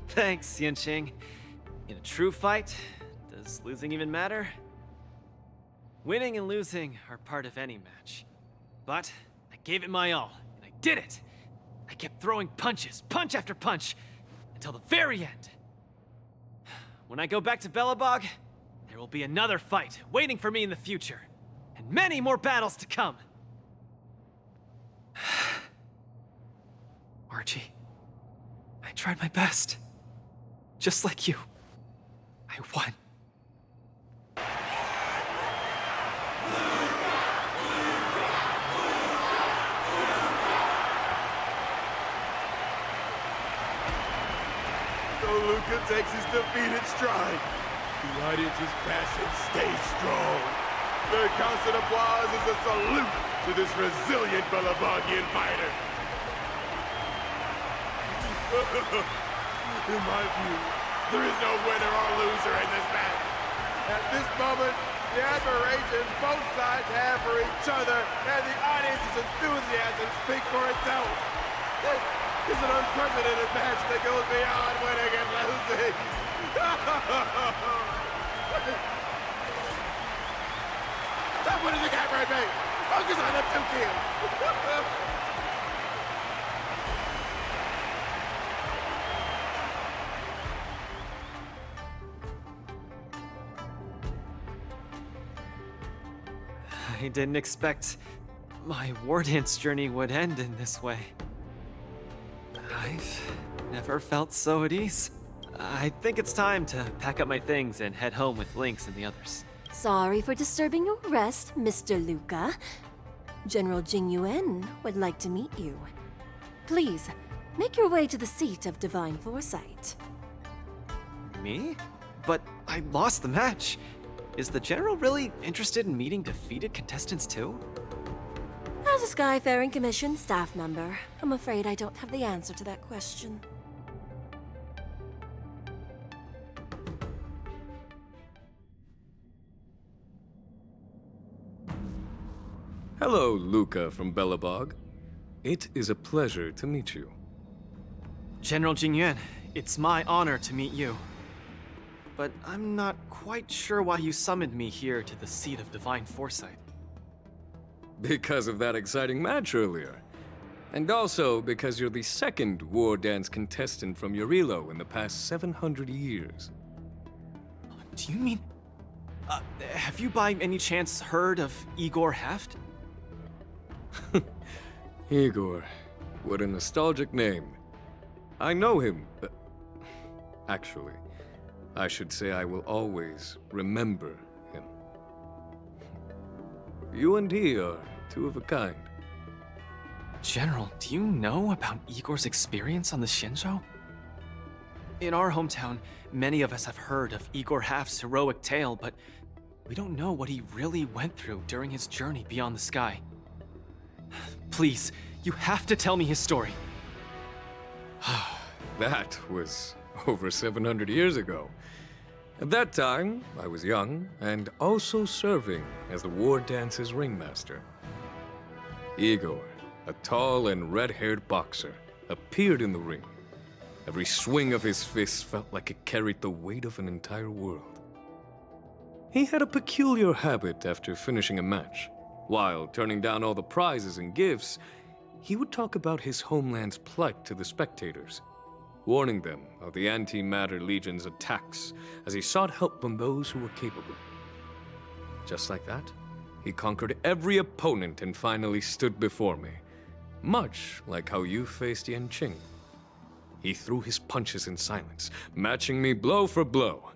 Thanks, Yanqing. In a true fight, does losing even matter? Winning and losing are part of any match. But I gave it my all, and I did it! I kept throwing punches, punch after punch, until the very end. When I go back to Belobog, there will be another fight waiting for me in the future, and many more battles to come. Archie, I tried my best. Just like you. I won. Luca takes his defeat in stride. The audience's passion stays strong. Their constant applause is a salute to this resilient Belabogian fighter. In my view, there is no winner or loser in this match. At this moment, the admiration both sides have for each other and the audience's enthusiasm speak for itself. This is an unprecedented match that goes beyond winning and losing. Stop putting the camera at me! Focus on them 2 kills! I didn't expect my Wardance journey would end in this way. I've never felt so at ease. I think it's time to pack up my things and head home with Lynx and the others. Sorry for disturbing your rest, Mr. Luca. General Jing Yuan would like to meet you. Please, make your way to the seat of Divine Foresight. Me? But I lost the match. Is the General really interested in meeting defeated contestants too? As a Skyfaring Commission staff member, I'm afraid I don't have the answer to that question. Hello, Luca from Belobog. It is a pleasure to meet you. General Jing Yuan, it's my honor to meet you. But I'm not quite sure why you summoned me here to the seat of Divine Foresight. Because of that exciting match earlier. And also because you're the second Wardance contestant from Yorilo in the past 700 years. Do you mean... have you by any chance heard of Igor Haft? Igor, what a nostalgic name. I know him, but... Actually, I should say I will always remember him. You and he are two of a kind. General, do you know about Igor's experience on the Shinjo? In our hometown, many of us have heard of Igor Haft's heroic tale, but we don't know what he really went through during his journey beyond the sky. Please, you have to tell me his story. That was over 700 years ago. At that time, I was young and also serving as the Wardance's ringmaster. Igor, a tall and red-haired boxer, appeared in the ring. Every swing of his fist felt like it carried the weight of an entire world. He had a peculiar habit after finishing a match. While turning down all the prizes and gifts, he would talk about his homeland's plight to the spectators, warning them of the Antimatter Legion's attacks as he sought help from those who were capable. Just like that, he conquered every opponent and finally stood before me, much like how you faced Yanqing. He threw his punches in silence, matching me blow for blow.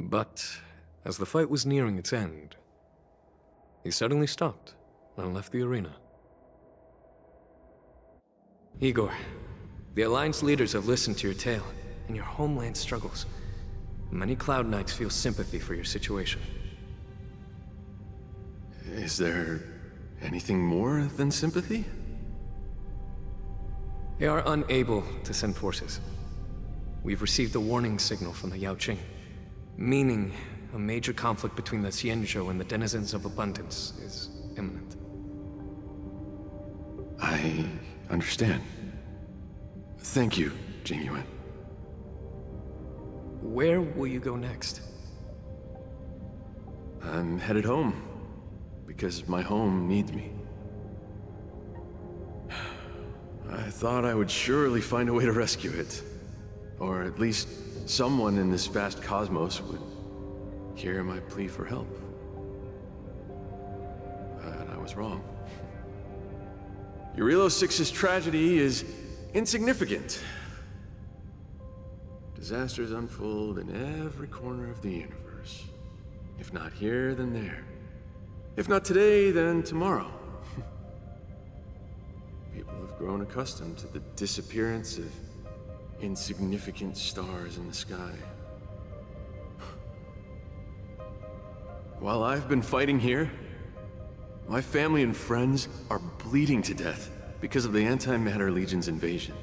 But as the fight was nearing its end, he suddenly stopped and left the arena. Igor, the Alliance leaders have listened to your tale and your homeland struggles. Many Cloud Knights feel sympathy for your situation. Is there anything more than sympathy? They are unable to send forces. We've received a warning signal from the Yaoqing, meaning a major conflict between the Xianzhou and the denizens of Abundance is imminent. I understand. Thank you, Jing Yuan. Where will you go next? I'm headed home, because my home needs me. I thought I would surely find a way to rescue it. Or at least someone in this vast cosmos would hear my plea for help. But I was wrong. Yorilo 6's tragedy is insignificant. Disasters unfold in every corner of the universe. If not here, then there. If not today, then tomorrow. People have grown accustomed to the disappearance of insignificant stars in the sky. While I've been fighting here, my family and friends are bleeding to death because of the Antimatter Legion's invasion.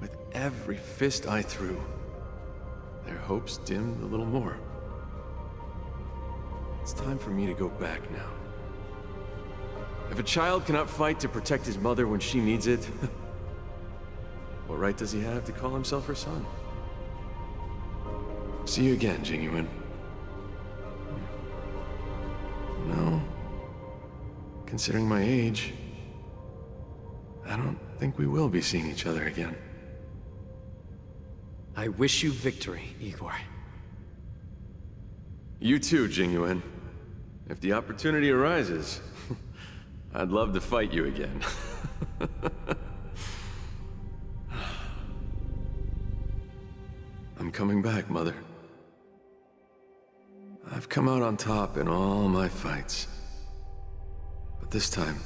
With every fist I threw, their hopes dimmed a little more. It's time for me to go back now. If a child cannot fight to protect his mother when she needs it, what right does he have to call himself her son? See you again, Jing Yuan. considering my age, I don't think we will be seeing each other again. I wish you victory, Igor. You too, Jingyuan. If the opportunity arises, I'd love to fight you again. I'm coming back, Mother. I've come out on top in all my fights. But this time,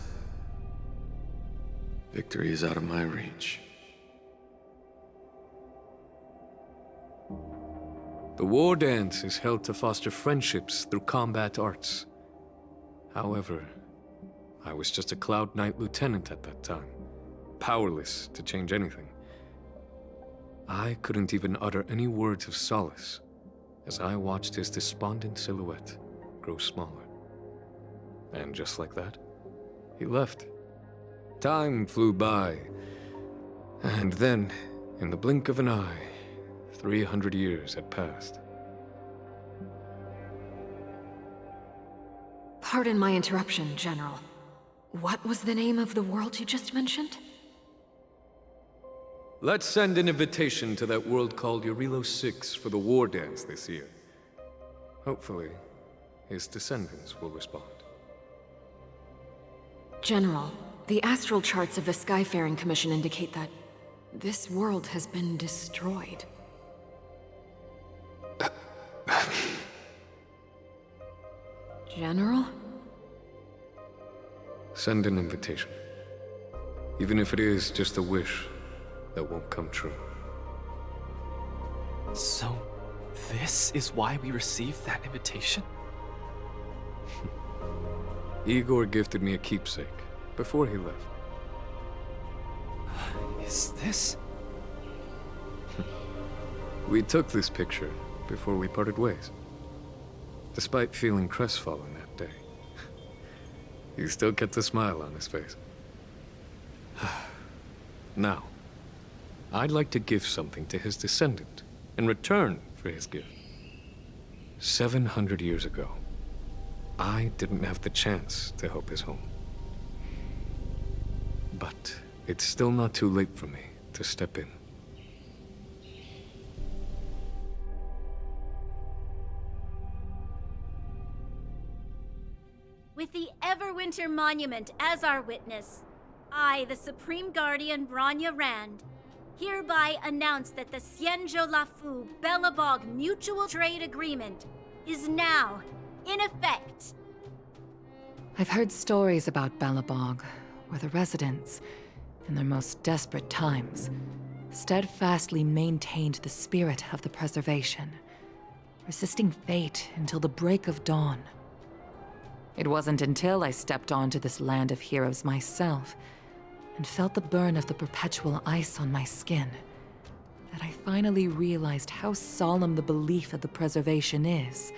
victory is out of my reach. The war dance is held to foster friendships through combat arts. However, I was just a Cloud Knight lieutenant at that time, powerless to change anything. I couldn't even utter any words of solace as I watched his despondent silhouette grow smaller. And just like that, he left. Time flew by, and then, in the blink of an eye, 300 years had passed. Pardon my interruption, General. What was the name of the world you just mentioned? Let's send an invitation to that world called Eurilo 6 for the war dance this year. Hopefully, his descendants will respond. General, the astral charts of the Skyfaring Commission indicate that this world has been destroyed. General? Send an invitation. Even if it is just a wish that won't come true. So, this is why we received that invitation? Igor gifted me a keepsake before he left. Is this? We took this picture before we parted ways. Despite feeling crestfallen that day, he still kept a smile on his face. Now, I'd like to give something to his descendant in return for his gift. 700 years ago, I didn't have the chance to help his home. But it's still not too late for me to step in. With the Everwinter Monument as our witness, I, the Supreme Guardian Branya Rand, hereby announce that the Xianzhou Lafu Belobog Mutual Trade Agreement is now in effect. I've heard stories about Belobog, where the residents, in their most desperate times, steadfastly maintained the spirit of the preservation, resisting fate until the break of dawn. It wasn't until I stepped onto this land of heroes myself and felt the burn of the perpetual ice on my skin that I finally realized how solemn the belief of the preservation is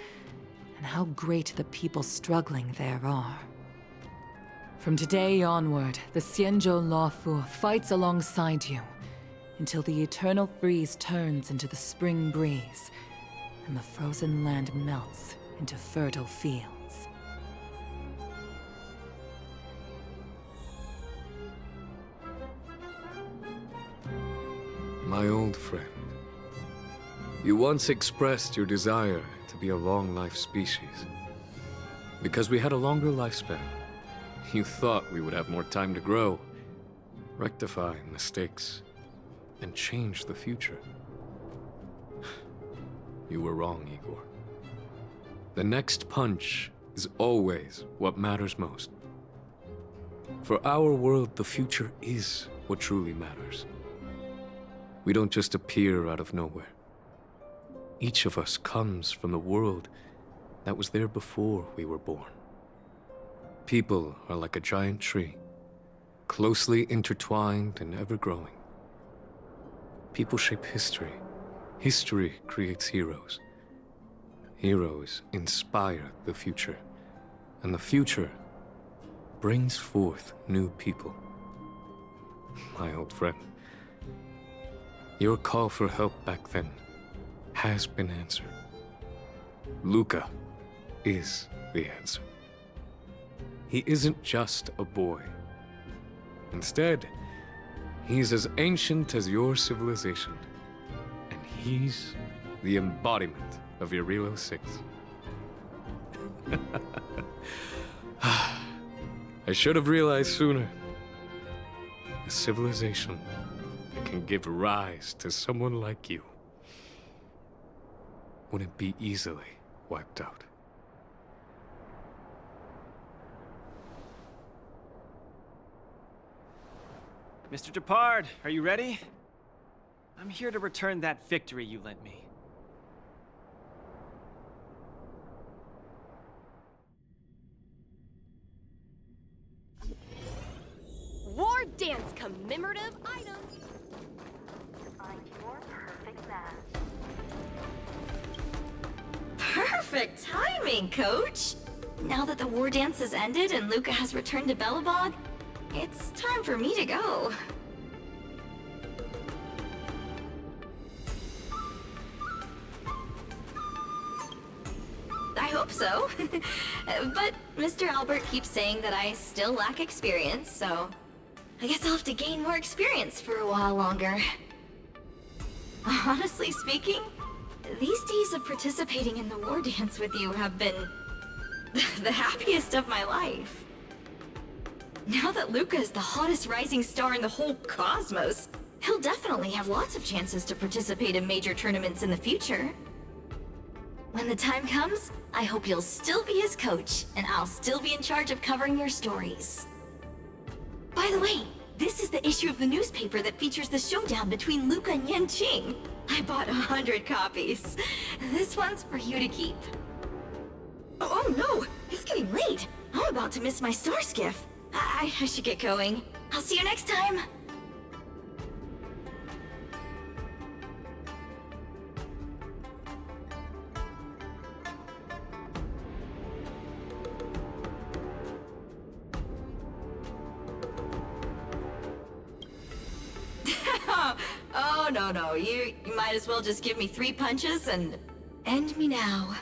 and how great the people struggling there are. From today onward, the Xianzhou Lafu fights alongside you until the eternal freeze turns into the spring breeze and the frozen land melts into fertile fields. My old friend, you once expressed your desire to be a long-life species. Because we had a longer lifespan, you thought we would have more time to grow, rectify mistakes, and change the future. You were wrong, Igor. The next punch is always what matters most. For our world, the future is what truly matters. We don't just appear out of nowhere. Each of us comes from the world that was there before we were born. People are like a giant tree, closely intertwined and ever-growing. People shape history. History creates heroes. Heroes inspire the future. And the future brings forth new people. My old friend, your call for help back then has been answered. Luca is the answer. he isn't just a boy. Instead, he's as ancient as your civilization. And he's the embodiment of Irilo 6. I should have realized sooner. A civilization that can give rise to someone like you wouldn't be easily wiped out. Mr. Depard, are you ready? I'm here to return that victory you lent me. Wardance commemorative item. Find your perfect match. Perfect timing, Coach! Now that the war dance has ended and Luca has returned to Belobog, it's time for me to go. I hope so. But Mr. Albert keeps saying that I still lack experience, so I guess I'll have to gain more experience for a while longer. Honestly speaking, these days of participating in the war dance with you have been the happiest of my life. Now that Luca is the hottest rising star in the whole cosmos, he'll definitely have lots of chances to participate in major tournaments in the future. When the time comes, I hope you'll still be his coach, and I'll still be in charge of covering your stories. By the way, this is the issue of the newspaper that features the showdown between Luca and Yanqing. I bought 100 copies. This one's for you to keep. Oh no, it's getting late. I'm about to miss my star skiff. I should get going. I'll see you next time. Oh, no. You might as well just give me 3 punches and end me now.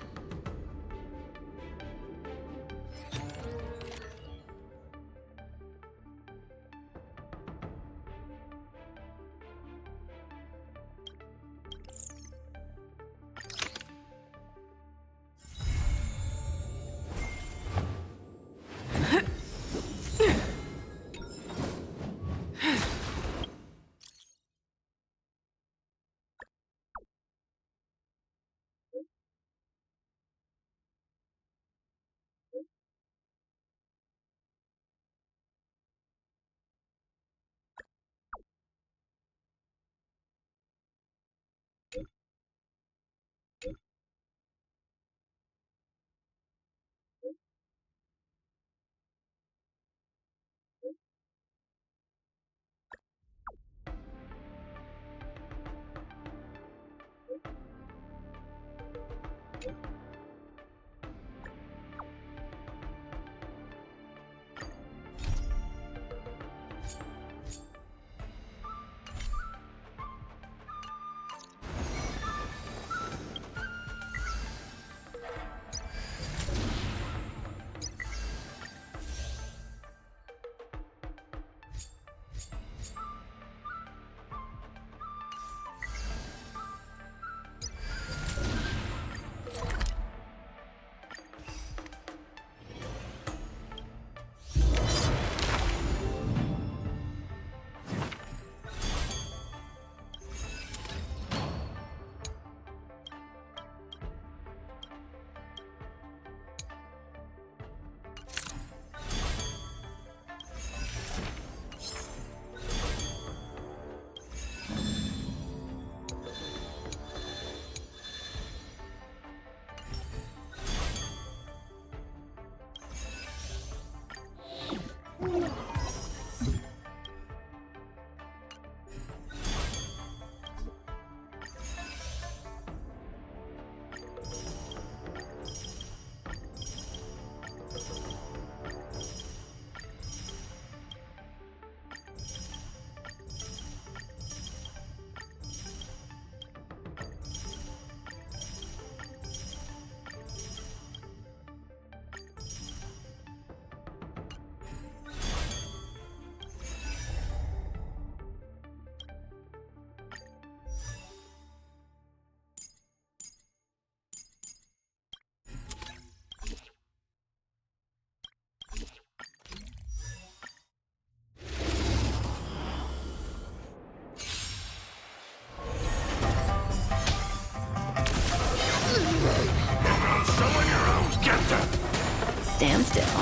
Stand still.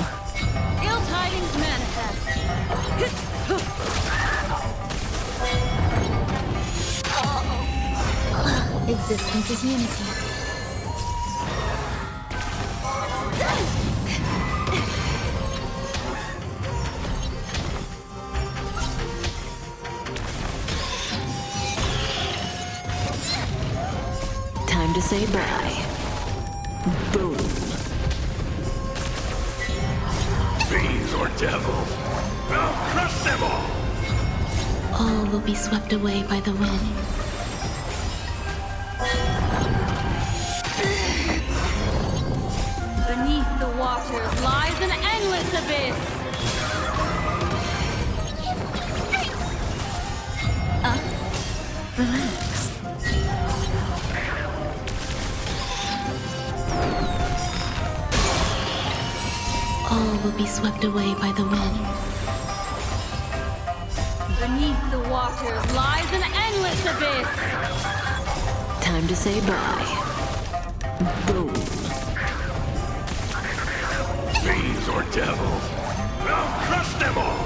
Ill tidings manifest. Existence is unity. Time to say bye. Boom. Fiends or devil, I'll crush them all! All will be swept away by the wind. Beneath the waters lies an endless abyss. Relax. All will be swept away by the wind. Beneath the waters lies an endless abyss. Time to say bye. Boom. Fiends or devil, I'll crush them all!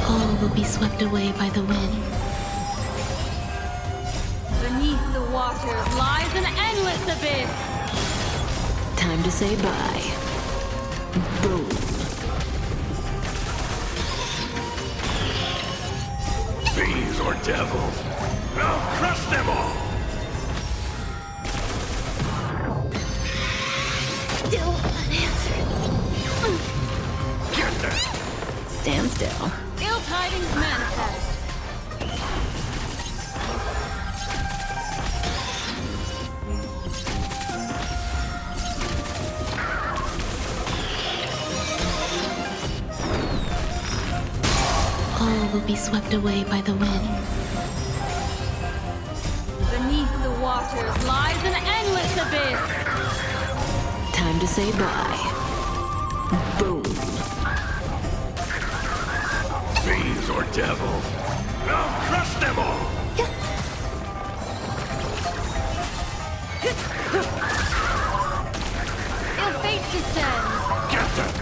All will be swept away by the wind. Beneath the waters lies an endless abyss. Time to say bye. Boom. Fiends or devil, I'll crush them all! Still unanswered. Get them! Stand still. Ill tidings manifest. All will be swept away by the wind. Beneath the waters lies an endless abyss. Time to say bye. Boom. Fiends or devil, I'll crush them all! Ill fate descends. Get them!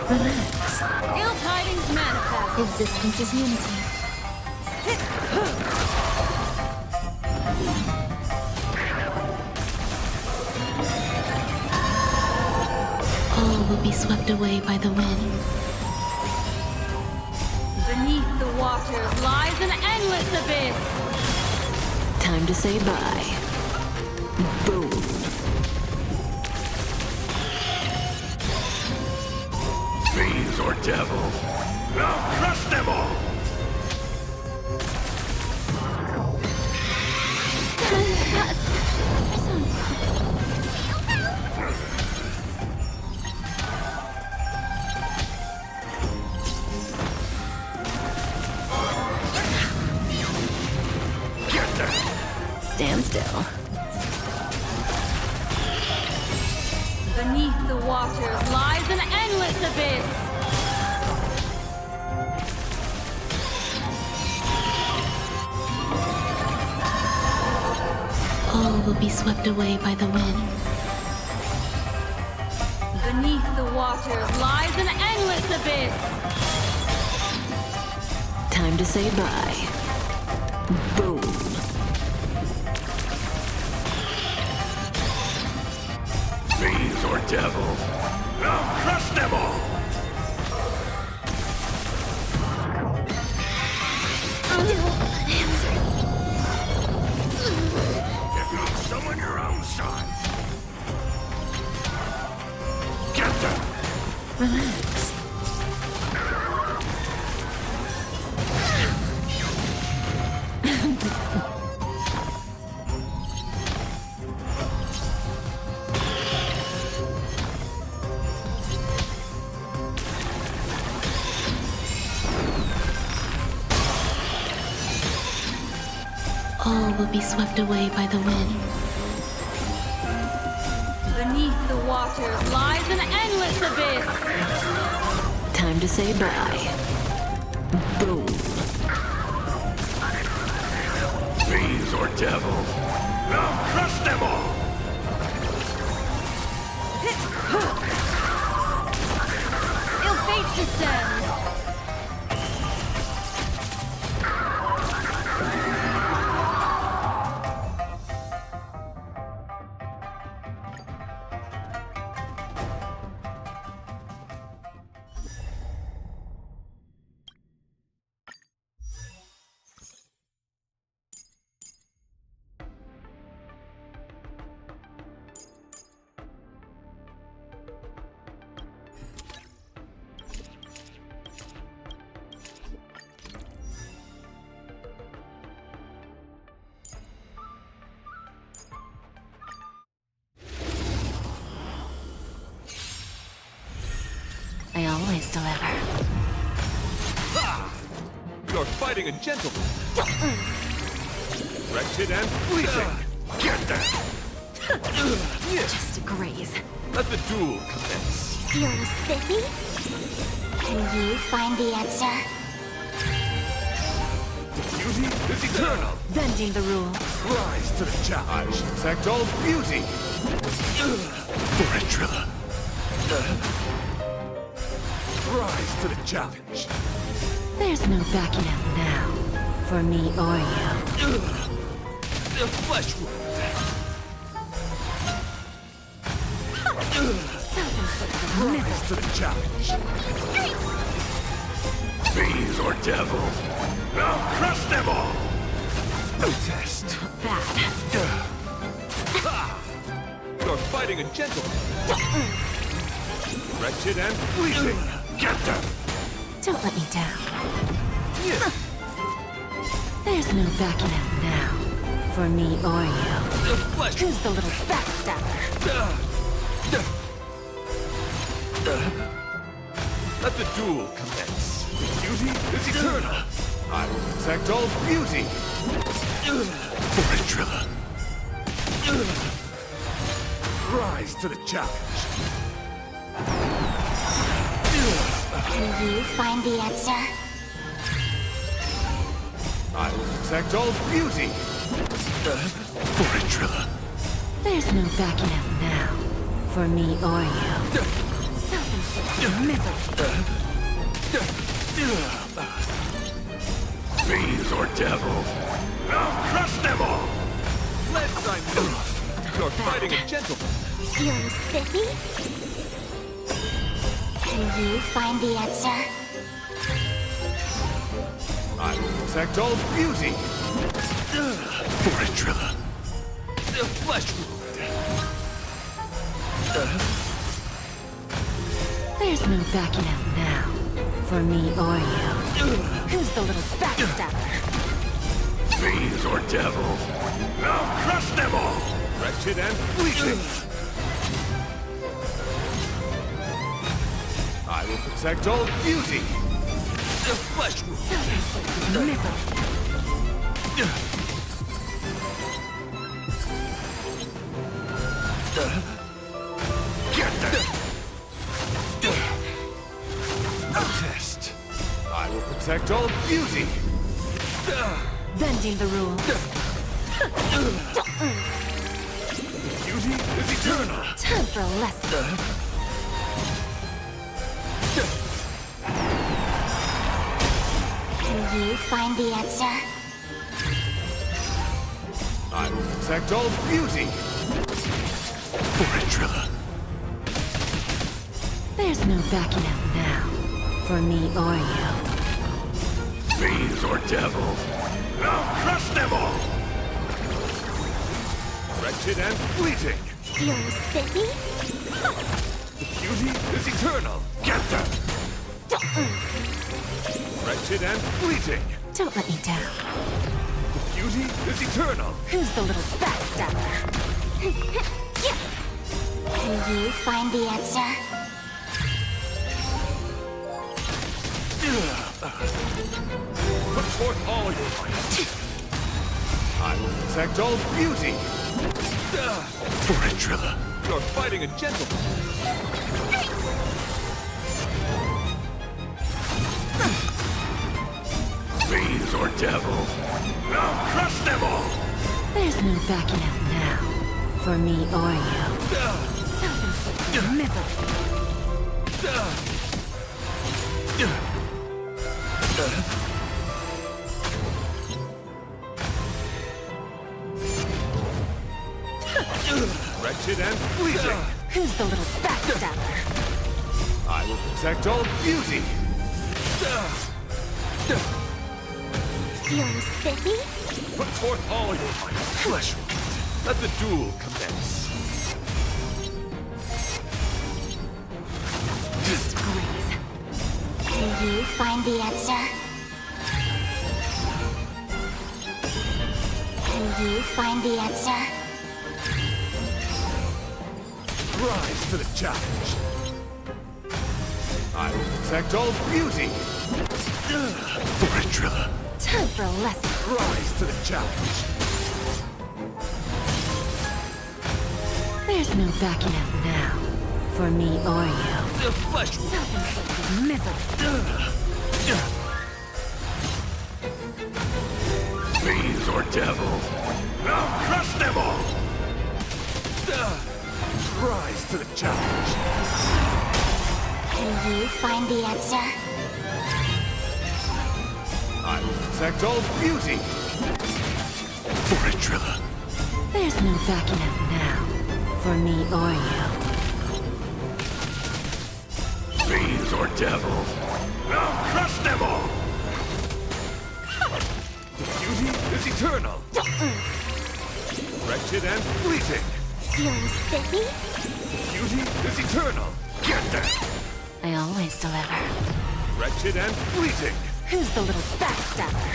Relax. Ill tidings manifest. Existence is unity. All will be swept away by the wind. Beneath the waters lies an endless abyss. Time to say bye. Boom. Fiends or devil, I'll crush them all! Get them! Stand still. Beneath the waters lies an endless abyss. All will be swept away by the wind. Beneath the waters lies an endless abyss. Time to say bye. Boom. Fiends or devil, I'll crush them all! Still unanswered. If not someone your own side! Get them! Relax. All will be swept away by the wind. Beneath the waters lies an endless abyss. Time to say bye. Boom. Fiends or devils, I'll crush them all! Ill fate descends! I always deliver. You're fighting a gentleman. Wretched and fleeting. Get that! Just a graze. Let the duel commence. Feeling spiffy? Can you find the answer? Beauty is eternal. Bending the rules. Rise to the challenge. I shall protect all beauty. Fortrilla. Rise to the challenge. There's no backing out now. For me or you. The flesh wound. Rise to the challenge. Fiends or devils, I'll crush them all. No test. Bad. You're fighting a gentleman. Wretched and fleeting. Get them. Don't let me down. There's no backing out now. For me or you. The flesh. Who's the little backstabber? Let the duel commence. Beauty is eternal. I will protect all beauty. Fortrilla. Rise to the challenge. Can you find the answer? I will protect all beauty. Fortrilla. There's no backing out now. For me or you. Self-inflicted misery. Fiends or devils, I'll crush them all. Let's I move. You're fighting a gentleman. Feeling spiffy? Can you find the answer? I will protect all beauty. Fortrilla. The flesh wound. There's no backing out now. For me or you. Who's the little backstabber? Fiends or devils, I'll crush them all. Wretched and fleeting. I will protect all beauty. The flesh wound. Self-inflicted misery. Get them. No test. I will protect all beauty. Bending the rules. Beauty is eternal. Time for a lesson. Can you find the answer? I will protect all beauty. Fortrilla. There's no backing out now. For me or you. Fiends or devils, I'll crush them all. Wretched and fleeting. Feeling spiffy? The beauty is eternal. Get them. Wretched and fleeting. Don't let me down. The beauty is eternal. Who's the little backstabber? Can you find the answer? Put forth all your might. I will protect all beauty. Fortrilla. You're fighting a gentleman. Fiends or devil. I'll crush them all! There's no backing out now. For me or you. Self-inflicted misery. Wretched and fleeting! Who's the little backstabber? I will protect all beauty! Feeling spiffy? Put forth all your might, flesh. Let the duel commence. Disgrace. Can you find the answer? Can you find the answer? Rise to the challenge. I will protect all beauty. For a driller. Time for a lesson. Rise to the challenge. There's no backing out now. For me or you. The flesh. Self-inflicted misery. Fiends or devil. I'll crush them all! Rise to the challenge. Can you find the answer? I will protect all beauty. For a driller. There's no backing out now. For me or you. Fiends or devil. I'll crush them all! Beauty is eternal. Wretched and fleeting. Feeling spiffy? Beauty is eternal. Get them. I always deliver. Wretched and fleeting. Who's the little backstabber?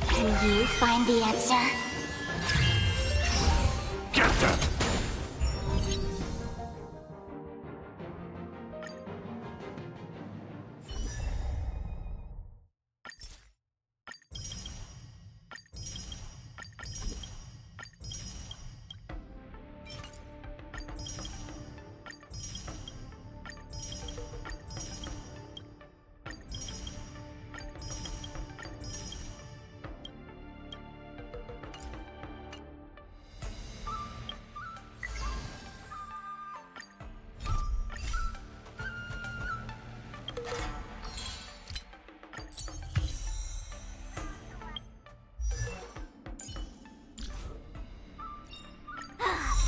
Can you find the answer? Get them.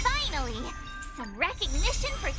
Finally! Some recognition for